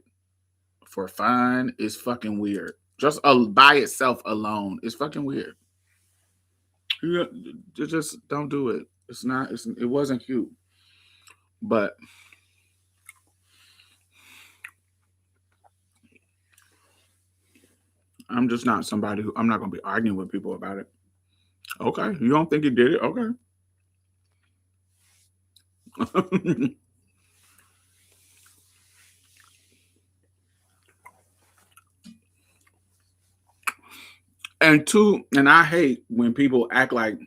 for fun is fucking weird. Just by itself alone is fucking weird. You just don't do it. It wasn't cute. But I'm just not somebody I'm not going to be arguing with people about it. Okay. You don't think he did it? Okay. And I hate when people act like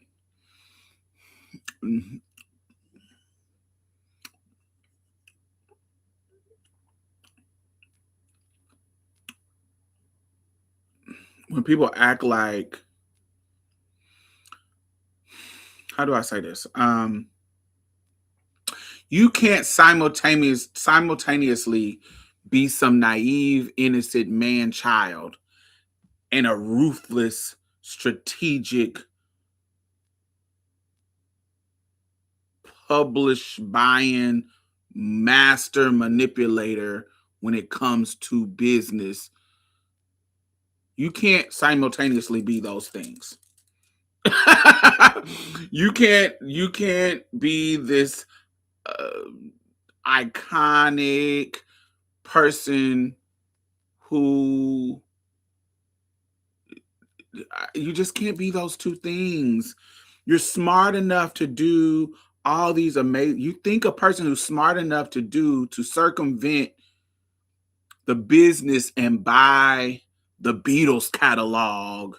how do I say this? You can't simultaneously be some naive, innocent man-child and a ruthless, strategic, publish-buying, master manipulator when it comes to business. You can't simultaneously be those things. You can't be this iconic person who you just can't be those two things. You're smart enough to do all these amazing. You think a person who's smart enough to circumvent the business and buy the Beatles catalog.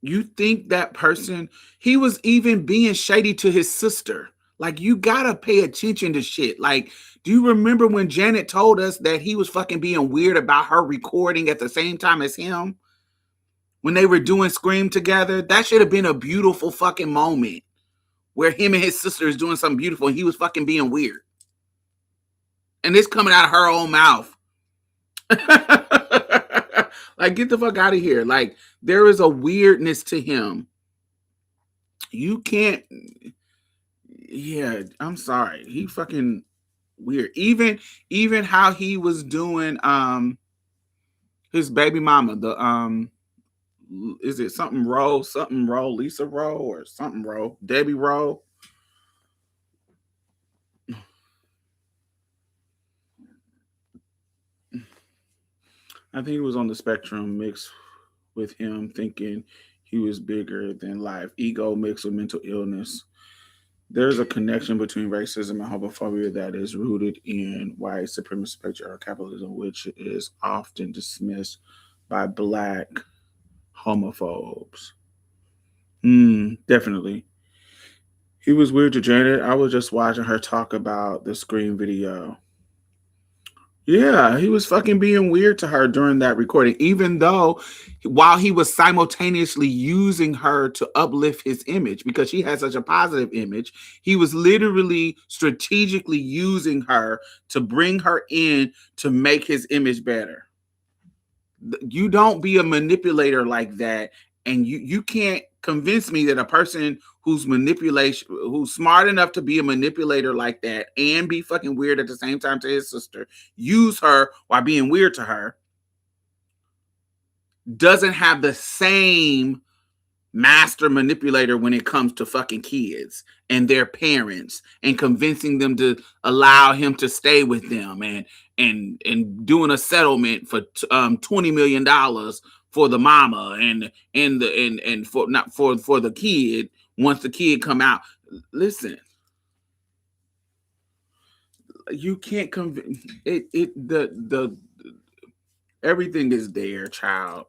You think that person, he was even being shady to his sister. Like, you gotta pay attention to shit. Like, do you remember when Janet told us that he was fucking being weird about her recording at the same time as him? When they were doing Scream together? That should have been a beautiful fucking moment where him and his sister is doing something beautiful and he was fucking being weird. And it's coming out of her own mouth. Like, get the fuck out of here. Like, there is a weirdness to him You can't. Yeah, I'm sorry. He fucking weird. Even how he was doing his baby mama, the is it something Rowe, Lisa Rowe, or something Rowe, Debbie Rowe? I think he was on the spectrum mixed with him thinking he was bigger than life. Ego mixed with mental illness. There's a connection between racism and homophobia that is rooted in white supremacist patriarchal capitalism, which is often dismissed by black homophobes. Definitely. He was weird to Janet. I was just watching her talk about the Scream video. Yeah, he was fucking being weird to her during that recording, even though while he was simultaneously using her to uplift his image because she had such a positive image, he was literally strategically using her to bring her in to make his image better. You don't be a manipulator like that, and you can't convince me that a person who's smart enough to be a manipulator like that and be fucking weird at the same time to his sister, use her while being weird to her, doesn't have the same master manipulator when it comes to fucking kids and their parents and convincing them to allow him to stay with them and doing a settlement for $20 million for the mama and for not for the kid once the kid come out. Listen, you can't convince the everything is there, child.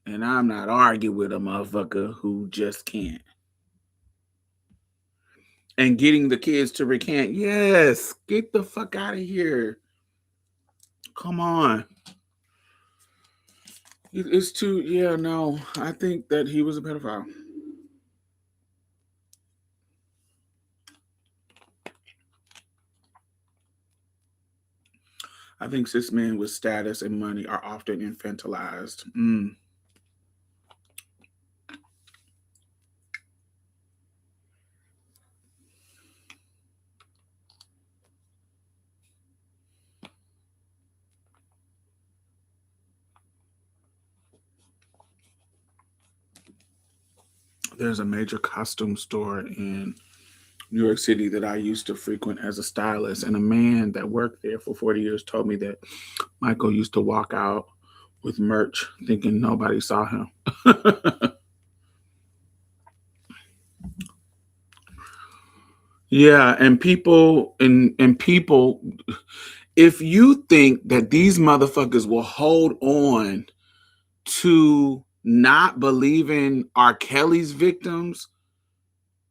And I'm not arguing with a motherfucker who just can't. And getting the kids to recant. Yes, get the fuck out of here. Come on. It's too, yeah, no. I think that he was a pedophile. I think cis men with status and money are often infantilized. There's a major costume store in New York City that I used to frequent as a stylist, and a man that worked there for 40 years told me that Michael used to walk out with merch thinking nobody saw him. Yeah, and people, if you think that these motherfuckers will hold on to not believing R. Kelly's victims,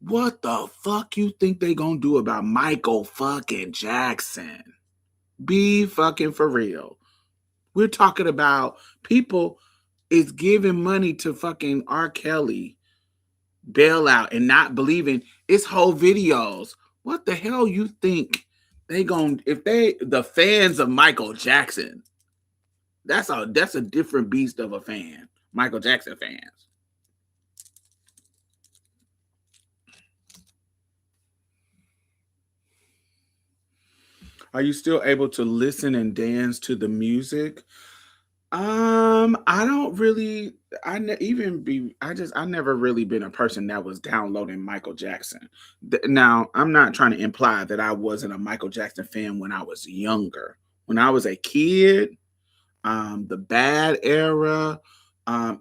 what the fuck you think they gonna do about Michael fucking Jackson? Be fucking for real. We're talking about people is giving money to fucking R. Kelly bailout and not believing it's whole videos. What the hell you think they gonna if they the fans of Michael Jackson? That's a different beast of a fan. Michael Jackson fans. Are you still able to listen and dance to the music? I don't really. I never really been a person that was downloading Michael Jackson. Now, I'm not trying to imply that I wasn't a Michael Jackson fan when I was younger. When I was a kid, the bad era,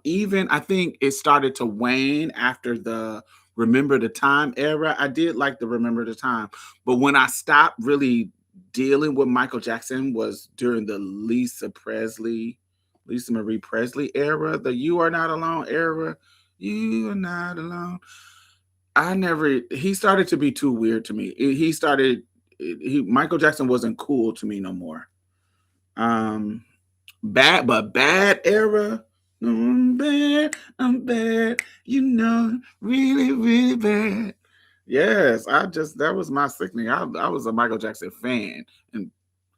even I think it started to wane after the Remember the Time era. I did like the Remember the Time, but when I stopped really dealing with Michael Jackson was during the Lisa Marie Presley era, the You Are Not Alone era. You are not alone. He started to be too weird to me. Michael Jackson wasn't cool to me no more. Bad era. I'm bad, really, really bad. Yes, that was my sickening. I was a Michael Jackson fan, and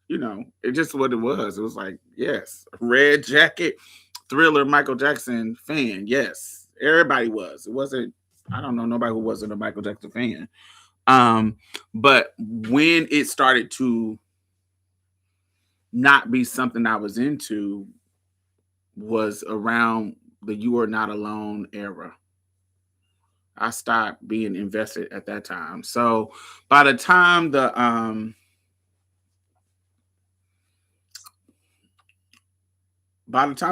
it just what it was. It was like, yes, red jacket, Thriller, Michael Jackson fan. Yes, everybody was. It wasn't. I don't know nobody who wasn't a Michael Jackson fan. Um, but when it started to not be something I was into was around the "You Are Not Alone" era. I stopped being invested at that time. So by the time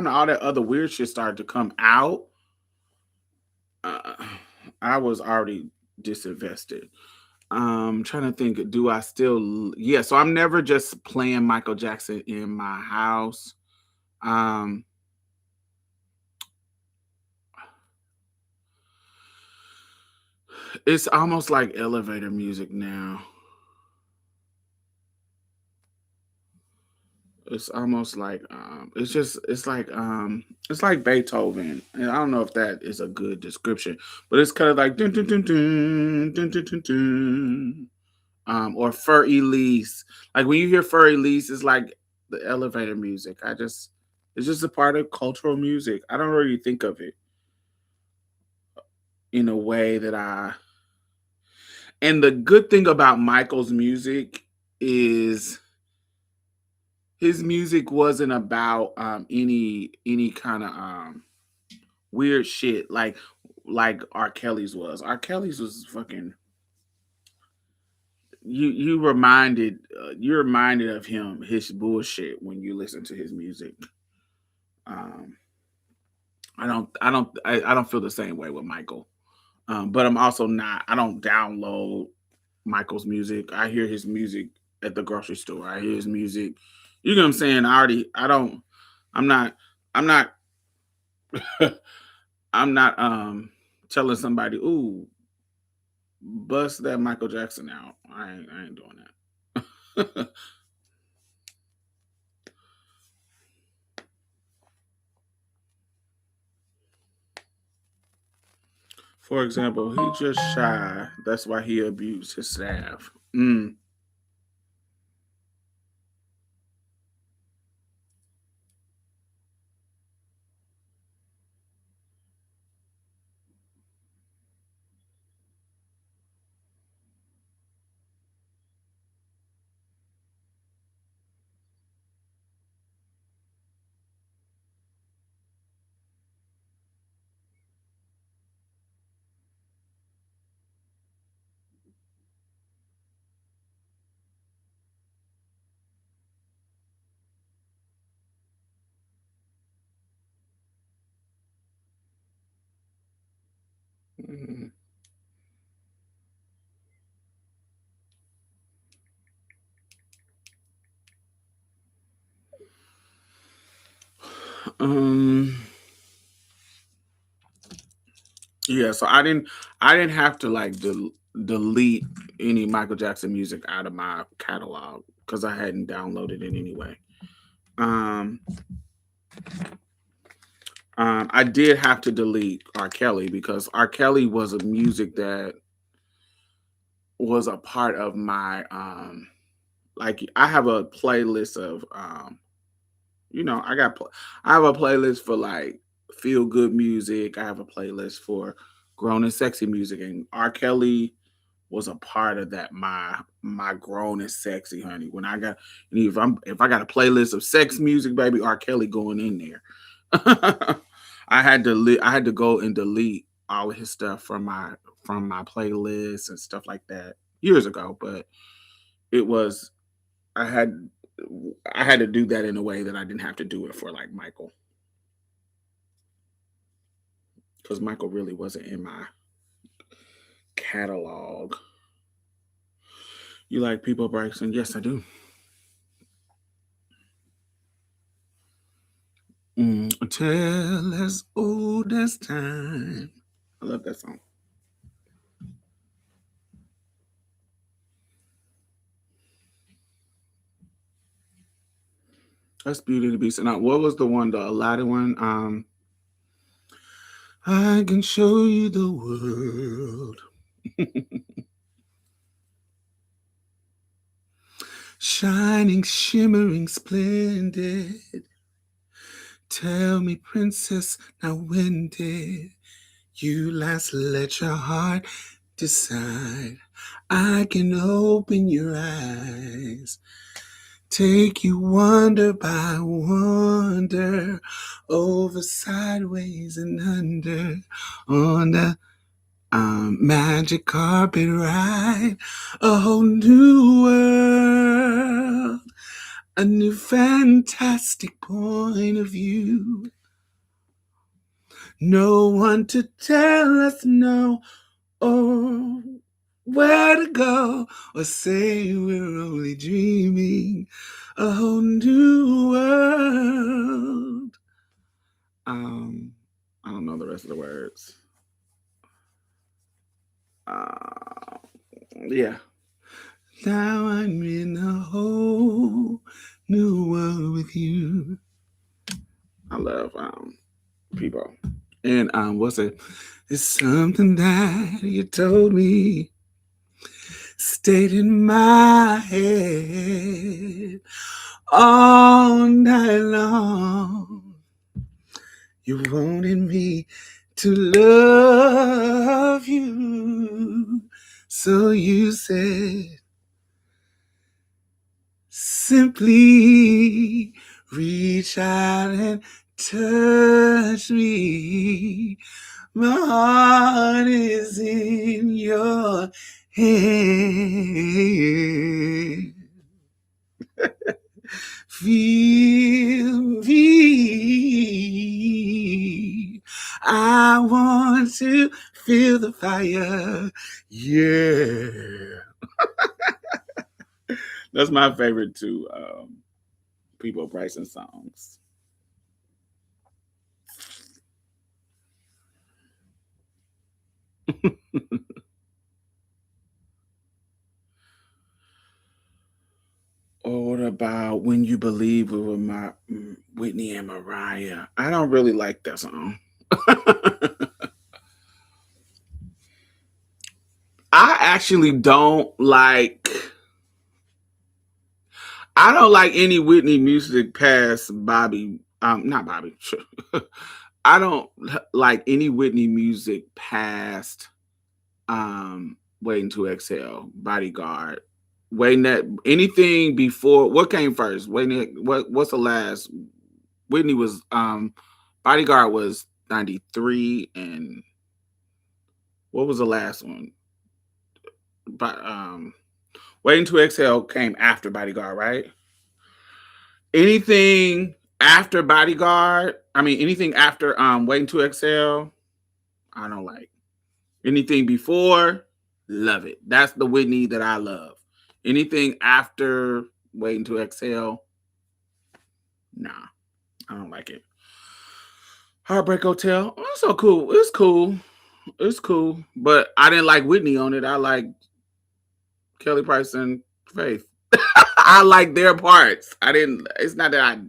all that other weird shit started to come out, uh, I was already disinvested. Trying to think, do I still? Yeah, so I'm never just playing Michael Jackson in my house. Um, it's almost like elevator music now. It's almost like it's like Beethoven. And I don't know if that is a good description, but it's kind of like dun, dun, dun, dun, dun, dun, dun, dun. Or Fur Elise. Like when you hear Fur Elise, it's like the elevator music. It's just a part of cultural music. I don't really think of it in a way that I. And the good thing about Michael's music is his music wasn't about any kind of weird shit like R. Kelly's was. R. Kelly's was fucking you're reminded of him, his bullshit when you listen to his music. Um I don't feel the same way with Michael. But I'm also not I don't download Michael's music. I hear his music at the grocery store. I hear his music. You know what I'm saying? I'm not I'm not I'm not telling somebody, ooh, bust that Michael Jackson out. I ain't doing that. For example, he just shy. That's why he abused his staff. Mm. Mm. Um. Yeah. So I didn't have to like delete any Michael Jackson music out of my catalog because I hadn't downloaded it anyway. Um. I did have to delete R. Kelly because R. Kelly was a music that was a part of my like I have a playlist of I have a playlist for like feel good music. I have a playlist for grown and sexy music, and R. Kelly was a part of that. My grown and sexy, honey. When I got if I got a playlist of sex music, baby, R. Kelly going in there. I had to go and delete all of his stuff from my playlist and stuff like that years ago, but it was I had I had to do that in a way that I didn't have to do it for like Michael because Michael really wasn't in my catalog. You like People Bryson? Yes, I do. Tell as old as time. I love that song. That's Beauty and the Beast. And what was the one, the Aladdin one? I can show you the world. Shining, shimmering, splendid. Tell me, princess, now when did You last let your heart decide. I can open your eyes. Take you wonder by wonder, over, sideways, and under, on the magic carpet ride. A whole new world, a new fantastic point of view. No one to tell us no, or where to go, or say we're only dreaming. A whole new world. I don't know the rest of the words. Yeah. Now I'm in a whole new world with you. I love people. And what's it? It's something that you told me stayed in my head all night long. You wanted me to love you, so you said, simply reach out and touch me. My heart is in your hand. Feel me. I want to feel the fire. Yeah. That's my favorite two people pricing songs. Or what about When You Believe with my Whitney and Mariah? I don't really like that song. I actually don't like. I don't like any Whitney music past Bobby. Not Bobby. I don't like any Whitney music past Waiting to Exhale, Bodyguard. Waiting that anything before what came first? What's the last? Whitney was Bodyguard was 93, and what was the last one? But Waiting to Exhale came after Bodyguard, right? Anything after Bodyguard, anything after Waiting to Exhale, I don't like. Anything before, love it. That's the Whitney that I love. Anything after Waiting to Exhale, nah, I don't like it. Heartbreak Hotel, oh, so cool. It's cool. It's cool. But I didn't like Whitney on it. I like Kelly Price and Faith. I like their parts. It's not that I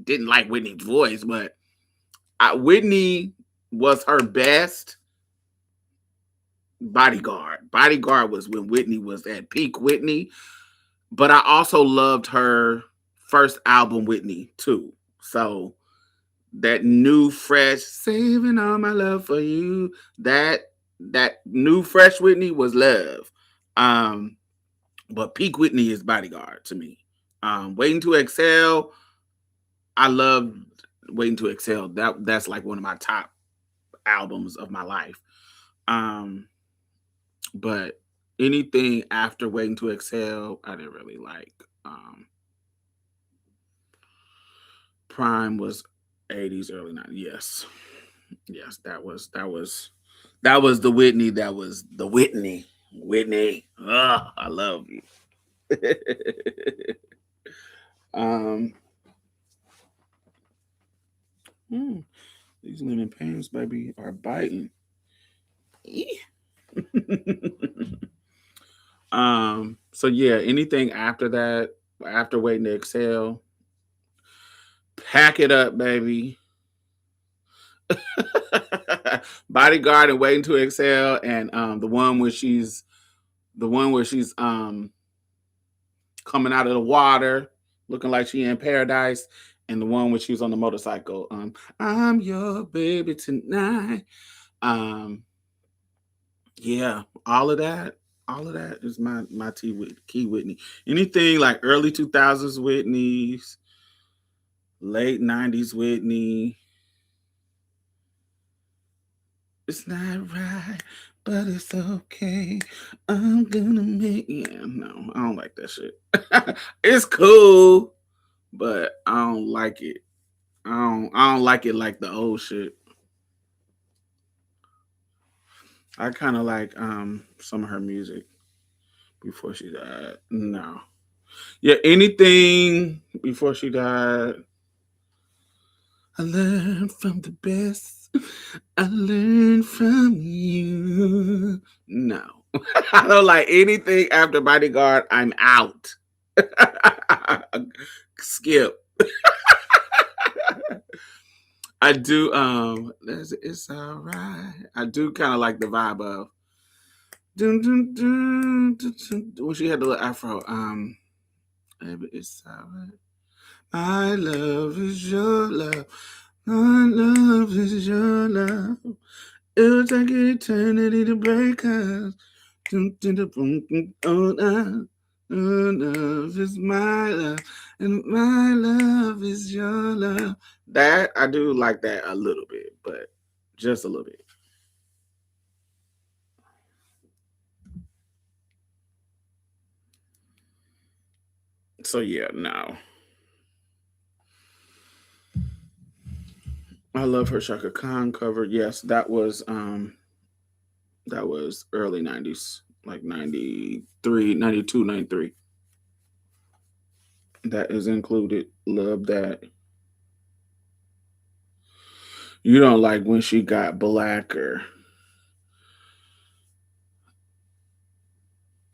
didn't like Whitney's voice, but Whitney was her best. Bodyguard. Bodyguard was when Whitney was at peak Whitney. But I also loved her first album, Whitney, too. So that new, fresh, saving all my love for you, that new, fresh Whitney was love. But peak Whitney is Bodyguard to me. Waiting to Exhale, I love Waiting to Exhale. That's like one of my top albums of my life. But anything after Waiting to Exhale, I didn't really like. Prime was 80s, early 90s. Yes, that was the Whitney. That was the Whitney. Whitney. I love you. These linen pants, baby, are biting. So yeah, anything after that, after Waiting to Exhale, pack it up, baby. Bodyguard and Waiting to Exhale, and the one where she's coming out of the water looking like she in paradise, and the one where she was on the motorcycle. I'm your baby tonight. Um, yeah, all of that is my key Whitney. Anything like early 2000s Whitney's, late 90s Whitney. It's not right, but it's okay. I'm gonna make no, I don't like that shit. It's cool, but I don't like it. I don't like it like the old shit. I kind of like some of her music before she died. No. Yeah, anything before she died. I learned from the best. I learned from you. No. I don't like anything after Bodyguard. I'm out. Skip. I do it's all right. I do kind of like the vibe of dun, dun, dun, dun, dun, when she had the little afro. Baby, it's all right. My love is your love. My love is your love. It'll take eternity to break us. Oh, love is my love, and my love is your love. That I do like that a little bit, but just a little bit. So yeah, no. I love her Shaka Khan cover. Yes, that was early 90s, like 93, 92, 93. That is included. Love that. You don't like when she got blacker.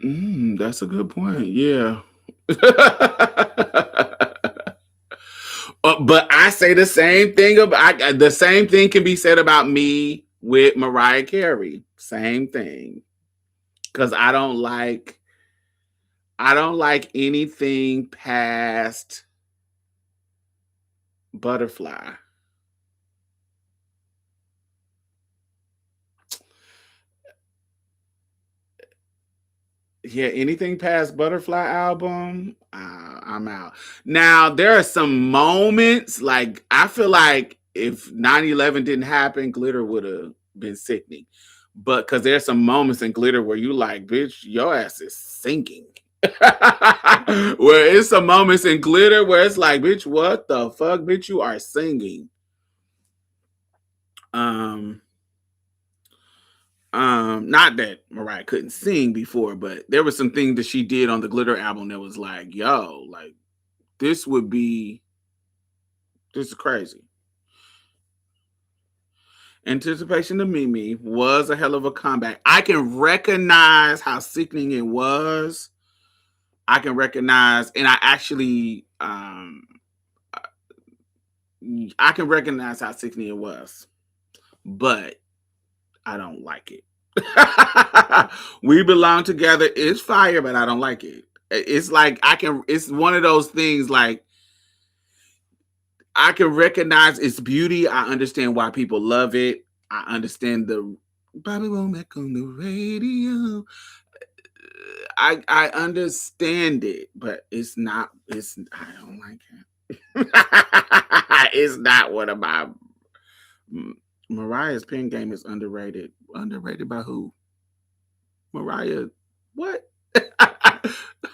That's a good point. Yeah. But I say the same thing about the same thing can be said about me with Mariah Carey. Same thing. Cuz I don't like anything past Butterfly. Yeah, anything past Butterfly album, I'm out. Now, there are some moments, like, I feel like if 9/11 didn't happen, Glitter would have been sickening. But because there's some moments in Glitter where you like, bitch, your ass is sinking. Where it's some moments in Glitter where it's like, bitch, what the fuck, bitch, you are singing. Um, not that Mariah couldn't sing before, but there was some things that she did on the Glitter album that was like, yo, like this is crazy. Anticipation of Mimi was a hell of a comeback. I can recognize how sickening it was. I can recognize, and I can recognize how sickening it was, but I don't like it. We Belong Together is fire, but I don't like it. It's like it's one of those things like I can recognize its beauty. I understand why people love it. I understand the Bobby Womack on the radio. I understand it, but I don't like it. It's not one of my Mariah's pen game is underrated. Underrated by who? Mariah, what?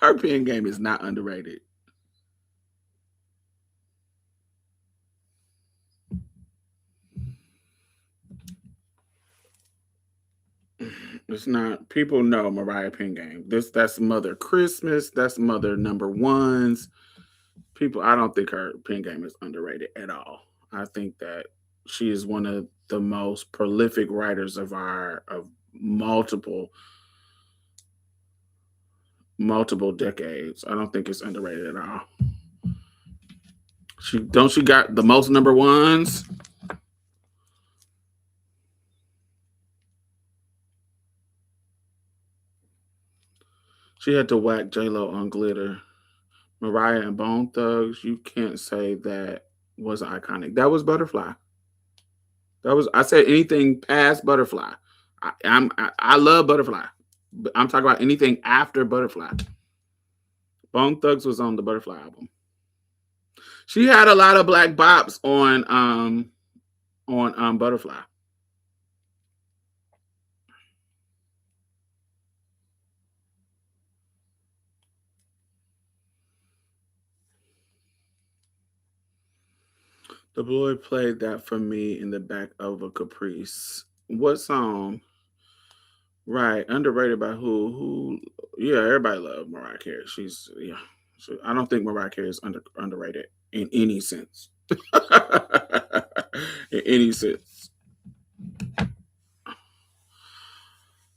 Her pen game is not underrated. It's not. People know Mariah pen game. That's Mother Christmas. That's Mother Number Ones. People, I don't think her pen game is underrated at all. I think that she is one of the most prolific writers of multiple decades. I don't think it's underrated at all. She got the most number ones. She had to whack J-Lo on Glitter. Mariah and Bone Thugs, you can't say that was iconic. That was Butterfly. I said anything past Butterfly. I love Butterfly. But I'm talking about anything after Butterfly. Bone Thugs was on the Butterfly album. She had a lot of black bops on Butterfly. The boy played that for me in the back of a Caprice. What song? Right, underrated by who? Who? Yeah, everybody loved Mariah Carey. She's yeah. I don't think Mariah Carey is underrated in any sense. In any sense.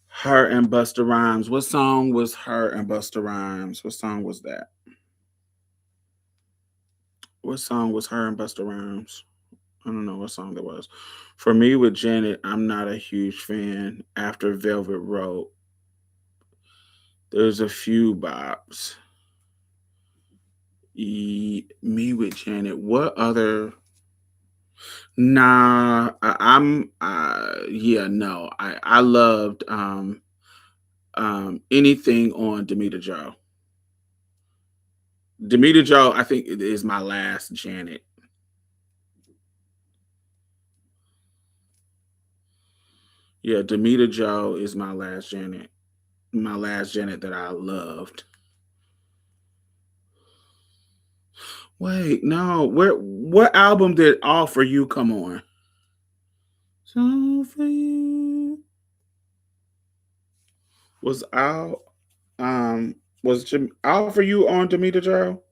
Her and Busta Rhymes. What song was her and Busta Rhymes? What song was that? What song was her and Busta Rhymes? I don't know what song that was. For me with Janet, I'm not a huge fan. After Velvet Rope, there's a few bops. Me with Janet. What other? Nah, I'm. Yeah, no. I loved anything on Demita Joe. Demita Joe, I think it is my last Janet. Yeah, Demita Joe is my last Janet. My last Janet that I loved. Wait, no. What album did All For You come on? All For You was out. All For You on Demita Joe?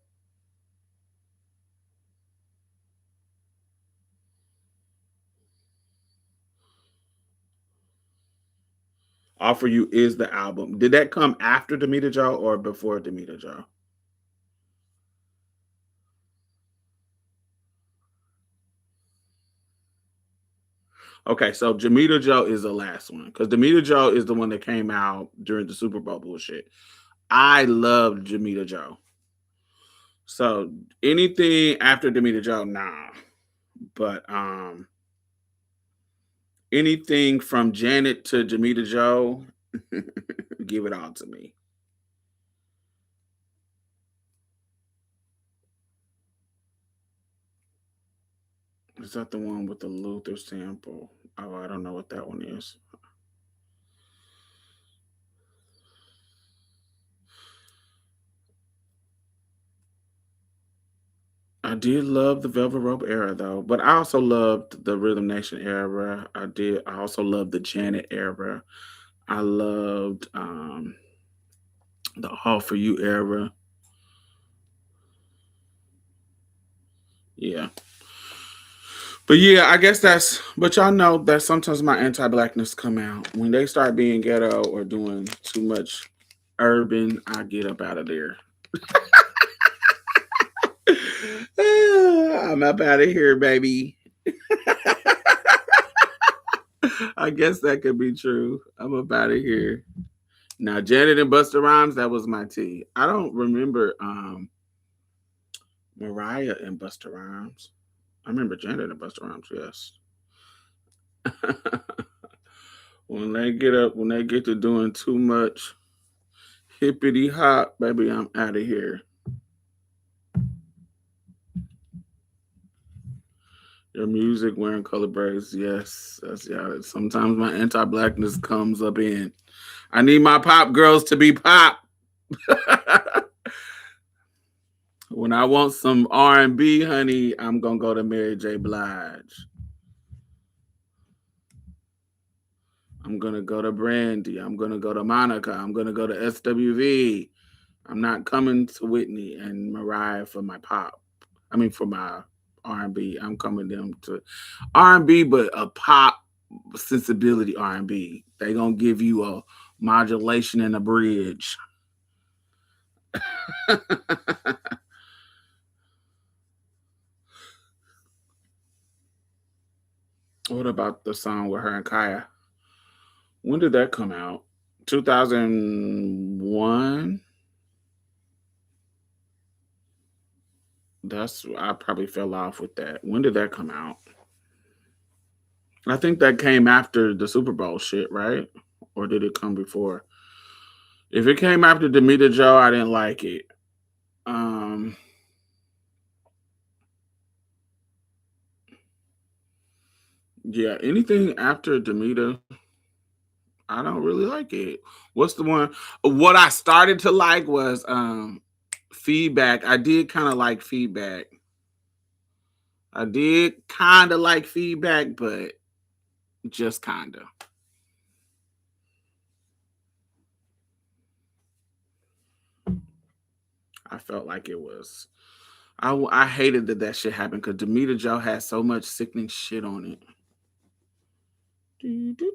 All For You is the album. Did that come after Demita Joe or before Demita Joe? Okay, so Demita Joe is the last one because Demita Joe is the one that came out during the Super Bowl bullshit. I loved Demita Joe. So anything after Demita Joe, nah. But anything from Janet to Demita Joe, give it all to me. Is that the one with the Luther sample? Oh, I don't know what that one is. I did love the Velvet Rope era though, but I also loved the Rhythm Nation era. I also loved the Janet era. I loved the All For You era. Yeah. But yeah, I guess but y'all know that sometimes my anti-blackness come out. When they start being ghetto or doing too much urban, I get up out of there. I'm up out of here, baby. I guess that could be true. I'm up out of here. Now, Janet and Busta Rhymes, that was my tea. I don't remember Mariah and Busta Rhymes. I remember Janet and Busta Rhymes, yes. When they get to doing too much hippity hop, baby, I'm out of here. Your music wearing color braids, yes. That's yeah. Sometimes my anti-blackness comes up in. I need my pop girls to be pop. When I want some R&B, honey, I'm gonna go to Mary J. Blige. I'm gonna go to Brandy. I'm gonna go to Monica. I'm gonna go to SWV. I'm not coming to Whitney and Mariah for my pop. I mean for my R&B. I'm coming them to R&B, but a pop sensibility R&B. They gonna give you a modulation and a bridge. What about the song with her and Kaya? When did that come out? 2001. I probably fell off with that. When did that come out? I think that came after the Super Bowl shit, right? Or did it come before? If it came after Demeter Joe, I didn't like it. Um, yeah, anything after Demeter, I don't really like it. What's the one? What I started to like was feedback. I did kind of like feedback. I did kind of like feedback, but just kind of. I felt like it was. I hated that shit happened because Demeter Joe had so much sickening shit on it. Doo-doo.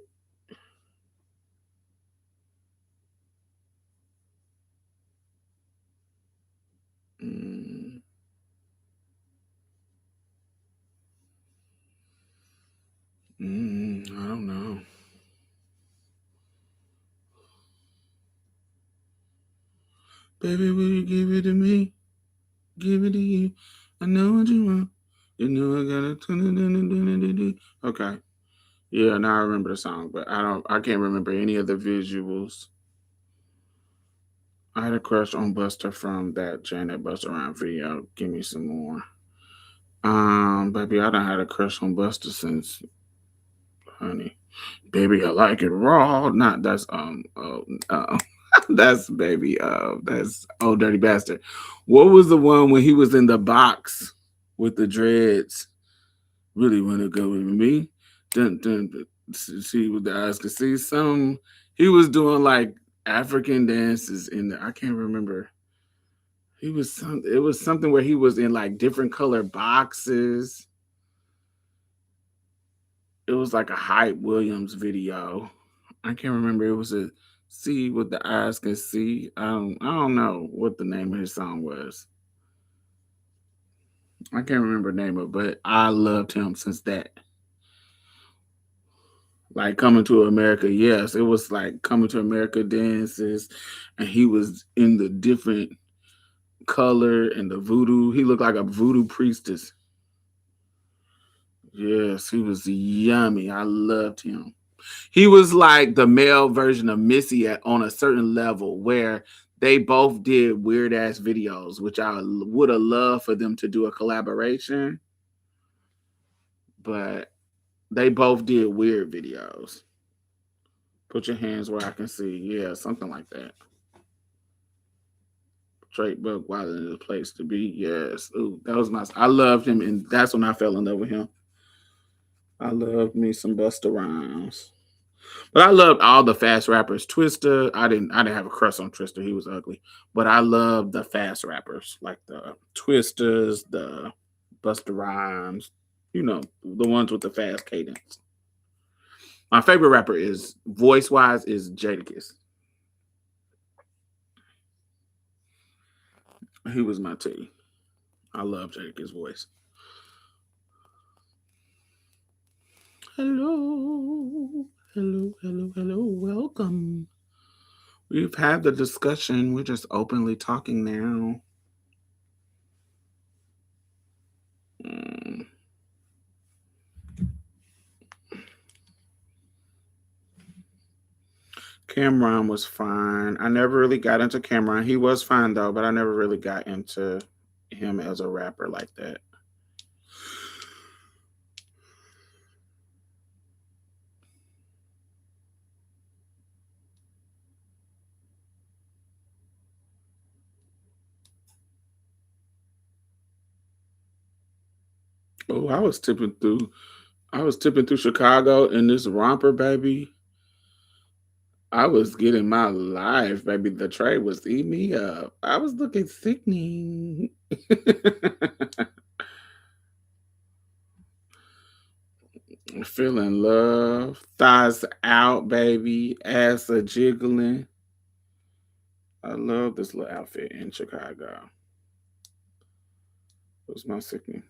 Mm, I don't know. Baby, will you give it to me? Give it to you. I know what you want. You know I gotta. Okay. Yeah, now I remember the song, but I can't remember any of the visuals. I had a crush on Buster from that Janet Buster Rhyme video. Give me some more. Baby, I done had a crush on Buster since honey. Baby, I like it raw. Not that's that's baby that's old dirty bastard. What was the one when he was in the box with the dreads? Really want to go with me? Dun, dun, dun. See with the eyes could see some. He was doing like African dances in the. I can't remember. He was some. It was something where he was in like different color boxes. It was like a Hype Williams video. I can't remember. It was a see what the eyes can see. I don't know what the name of his song was. I can't remember the name of it, but I loved him since that. Like Coming to America, yes, it was like Coming to America dances, and he was in the different color and the voodoo. He looked like a voodoo priestess. Yes, he was yummy. I loved him. He was like the male version of Missy on a certain level where they both did weird ass videos, which I would have loved for them to do a collaboration, but they both did weird videos. Put your hands where I can see. Yeah, something like that. Straight Buck Wilder in the place to be. Yes. Ooh, that was my. I loved him, and that's when I fell in love with him. I loved me some Busta Rhymes. But I loved all the fast rappers. Twista, I didn't have a crush on Twista. He was ugly. But I loved the fast rappers, like the Twistas, the Busta Rhymes, the ones with the fast cadence. My favorite rapper is voice wise is Jadakiss. He was my T. I love Jadakiss' voice. Hello. Hello, hello, hello. Welcome. We've had the discussion. We're just openly talking now. Mm. Cameron was fine. I never really got into Cameron. He was fine though, but I never really got into him as a rapper like that. Oh, I was tipping through Chicago in this romper, baby. I was getting my life, baby. The trade was eating me up. I was looking sickening. Feeling love, thighs out, baby, ass a jiggling. I love this little outfit in Chicago. It was my sickening.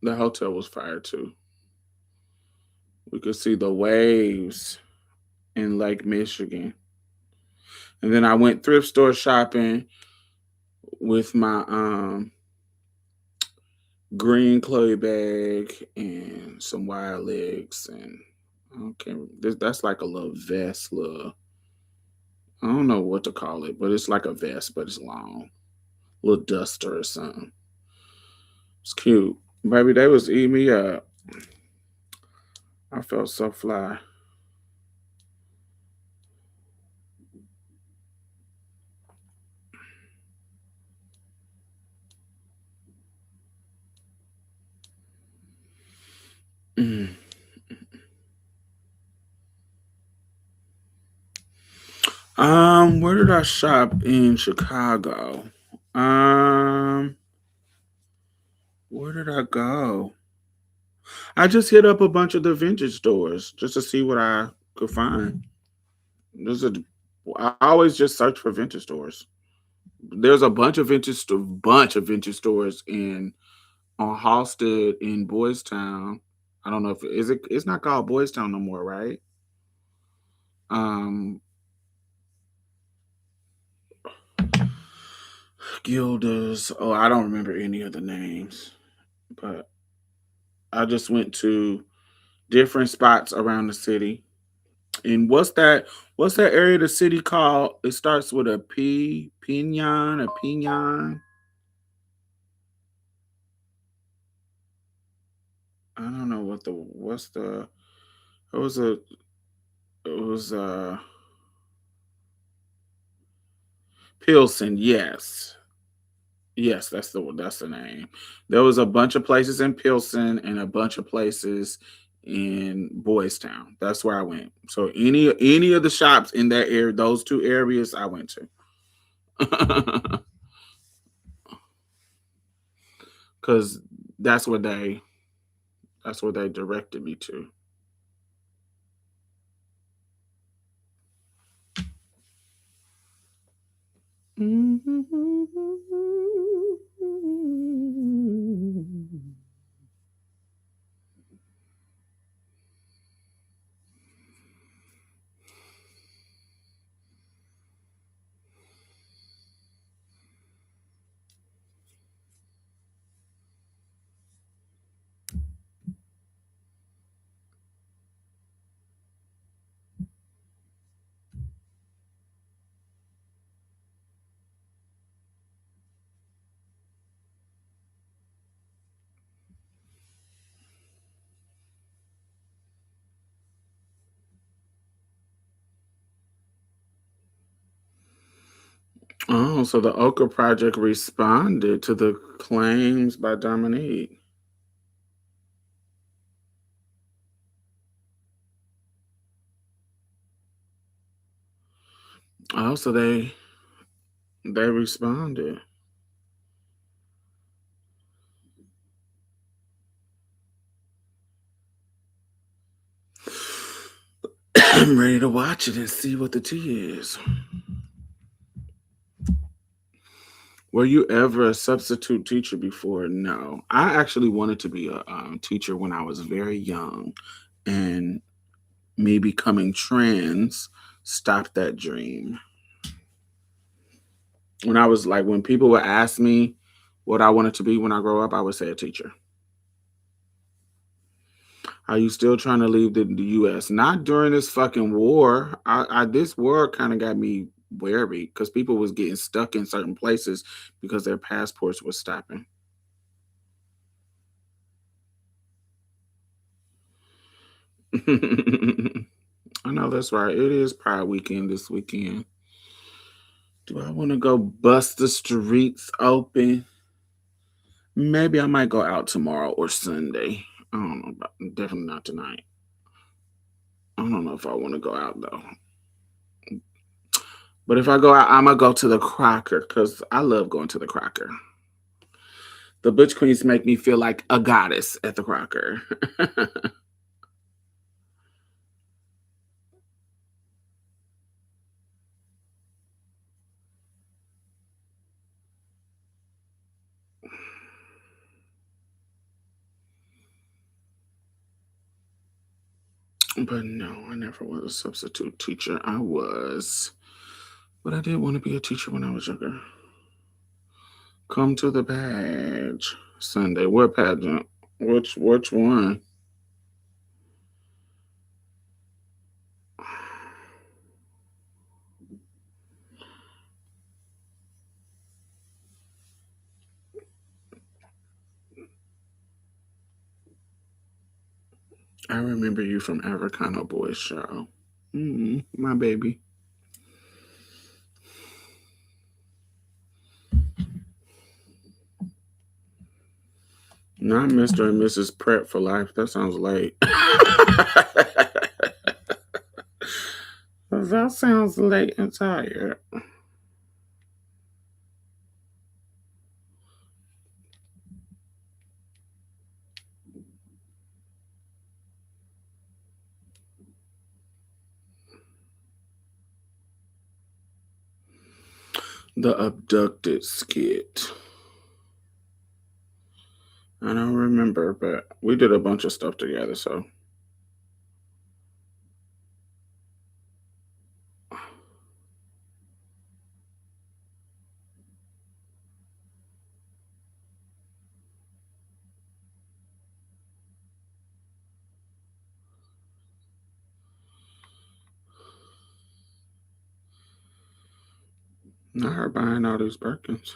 The hotel was fire too. We could see the waves in Lake Michigan. And then I went thrift store shopping with my green Chloe bag and some wide legs, and okay, that's like a little vest, little, I don't know what to call it, but it's like a vest, but it's long, little duster or something. It's cute, baby. They was eating me up. I felt so fly. Mm. Where did I shop in Chicago? Um, where did I go? I just hit up a bunch of the vintage stores just to see what I could find. There's a, I always just search for vintage stores. There's a bunch of vintage stores in on Halsted in Boys Town. I don't know if is it. It's not called Boys Town no more, right? Um, Gildas. Oh, I don't remember any of the names, but I just went to different spots around the city. And What's that area of the city called? It starts with a P, Pinion, a Pinion. I don't know what's the. It was a. It was Pilsen. Yes, yes, that's the name. There was a bunch of places in Pilsen and a bunch of places in Boys Town. That's where I went. So any of the shops in that area, those two areas, I went to, because that's where they that's where they directed me to. Oh, so the Okra Project responded to the claims by Dominique. Oh, so they responded. I'm ready to watch it and see what the tea is. Were you ever a substitute teacher before? No. I actually wanted to be a teacher when I was very young, and me becoming trans stopped that dream. When people would ask me what I wanted to be when I grow up, I would say a teacher. Are you still trying to leave the U.S.? Not during this fucking war. This war kind of got me wary because people was getting stuck in certain places because their passports were stopping. I know that's right. It is Pride weekend this weekend. Do I want to go bust the streets open? Maybe I might go out tomorrow or Sunday. I don't know about definitely not tonight. I don't know if I want to go out though. But if I go out, I'm gonna go to the Crocker because I love going to the Crocker. The Butch Queens make me feel like a goddess at the Crocker. But no, I never was a substitute teacher. But I did want to be a teacher when I was younger. Come to the badge. Sunday. What pageant? Which one? I remember you from Africano Boys show. My baby. Not Mr. and Mrs. Pratt for life. That sounds late. That sounds late and tired. The abducted skit. I don't remember, but we did a bunch of stuff together, so. Not her buying all these Birkins.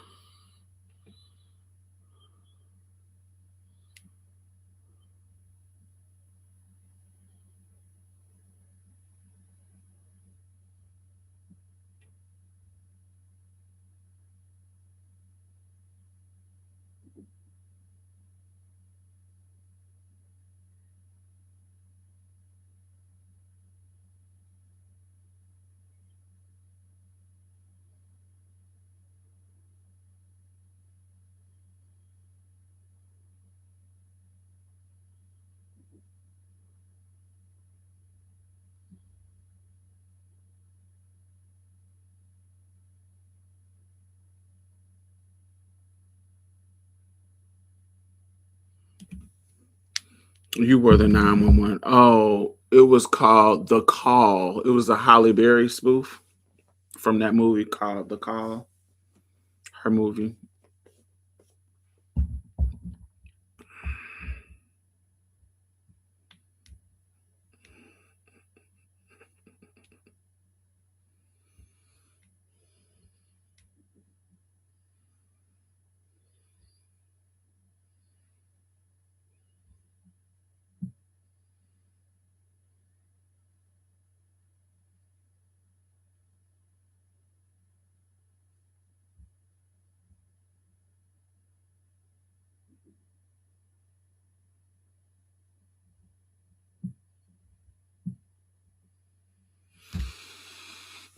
You were the 911. Oh, it was called The Call. It was a Holly Berry spoof from that movie called The Call. Her movie.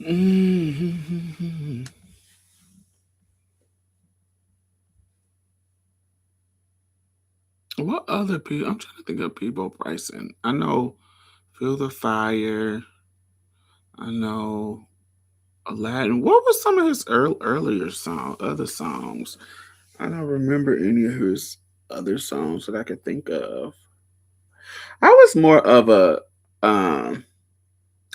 Mm-hmm. What other people? I'm trying to think of people pricing. I know Feel the Fire. I know Aladdin. What was some of his earlier other songs? I don't remember any of his other songs that I could think of. I was more of a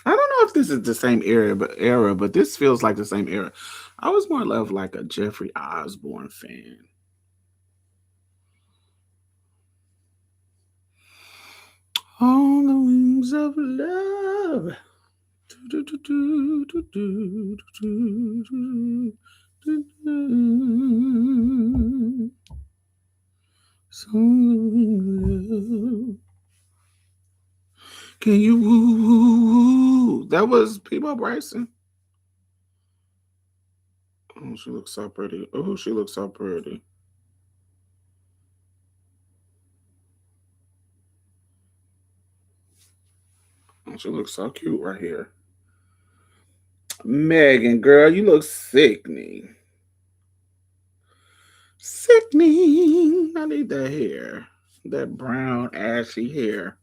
I don't know if this is the same era, but this feels like the same era. I was more of like a Jeffrey Osborne fan. On the wings of love. Can you woo woo woo? That was People Bryson. Oh, she looks so pretty. Oh, she looks so pretty. Oh, she looks so cute right here. Megan, girl, you look sickening. Sickening. I need that hair. That brown, ashy hair.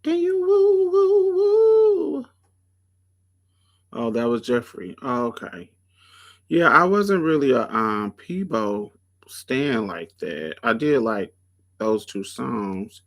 Can you woo woo woo? Oh, that was Jeffrey. Oh, okay. Yeah, I wasn't really a Peebo stan like that. I did like those two songs.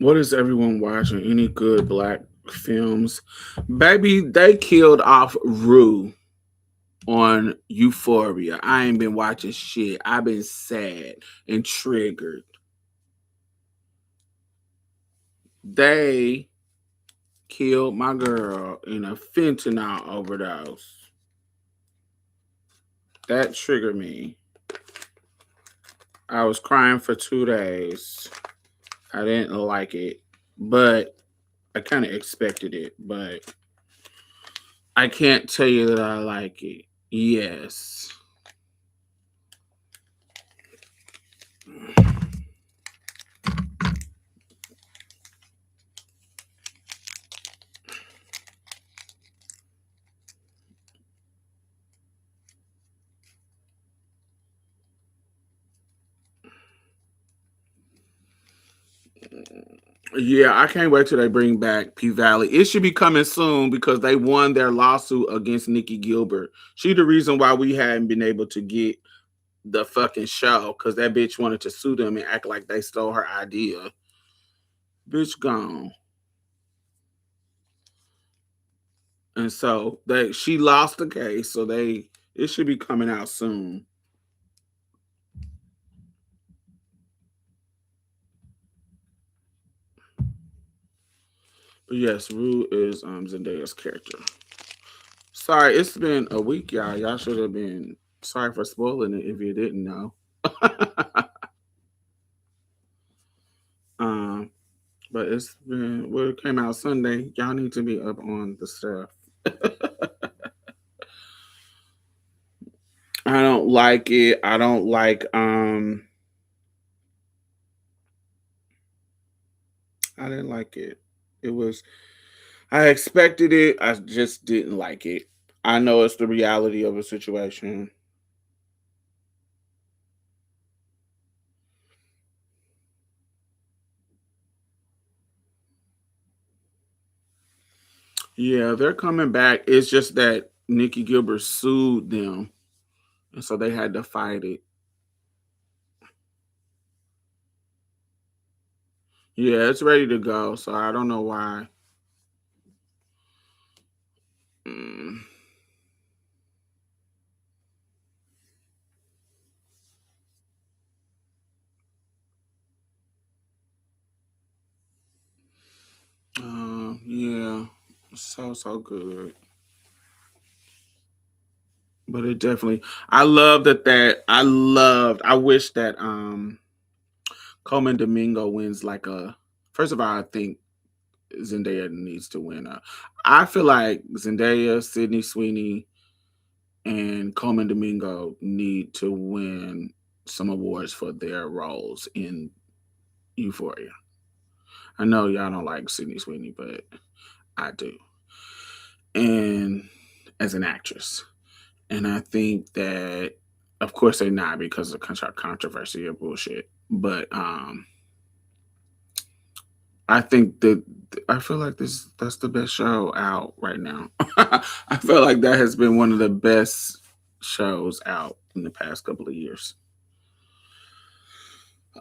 What is everyone watching? Any good black films? Baby, they killed off Rue on Euphoria. I ain't been watching shit. I've been sad and triggered. They killed my girl in a fentanyl overdose. That triggered me. I was crying for 2 days. I didn't like it, but I kind of expected it, but I can't tell you that I like it. Yes. Yeah, I can't wait till they bring back P Valley. It should be coming soon because they won their lawsuit against Nikki Gilbert. She the reason why we hadn't been able to get the fucking show because that bitch wanted to sue them and act like they stole her idea. Bitch gone. And so she lost the case, so it should be coming out soon. But yes, Rue is Zendaya's character. Sorry, it's been a week, y'all. Y'all should have been sorry for spoiling it if you didn't know. um, but it's been it came out Sunday. Y'all need to be up on the stuff. I don't like it. I don't like I didn't like it. It was I expected it. I just didn't like it. I know it's the reality of a situation. Yeah, they're coming back. It's just that Nikki Gilbert sued them, and so they had to fight it. Yeah, it's ready to go. So I don't know why. Mm. Yeah, so good. But it definitely, I love that. I wish that Coleman Domingo wins like a. First of all, I think Zendaya needs to win. I feel like Zendaya, Sydney Sweeney, and Coleman Domingo need to win some awards for their roles in Euphoria. I know y'all don't like Sydney Sweeney, but I do. And as an actress. And I think that, of course, they're not because of controversy or bullshit. But I think that I feel like that's the best show out right now. I feel like that has been one of the best shows out in the past couple of years.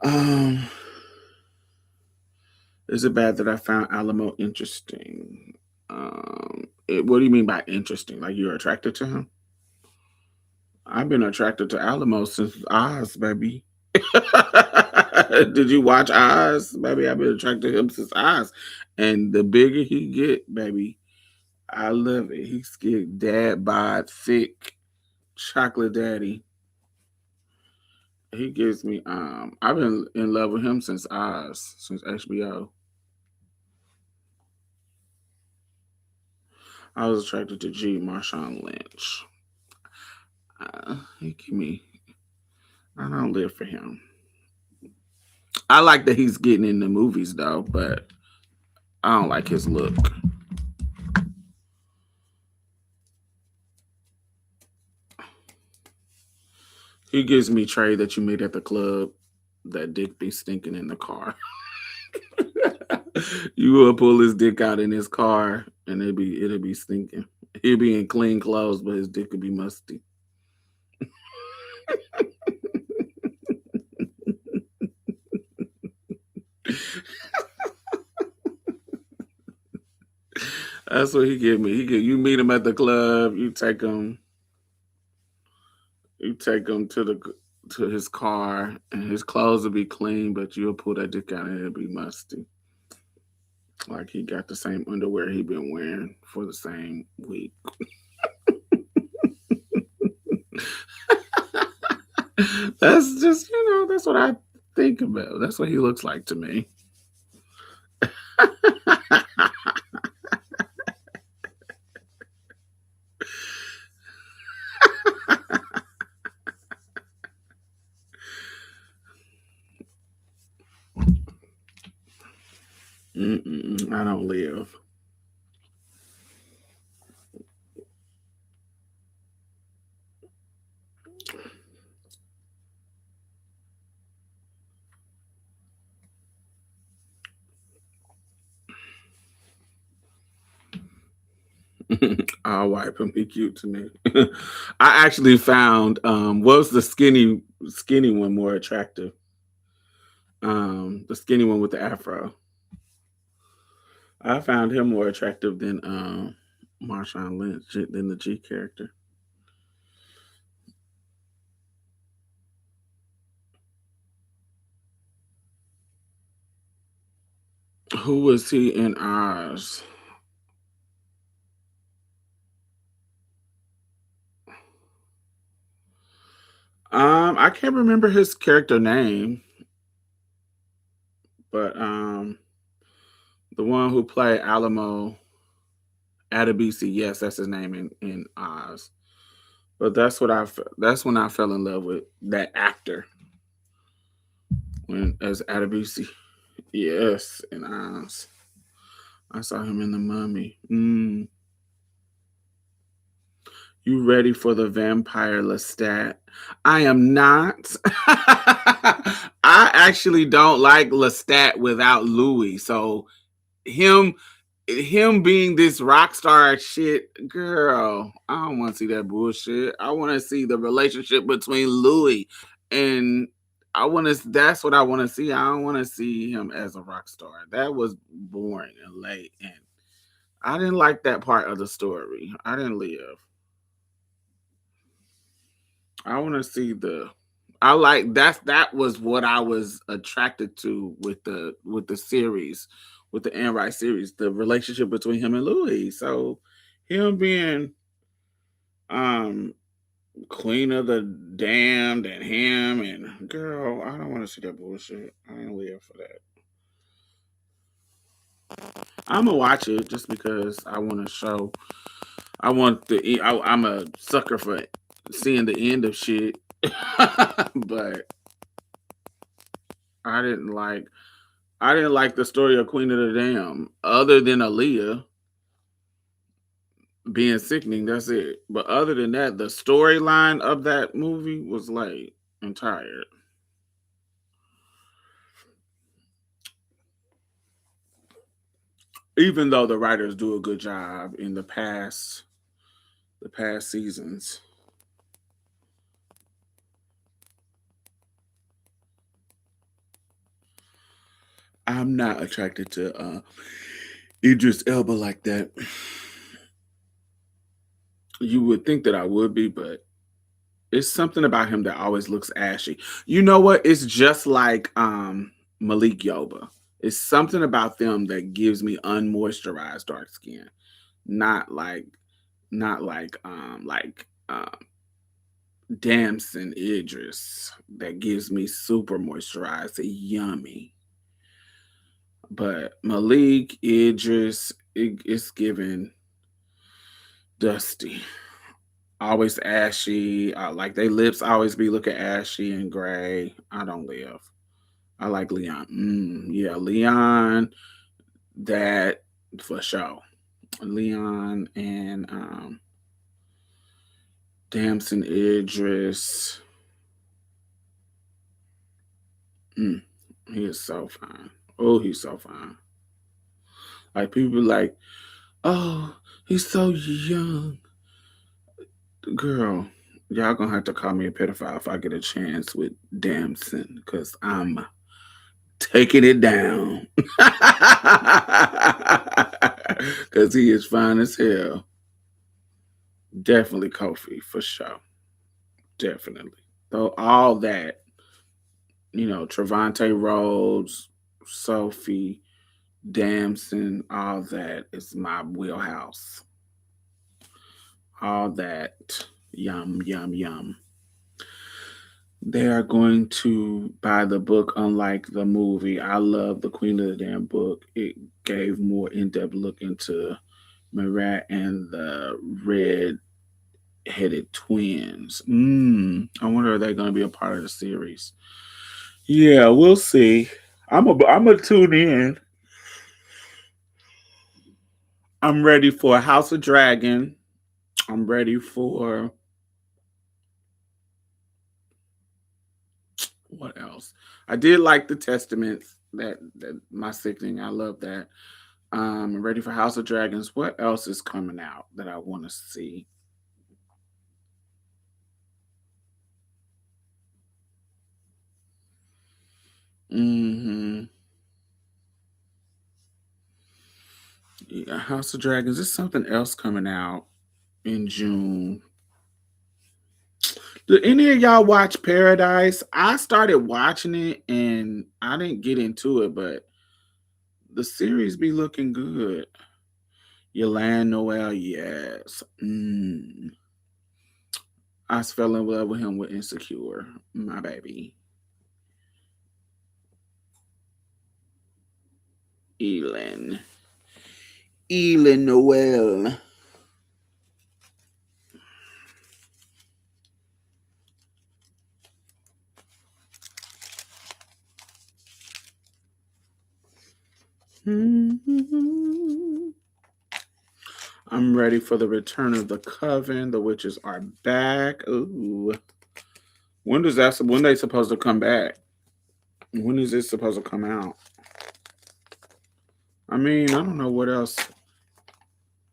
Um, is it bad that I found Alamo interesting? What do you mean by interesting? Like you're attracted to him? I've been attracted to Alamo since Oz, baby. Did you watch Oz, baby? I've been attracted to him since Oz, and the bigger he get, baby, I love it. He's get dad bod, thick, chocolate daddy. He gives me. I've been in love with him since Oz, since HBO. I was attracted to G. Marshawn Lynch. He give me. I don't live for him. I like that he's getting in the movies though, but I don't like his look. He gives me Trey that you meet at the club. That dick be stinking in the car. You will pull his dick out in his car, and it'll be stinking. He'll be in clean clothes, but his dick could be musty. That's what he give me. You meet him at the club. You take him to his car, and his clothes will be clean, but you'll pull that dick out and it'll be musty. Like he got the same underwear he been wearing for the same week. That's just, that's what I think about. That's what he looks like to me. I don't live. I'll wipe him. He cute to me. I actually found was the skinny one more attractive? The skinny one with the afro. I found him more attractive than Marshawn Lynch, than the G character. Who was he in Oz? I can't remember his character name, but the one who played Alamo Adebisi, yes, that's his name in Oz. But that's when I fell in love with that actor when as Adebisi. Yes, in Oz. I saw him in The Mummy. You ready for the vampire Lestat? I am not. I actually don't like Lestat without Louis. So him being this rock star shit, girl, I don't want to see that bullshit. I want to see the relationship between Louis and that's what I want to see. I don't want to see him as a rock star. That was boring and late, and I didn't like that part of the story. I didn't live. I want to see that was what I was attracted to with the series, with the Anne Rice series, the relationship between him and Louis. So him being Queen of the Damned and him and girl, I don't want to see that bullshit. I ain't live for that. I'm gonna watch it just because I want to show. I'm a sucker for seeing the end of shit, but I didn't like the story of Queen of the Dam, other than Aaliyah being sickening. That's it. But other than that, the storyline of that movie was late and tired. Even though the writers do a good job in the past seasons. I'm not attracted to Idris Elba like that. You would think that I would be, but it's something about him that always looks ashy. You know what? It's just like Malik Yoba. It's something about them that gives me unmoisturized dark skin. Not like Damson Idris that gives me super moisturized and yummy. But Malik Idris, it's given dusty, always ashy. Like they lips always be looking ashy and gray. I don't live. I like Leon. Yeah, Leon. That for sure. Leon and Damson Idris. He is so fine. Oh, he's so fine. Like people be like, oh, he's so young. Girl, y'all gonna have to call me a pedophile if I get a chance with Damson, because I'm taking it down. Because he is fine as hell. Definitely Kofi, for sure. Definitely. Though all that, Trevante Rhodes, Sophie, Damson, all that is my wheelhouse. All that. Yum, yum, yum. They are going to buy the book, unlike the movie. I love the Queen of the Damn book. It gave more in-depth look into Marat and the red-headed twins. I wonder if they're going to be a part of the series. Yeah, we'll see. I'm a tune in. I'm ready for House of Dragon. I'm ready for what else? I did like the Testaments. That my sickening. I love that. I'm ready for House of Dragons. What else is coming out that I want to see? hmm Yeah, House of Dragons. There's something else coming out in June. Do any of y'all watch Paradise? I started watching it and I didn't get into it, but the series be looking good. Yolande Noel, yes. I fell in love with him with Insecure, my baby. Elin. Elin Noel. I'm ready for the return of the Coven. The witches are back. Ooh. When they supposed to come back? When is this supposed to come out? I mean, I don't know what else.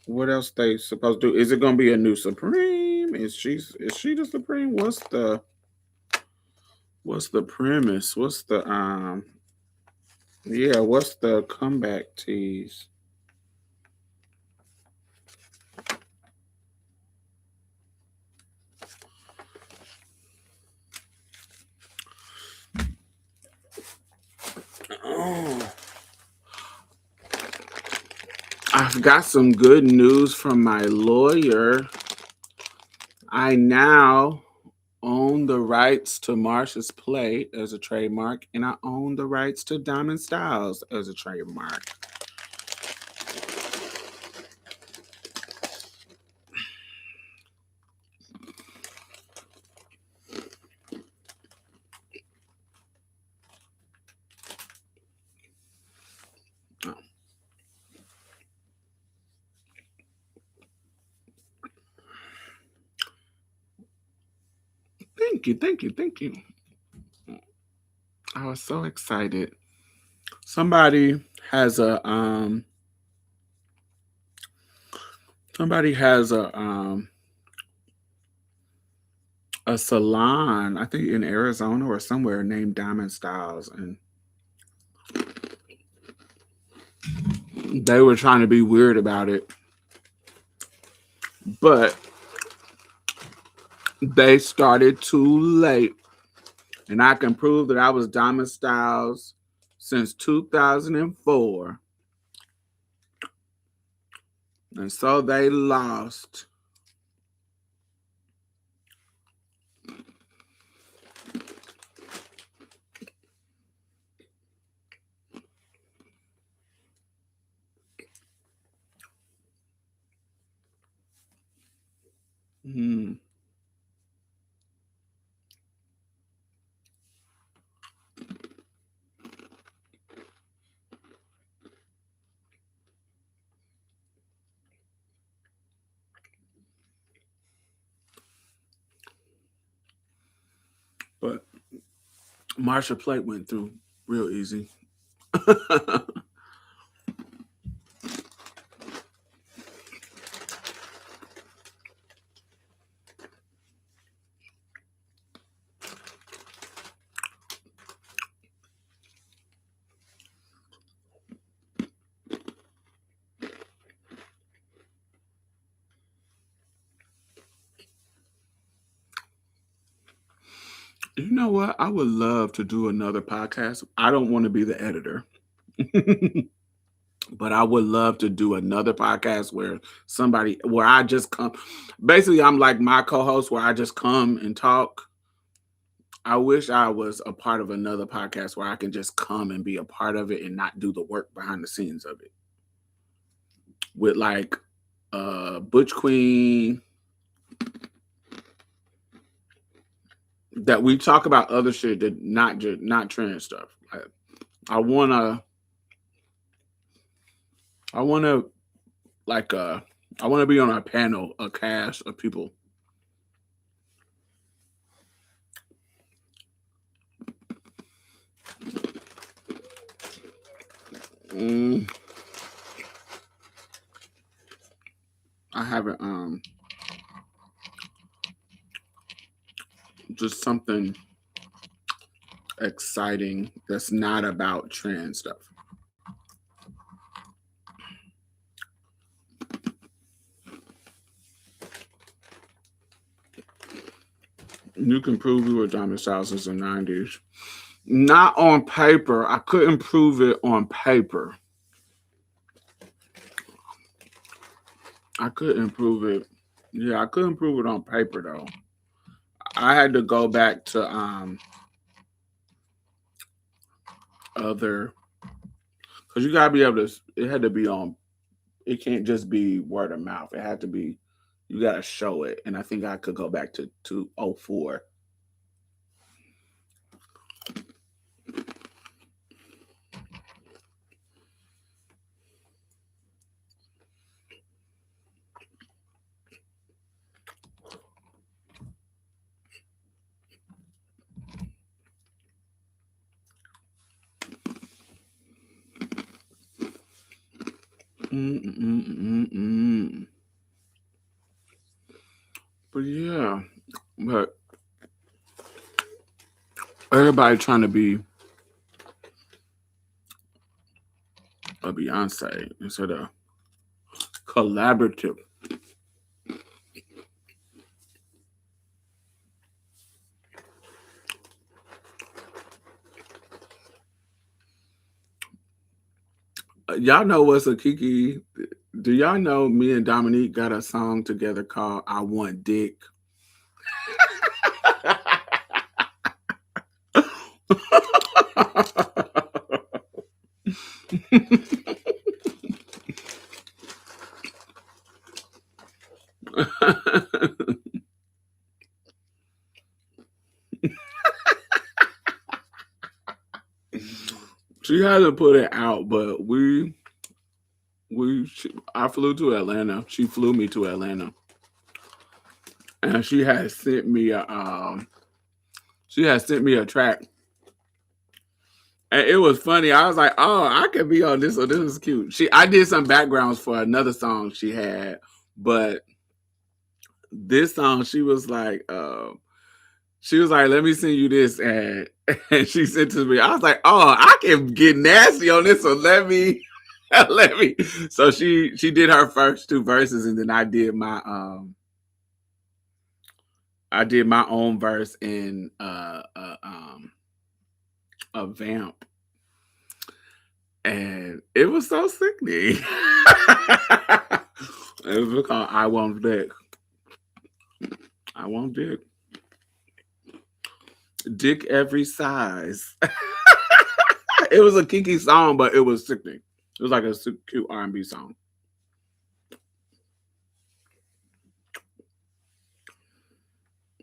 What else they supposed to do? Is it gonna be a new Supreme? Is she the Supreme? What's the premise? What's the comeback tease? Oh. I've got some good news from my lawyer. I now own the rights to Marsha's play as a trademark, and I own the rights to Diamond Stylz as a trademark. Oh. Thank you, thank you, thank you. I was so excited. Somebody has a salon, I think in Arizona or somewhere, named Diamond Stylz, and they were trying to be weird about it, but they started too late. And I can prove that I was Diamond Stylz since 2004. And so they lost. Mm. But Marsha Plate went through real easy. You know what? I would love to do another podcast. I don't want to be the editor. But I would love to do another podcast where I just come. Basically, I'm like my co-host where I just come and talk. I wish I was a part of another podcast where I can just come and be a part of it and not do the work behind the scenes of it. With like Butch Queen, that we talk about other shit that not trans stuff. Like, I wanna like I wanna be on a panel, a cast of people. I haven't just something exciting that's not about trans stuff. You can prove you were Diamond Stylz in the 90s. Not on paper. I couldn't prove it on paper. I couldn't prove it. Yeah, I couldn't prove it on paper though. I had to go back to other, because you gotta be able to. It had to be on. It can't just be word of mouth. It had to be. You gotta show it, and I think I could go back to 2004. But yeah, but everybody trying to be a Beyonce instead of collaborative. Y'all know what's a Kiki? Do y'all know me and Dominique got a song together called "I Want Dick"? She hasn't put it out, but I flew to Atlanta. She flew me to Atlanta, and she had sent me a track, and it was funny. I was like, "Oh, I could be on this. So this is cute." I did some backgrounds for another song she had, but this song she was like, "Let me send you this," and she sent to me. I was like, "Oh, I can get nasty on this, so let me." Let me. So she did her first two verses, and then I did my own verse in a vamp, and it was so sickening. It was called "I Want Dick." I want dick. Dick every size. It was a kinky song, but it was sickening. It was like a cute R&B song.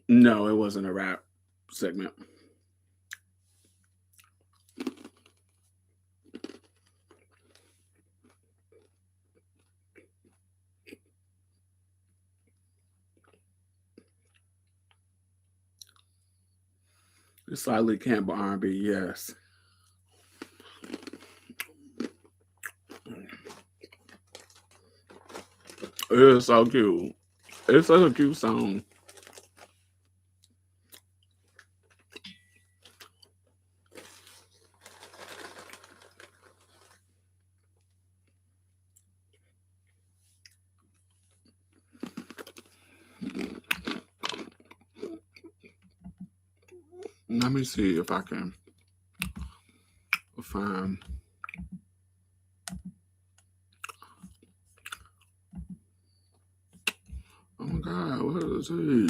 No, it wasn't a rap segment. It's slightly camp R&B, yes. It is so cute. It's such a cute song. Let me see if I can find. Oh my God, what is he?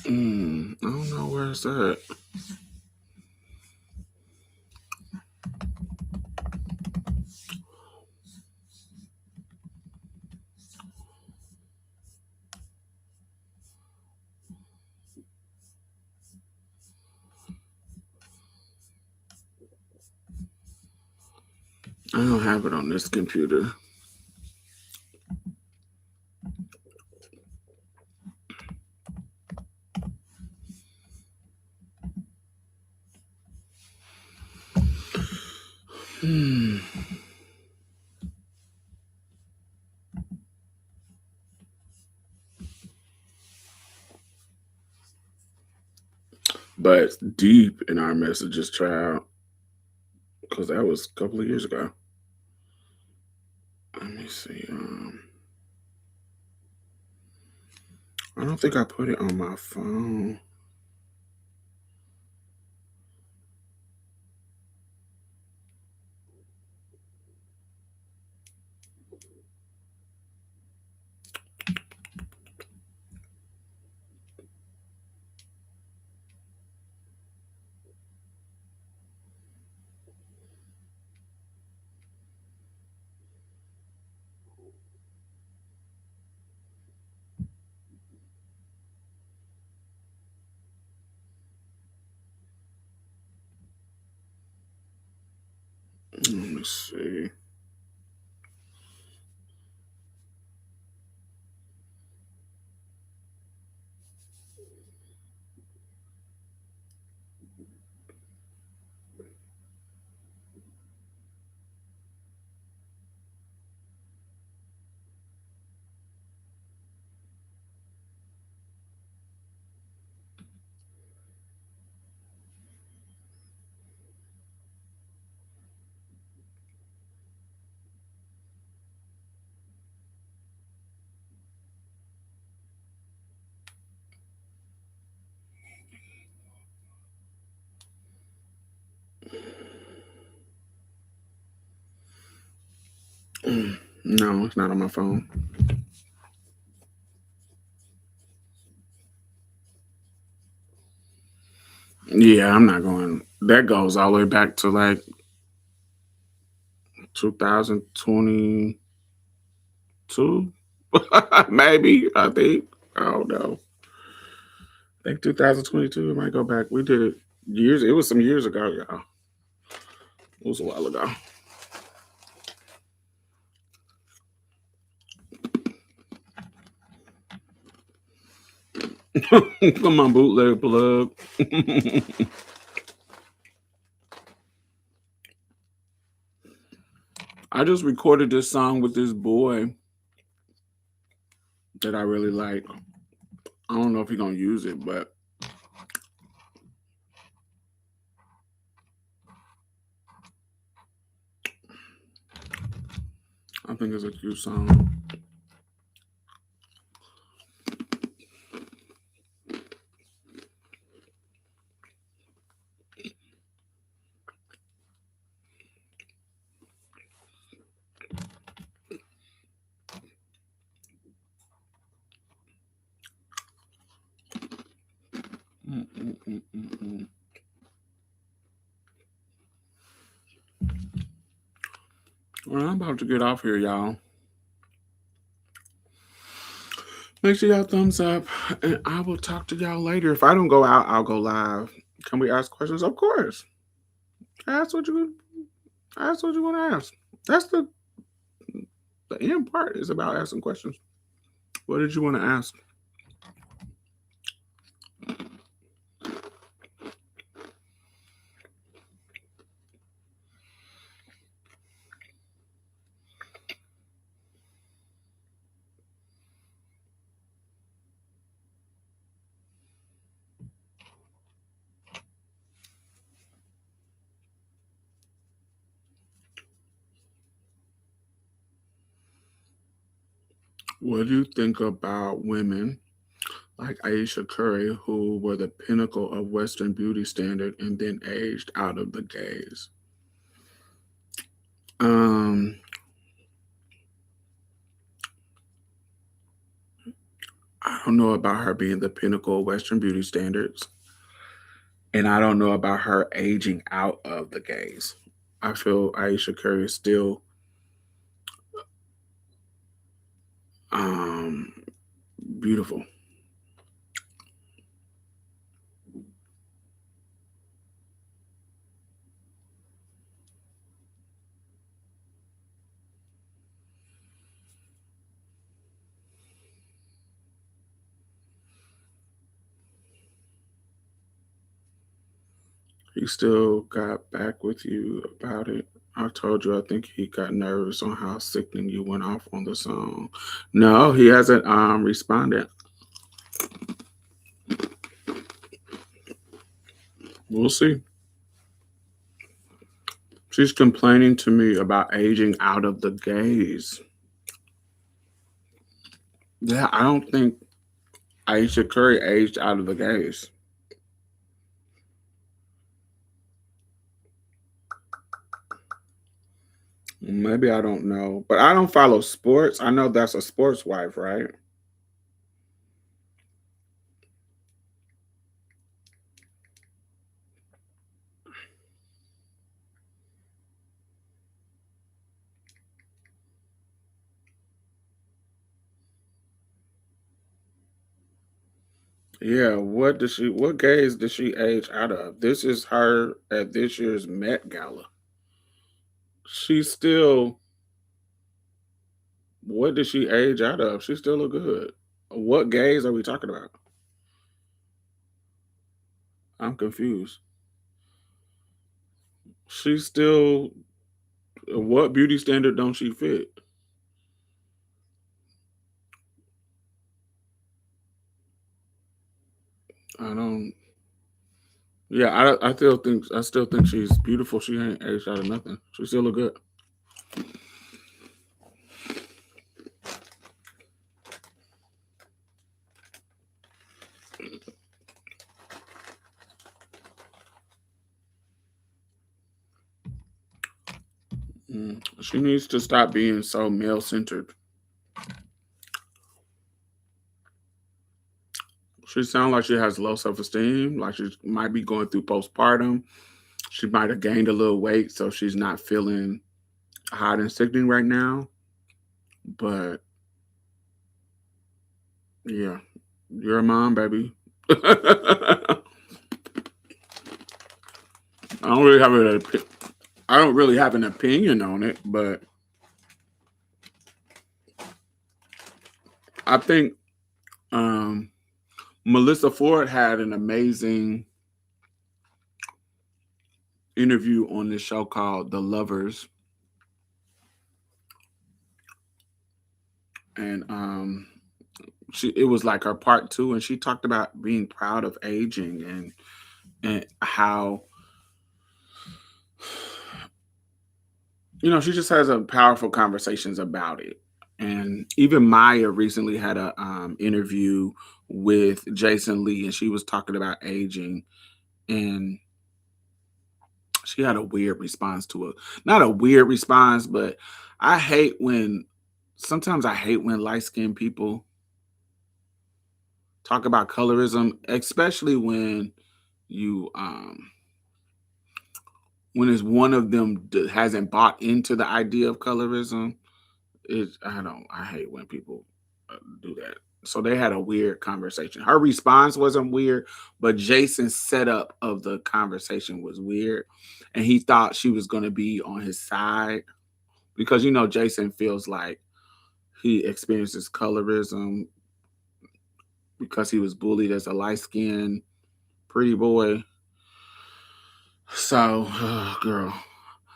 I don't know where it's at. I don't have it on this computer. But it's deep in our messages, child. Because that was a couple of years ago. Let me see. I don't think I put it on my phone. Let me see. No, it's not on my phone. Yeah, I'm not going. That goes all the way back to like 2022, maybe. I think. I don't know. I think 2022. It might go back. We did it years. It was some years ago, y'all. It was a while ago. Come on, bootleg plug. I just recorded this song with this boy that I really like. I don't know if he's gonna use it, but I think it's a cute song. Well, I'm about to get off here, y'all. Make sure y'all thumbs up, and I will talk to y'all later. If I don't go out, I'll go live. Can we ask questions? Of course. Ask what you want to ask. That's the The end part is about asking questions. What did you want to ask? What do you think about women like Aisha Curry, who were the pinnacle of Western beauty standard and then aged out of the gaze? Um, I don't know about her being the pinnacle of Western beauty standards, and I don't know about her aging out of the gaze. I feel Aisha Curry is still um, beautiful. He still got back with you about it. I told you I think he got nervous on how sickening you went off on the song. No, he hasn't responded. We'll see. She's complaining to me about aging out of the gaze. Yeah, I don't think Aisha Curry aged out of the gaze. Maybe I don't know, but I don't follow sports. I know that's a sports wife, right? Yeah, what gaze did she age out of? This is her at this year's Met Gala. She's still, what did she age out of? She still look good. What gaze are we talking about? I'm confused. She's still, what beauty standard don't she fit? I don't. Yeah, I still think she's beautiful. She ain't aged out of nothing. She still look good. She needs to stop being so male centered. She sounds like she has low self esteem. Like she might be going through postpartum. She might have gained a little weight, so she's not feeling hot and sickening right now. But yeah, you're a mom, baby. I don't really have I don't really have an opinion on it, but I think um, Melissa Ford had an amazing interview on this show called The Lovers, and it was like her part two, and she talked about being proud of aging and how she just has a powerful conversations about it. And even Maya recently had a interview with Jason Lee, and she was talking about aging, and she had a weird response to it. Not a weird response, but I hate when sometimes I hate when light skinned people talk about colorism, especially you when it's one of them that hasn't bought into the idea of colorism. I hate when people do that. So they had a weird conversation. Her response wasn't weird, but Jason's setup of the conversation was weird, and he thought she was going to be on his side because Jason feels like he experiences colorism because he was bullied as a light-skinned pretty boy. So, girl.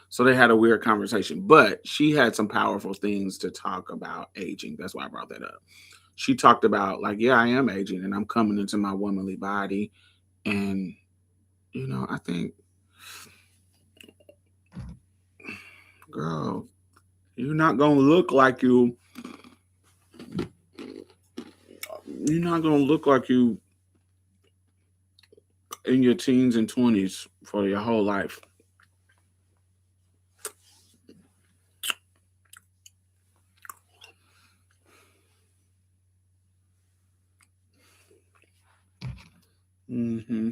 So they had a weird conversation, but she had some powerful things to talk about aging. That's why I brought that up. She talked about, like, yeah, I am aging and I'm coming into my womanly body. And, I think, girl, you're not going to look like you're not going to look like you in your teens and 20s for your whole life. hmm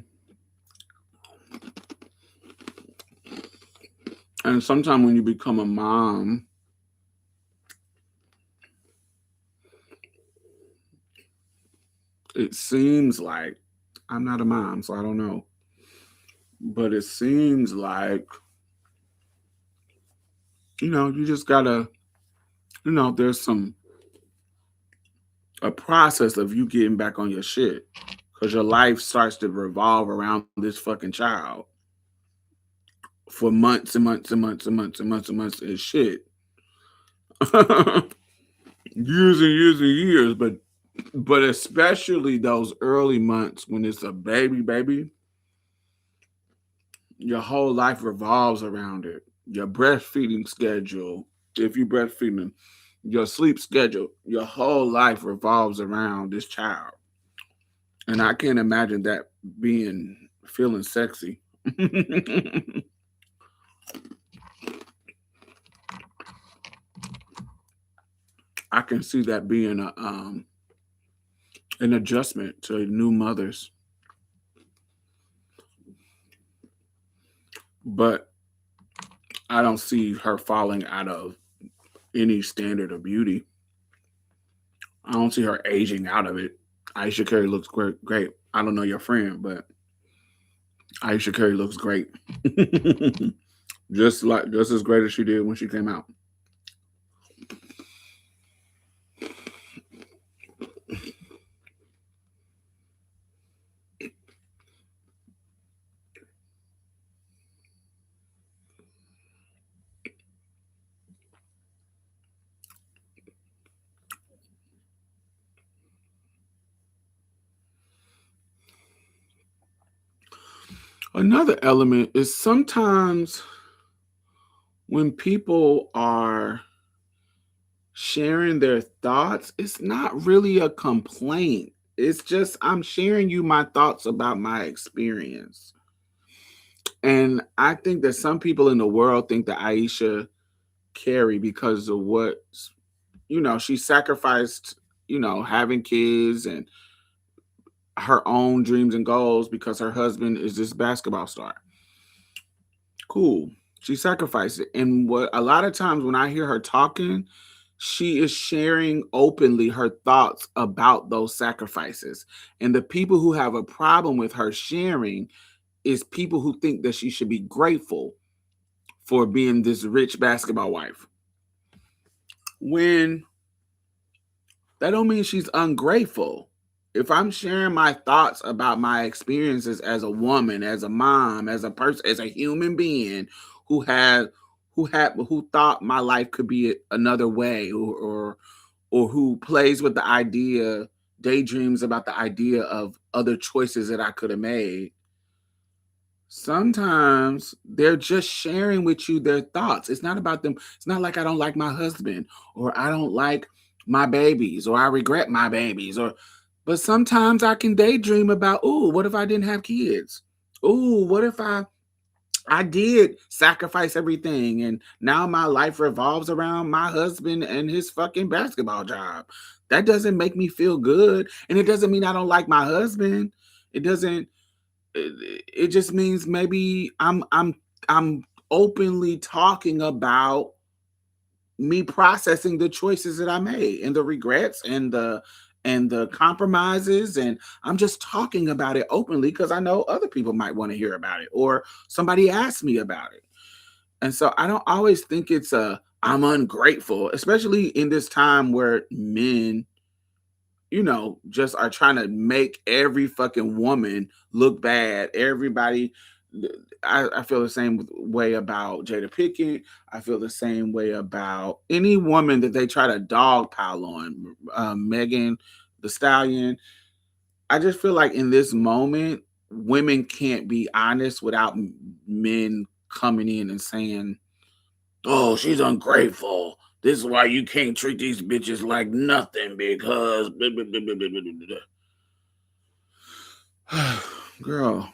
And sometimes when you become a mom, it seems like, I'm not a mom, so I don't know, but it seems like, you just gotta, there's a process of you getting back on your shit because your life starts to revolve around this fucking child for months and months and months and months and months and months and shit. Years and years and years, but especially those early months when it's a baby, your whole life revolves around it. Your breastfeeding schedule, if you breastfeed them, your sleep schedule, your whole life revolves around this child. And I can't imagine that feeling sexy. I can see that being an adjustment to new mothers. But I don't see her falling out of any standard of beauty. I don't see her aging out of it. Aisha Curry looks great. I don't know your friend, but Aisha Curry looks great. just as great as she did when she came out. Another element is sometimes when people are sharing their thoughts, it's not really a complaint. It's just, I'm sharing you my thoughts about my experience. And I think that some people in the world think that Aisha Carey, because of what, she sacrificed, having kids and her own dreams and goals because her husband is this basketball star. Cool. She sacrificed it. And what a lot of times when I hear her talking, she is sharing openly her thoughts about those sacrifices. And the people who have a problem with her sharing is people who think that she should be grateful for being this rich basketball wife. When that don't mean she's ungrateful. If I'm sharing my thoughts about my experiences as a woman, as a mom, as a person, as a human being who who thought my life could be another way, or who plays with the idea, daydreams about the idea of other choices that I could have made. Sometimes they're just sharing with you their thoughts. It's not about them. It's not like I don't like my husband, or I don't like my babies, or I regret my babies, but sometimes I can daydream about, oh, what if I didn't have kids? Oh, what if I did sacrifice everything and now my life revolves around my husband and his fucking basketball job. That doesn't make me feel good. And it doesn't mean I don't like my husband. It doesn't it just means maybe I'm openly talking about me processing the choices that I made and the regrets and the compromises, and I'm just talking about it openly because I know other people might want to hear about it or somebody asked me about it. And so I don't always think it's a I'm ungrateful, especially in this time where men, just are trying to make every fucking woman look bad. Everybody, I feel the same way about Jada Pinkett. I feel the same way about any woman that they try to dogpile on. Megan the Stallion. I just feel like in this moment, women can't be honest without men coming in and saying, "Oh, she's ungrateful. This is why you can't treat these bitches like nothing because blah, blah, blah, blah, blah, blah, blah." Girl,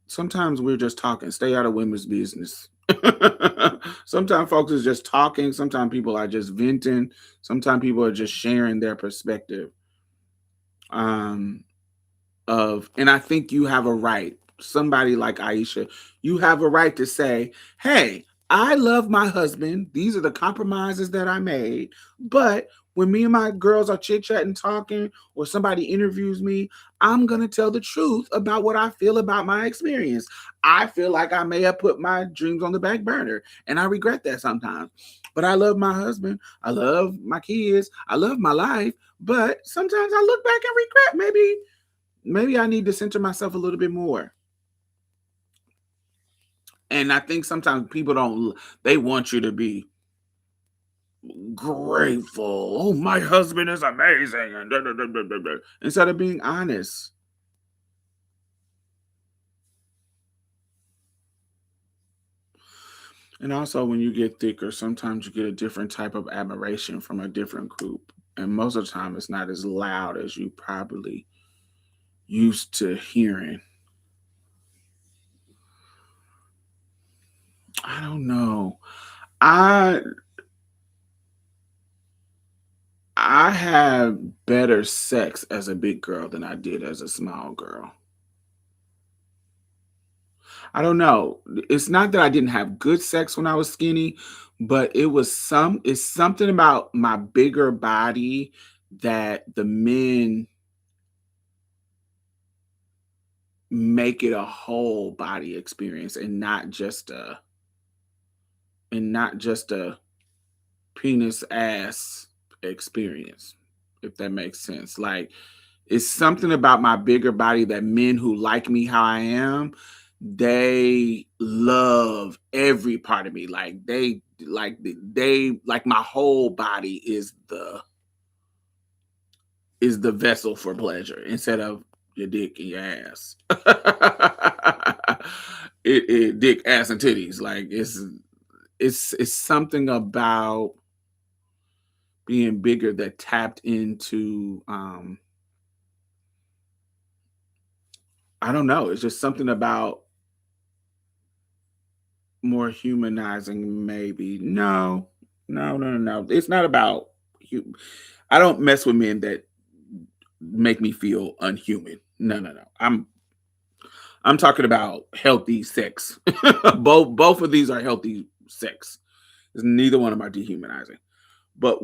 sometimes we're just talking. Stay out of women's business. Sometimes folks is just talking. Sometimes people are just venting. Sometimes people are just sharing their perspective. Um, and I think you have a right. Somebody like Aisha, you have a right to say, "Hey, I love my husband. These are the compromises that I made. But when me and my girls are chit-chatting, talking, or somebody interviews me, I'm going to tell the truth about what I feel about my experience. I feel like I may have put my dreams on the back burner, and I regret that sometimes. But I love my husband. I love my kids. I love my life. But sometimes I look back and regret maybe I need to center myself a little bit more." And I think sometimes people they want you to be grateful. "Oh, my husband is amazing." And da, da, da, da, da, da, instead of being honest. And also, when you get thicker, sometimes you get a different type of admiration from a different group. And most of the time, it's not as loud as you probably used to hearing. I don't know. I I had better sex as a big girl than I did as a small girl. I don't know. It's not that I didn't have good sex when I was skinny, but it's something about my bigger body that the men make it a whole body experience and not just a penis ass experience, if that makes sense. Like, it's something about my bigger body that men who like me how I am, they love every part of me. Like they like my whole body is the vessel for pleasure instead of your dick and your ass. Dick, ass, and titties. Like it's something about being bigger that tapped into I don't know. It's just something about more humanizing, maybe. No, no, no, no, no. It's not about I don't mess with men that make me feel unhuman. No, no, no. I'm talking about healthy sex. Both of these are healthy sex. Neither one of them are dehumanizing. But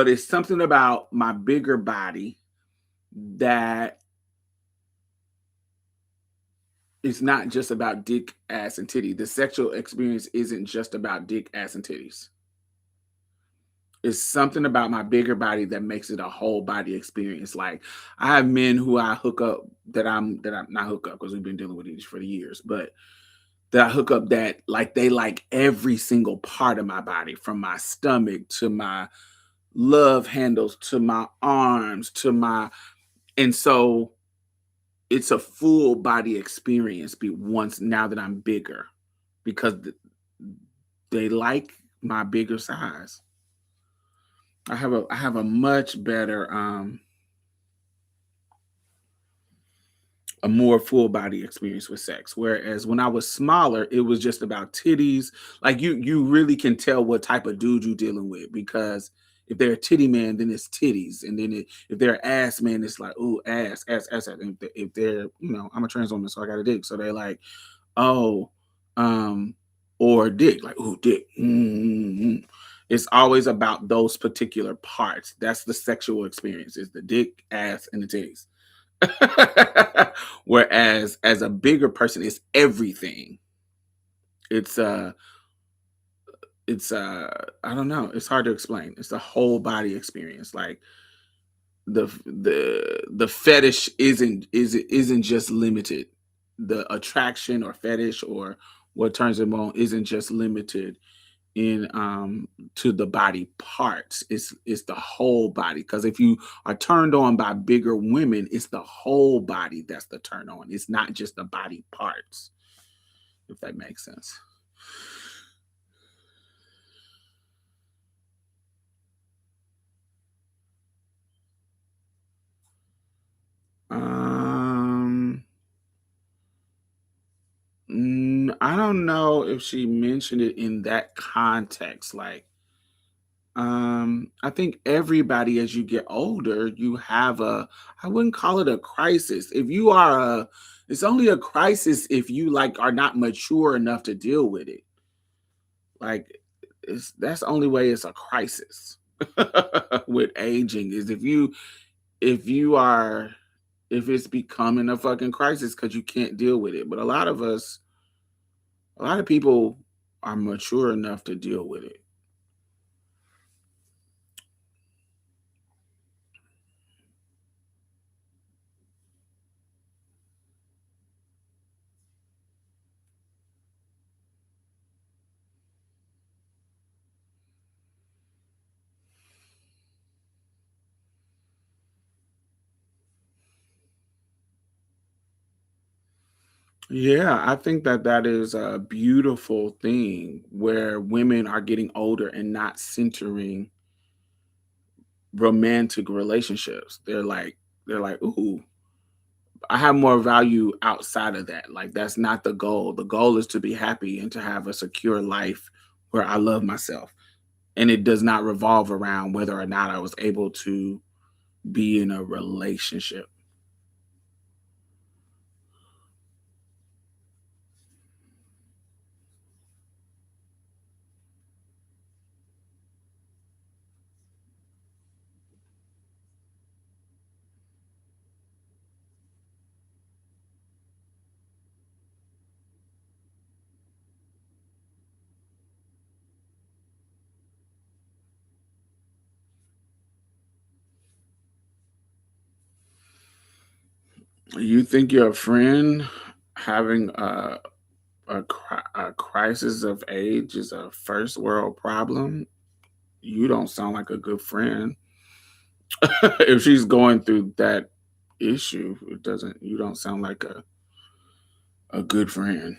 it's something about my bigger body that it's not just about dick, ass, and titty. The sexual experience isn't just about dick, ass, and titties. It's something about my bigger body that makes it a whole body experience. Like, I have men who I hook up that I'm not hook up because we've been dealing with these for years, but that I hook up that like they like every single part of my body, from my stomach to my love handles to my arms to my and so it's a full body experience once now that I'm bigger because they like my bigger size. I have a much better a more full body experience with sex. Whereas when I was smaller, it was just about titties. Like you really can tell what type of dude you're dealing with because if they're a titty man, then it's titties, and then if they're an ass man, it's like ooh ass, ass, ass. And if they're I'm a trans woman, so I got a dick, so they're like oh, um, or dick, like ooh dick. Mm. It's always about those particular parts. That's the sexual experience: is the dick, ass, and the titties. Whereas as a bigger person, it's everything. It's it's I don't know, it's hard to explain. It's the whole body experience. Like the fetish isn't just limited. The attraction or fetish or what turns them on isn't just limited in to the body parts. It's the whole body, because if you are turned on by bigger women, it's the whole body that's the turn on. It's not just the body parts, if that makes sense. um I don't know if she mentioned it in that context. Like, I think everybody, as you get older, you have I wouldn't call it a crisis. If you are it's only a crisis if you like are not mature enough to deal with it. Like, that's the only way it's a crisis with aging, is if you are if it's becoming a fucking crisis because you can't deal with it. But a lot of people are mature enough to deal with it. Yeah, I think that that is a beautiful thing where women are getting older and not centering romantic relationships. They're like, ooh, I have more value outside of that. Like, that's not the goal. The goal is to be happy and to have a secure life where I love myself. And it does not revolve around whether or not I was able to be in a relationship. You think your friend having a crisis of age is a first world problem? You don't sound like a good friend. If she's going through that issue, it doesn't. You don't sound like a good friend.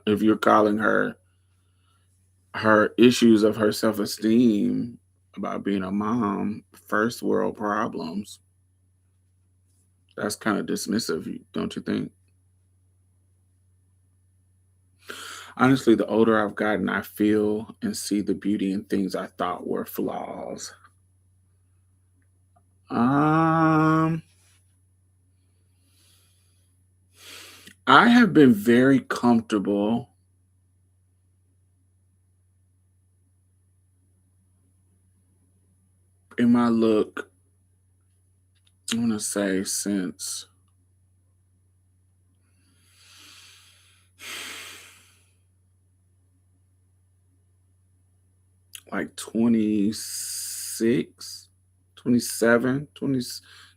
If you're calling her issues of her self esteem about being a mom first world problems, that's kind of dismissive, don't you think? Honestly, the older I've gotten, I feel and see the beauty in things I thought were flaws. Um, I have been very comfortable in my look, I want to say, since like 26, 27, 20,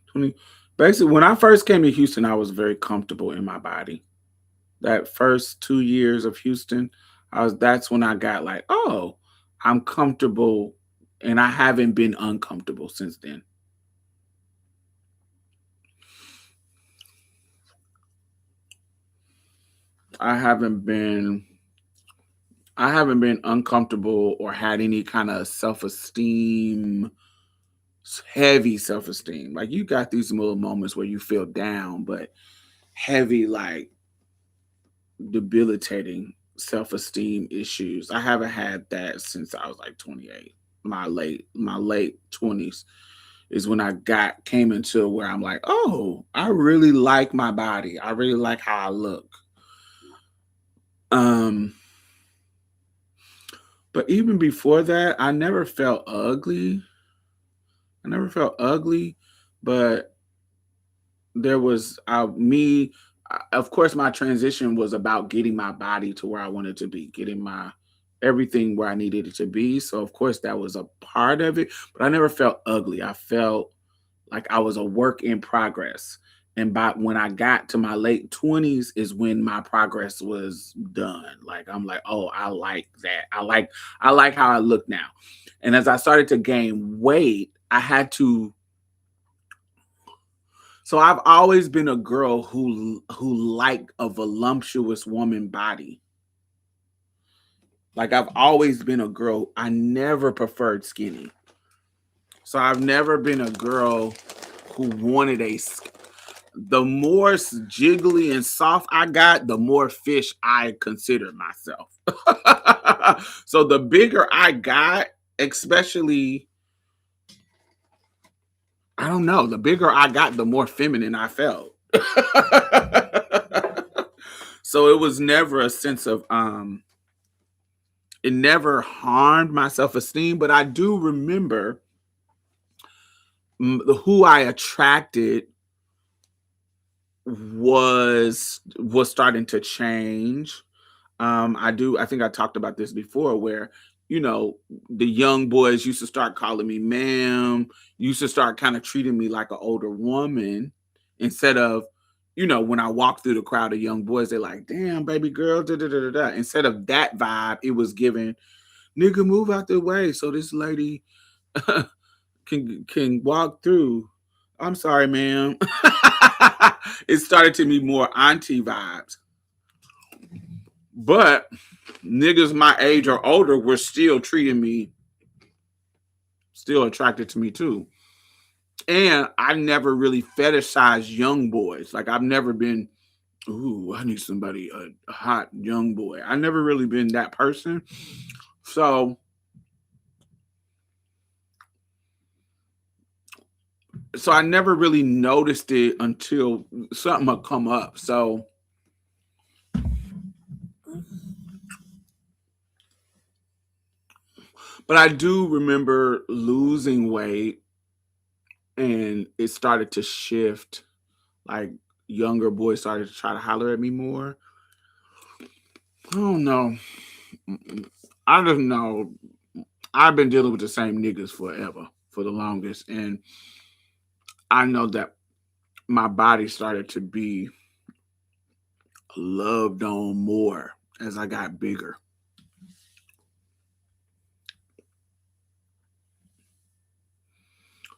20. Basically, when I first came to Houston, I was very comfortable in my body. That first 2 years of Houston, that's when I got like, oh, I'm comfortable, and I haven't been uncomfortable since then. I haven't been I haven't been uncomfortable or had any kind of self-esteem, heavy self-esteem. Like, you got these little moments where you feel down, but heavy, like debilitating self-esteem issues. I haven't had that since I was like 28. My late 20s is when I got came into where I'm like, oh, I really like my body. I really like how I look. Um, but even before that, I never felt ugly. I never felt ugly, but there was me. Of course, my transition was about getting my body to where I wanted to be, getting my everything where I needed it to be. So of course that was a part of it, but I never felt ugly. I felt like I was a work in progress. And by when I got to my late 20s is when my progress was done. Like I'm like, oh, I like that. I like how I look now. And as I started to gain weight, I had to. So I've always been a girl who liked a voluptuous woman body. Like I've always been a girl. I never preferred skinny. So I've never been a girl who wanted the more jiggly and soft I got, the more fish I considered myself. So the bigger I got, especially, I don't know, the bigger I got, the more feminine I felt. So it was never a sense of it never harmed my self-esteem, but I do remember who I attracted was starting to change. I think I talked about this before where, the young boys used to start calling me ma'am, used to start kind of treating me like an older woman instead of, when I walk through the crowd of young boys, they're like, damn, baby girl, da da da da da. Instead of that vibe, it was given, nigga, move out the way so this lady can walk through. I'm sorry, ma'am. It started to be more auntie vibes. But niggas my age or older were still treating me, still attracted to me too. And I never really fetishized young boys. Like I've never been, ooh, I need somebody, a hot young boy. I never really been that person. So I never really noticed it until something would come up. So but I do remember losing weight and it started to shift. Like younger boys started to try to holler at me more. I don't know. I don't know. I've been dealing with the same niggas forever, for the longest. And I know that my body started to be loved on more as I got bigger.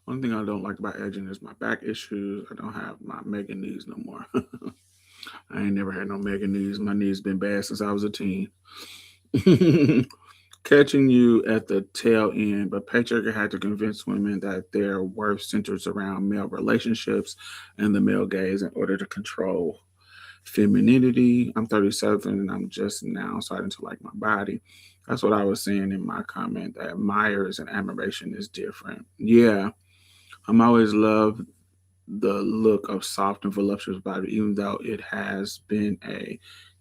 One thing I don't like about aging is my back issues. I don't have my mega knees no more. I ain't never had no mega knees. My knees been bad since I was a teen. Catching you at the tail end, but patriarchy had to convince women that their worth centers around male relationships and the male gaze in order to control femininity. I'm 37 and I'm just now starting to like my body. That's what I was saying in my comment, that admires and admiration is different. Yeah, I'm always loved the look of soft and voluptuous body, even though it has been a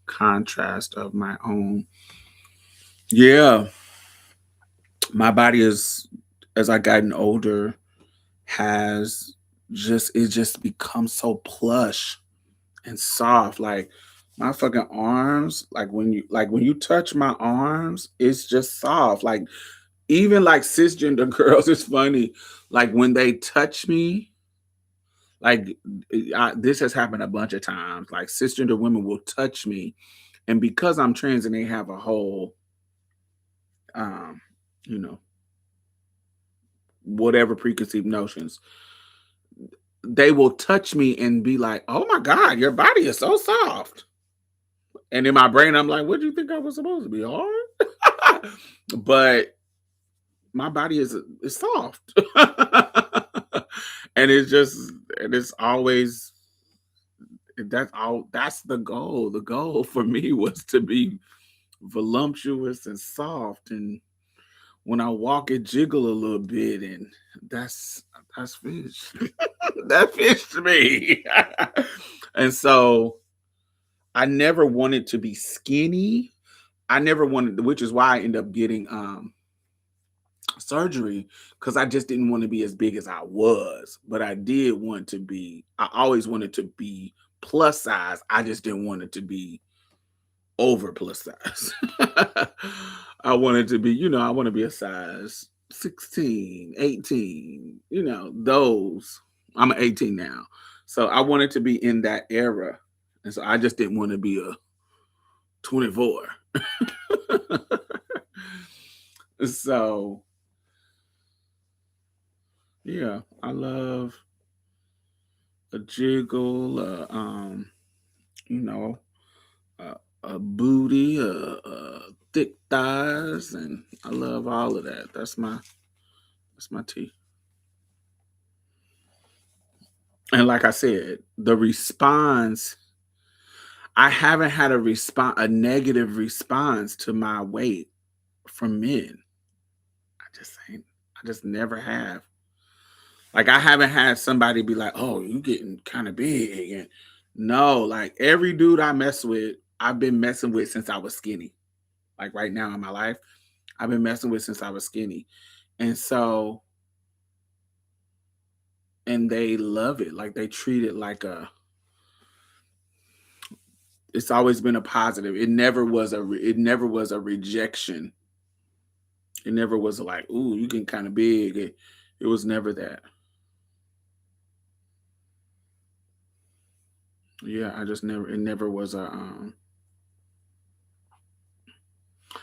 contrast of my own. Yeah, my body is, as I gotten older, has just become so plush and soft. Like my fucking arms, like when you touch my arms, it's just soft. Like even like cisgender girls, it's funny. Like when they touch me, like this has happened a bunch of times. Like cisgender women will touch me, and because I'm trans and they have a whole, um, you know, whatever preconceived notions, they will touch me and be like, "Oh my god, your body is so soft." And in my brain, I'm like, "What do you think I was supposed to be hard?" But my body is soft, and it's always, that's all. That's the goal. The goal for me was to be voluptuous and soft, and when I walk, it jiggle a little bit, and that's fish. That fish to me. And so I never wanted to be skinny. I never wanted, which is why I ended up getting surgery, because I just didn't want to be as big as I was. But I did want to be, I always wanted to be plus size. I just didn't want it to be over plus size. I wanted to be, I want to be a size 16, 18, those. I'm 18 now. So I wanted to be in that era. And so I just didn't want to be a 24. So, yeah, I love a jiggle, you know, a booty, thick thighs, and I love all of that. That's my tea. And like I said, the response, I haven't had a negative response to my weight from men. I just never have. Like I haven't had somebody be like, "Oh, you getting kind of big." And no, like every dude I mess with, I've been messing with since I was skinny. Like right now in my life, I've been messing with since I was skinny. And so, and they love it. Like they treat it like it's always been a positive. It never was a rejection. It never was like, "Ooh, you getting kind of big." It was never that. Yeah, it never was a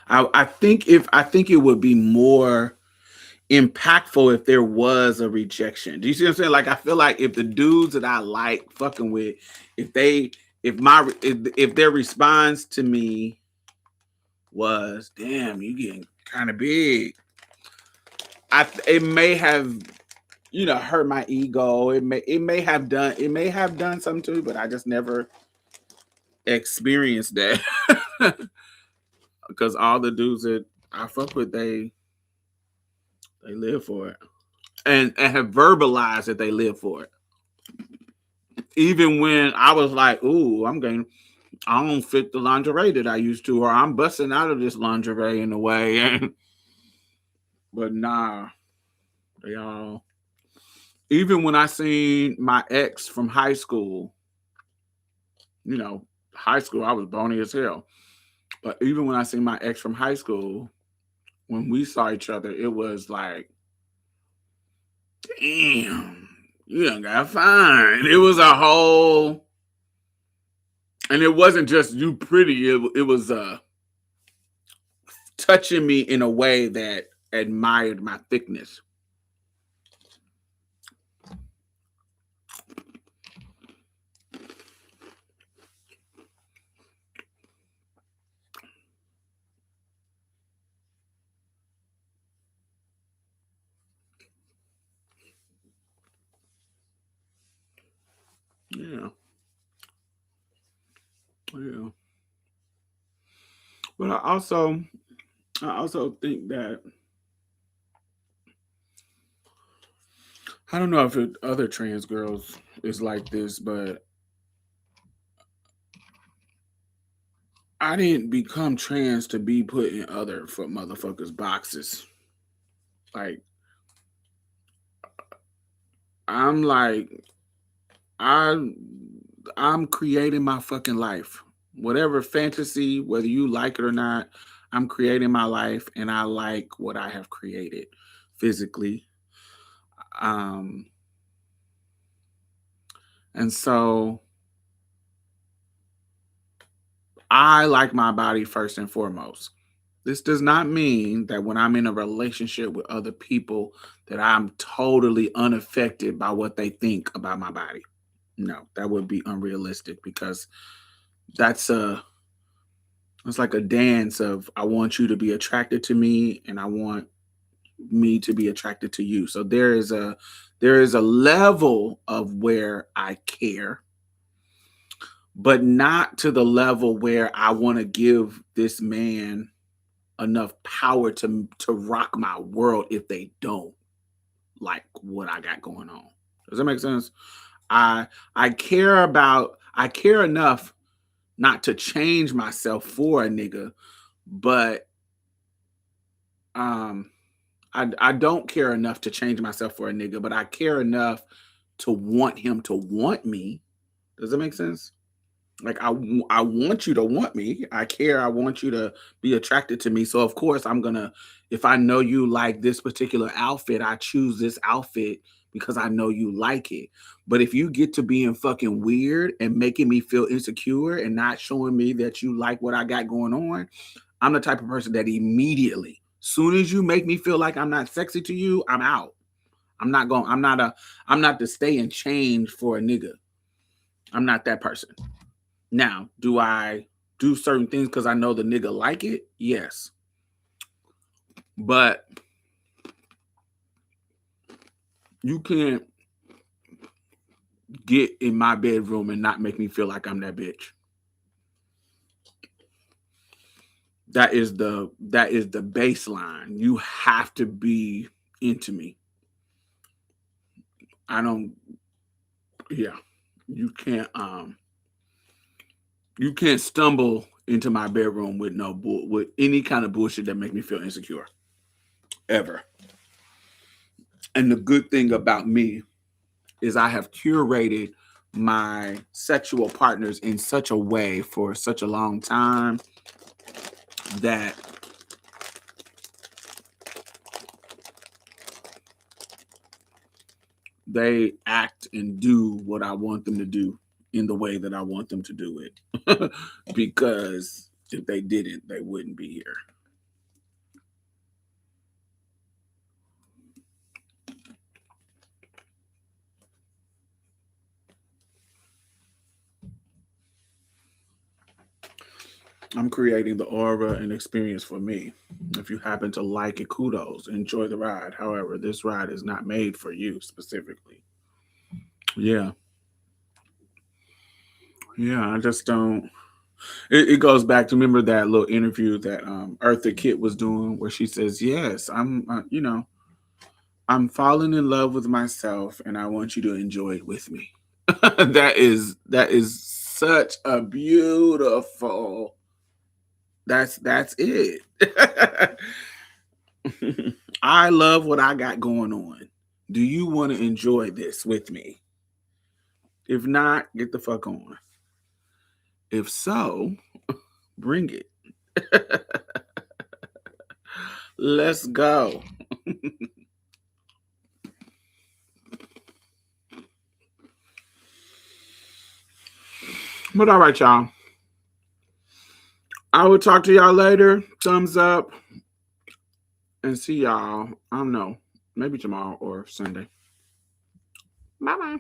I think it would be more impactful if there was a rejection. Do you see what I'm saying? Like I feel like if the dudes that I like fucking with, if they if their response to me was, "Damn, you getting kind of big," it may have hurt my ego. It may have done something to me, but I just never experienced that. Because all the dudes that I fuck with, they live for it, and have verbalized that they live for it. Even when I was like, "Ooh, I don't fit the lingerie that I used to, or I'm busting out of this lingerie in a way." But nah, they all. Even when I seen my ex from high school, you know, high school, I was bony as hell. But even when I seen my ex from high school, when we saw each other, it was like, "Damn, you done got fine." It was a whole, and it wasn't just you pretty. It was touching me in a way that admired my thickness. Yeah, yeah. But I also think that I don't know if other trans girls is like this, but I didn't become trans to be put in other for motherfuckers boxes. Like I'm like I I'm creating my fucking life. Whatever fantasy, whether you like it or not, I'm creating my life and I like what I have created physically. Um and so I like my body first and foremost. This does not mean that when I'm in a relationship with other people that I'm totally unaffected by what they think about my body. No, that would be unrealistic because that's a it's like a dance of I want you to be attracted to me and I want me to be attracted to you. So there is a level of where I care, but not to the level where I want to give this man enough power to rock my world if they don't like what I got going on. Does that make sense? I care enough not to change myself for a nigga, but um I don't care enough to change myself for a nigga, but I care enough to want him to want me. Does that make sense? Like I want you to want me. I care. I want you to be attracted to me. So of course I'm gonna, if I know you like this particular outfit, I choose this outfit because I know you like it. But if you get to being fucking weird and making me feel insecure and not showing me that you like what I got going on, I'm the type of person that immediately, soon as you make me feel like I'm not sexy to you, I'm out. I'm not to stay and change for a nigga. I'm not that person. Now, do I do certain things because I know the nigga like it? Yes. But you can't get in my bedroom and not make me feel like I'm that bitch. That is the baseline. You have to be into me. I don't, yeah. You can't stumble into my bedroom with with any kind of bullshit that make me feel insecure. Ever. And the good thing about me is I have curated my sexual partners in such a way for such a long time that they act and do what I want them to do in the way that I want them to do it. Because if they didn't, they wouldn't be here. I'm creating the aura and experience for me. If you happen to like it, kudos. Enjoy the ride. However, this ride is not made for you specifically. Yeah. Yeah, I just don't. It goes back to, remember that little interview that Eartha Kitt was doing where she says, yes, I'm falling in love with myself and I want you to enjoy it with me. that is such a beautiful, that's it. I love what I got going on. Do you want to enjoy this with me? If not, get the fuck on. If so, bring it. Let's go. But all right, y'all. I will talk to y'all later. Thumbs up. And see y'all, I don't know, maybe tomorrow or Sunday. Bye-bye.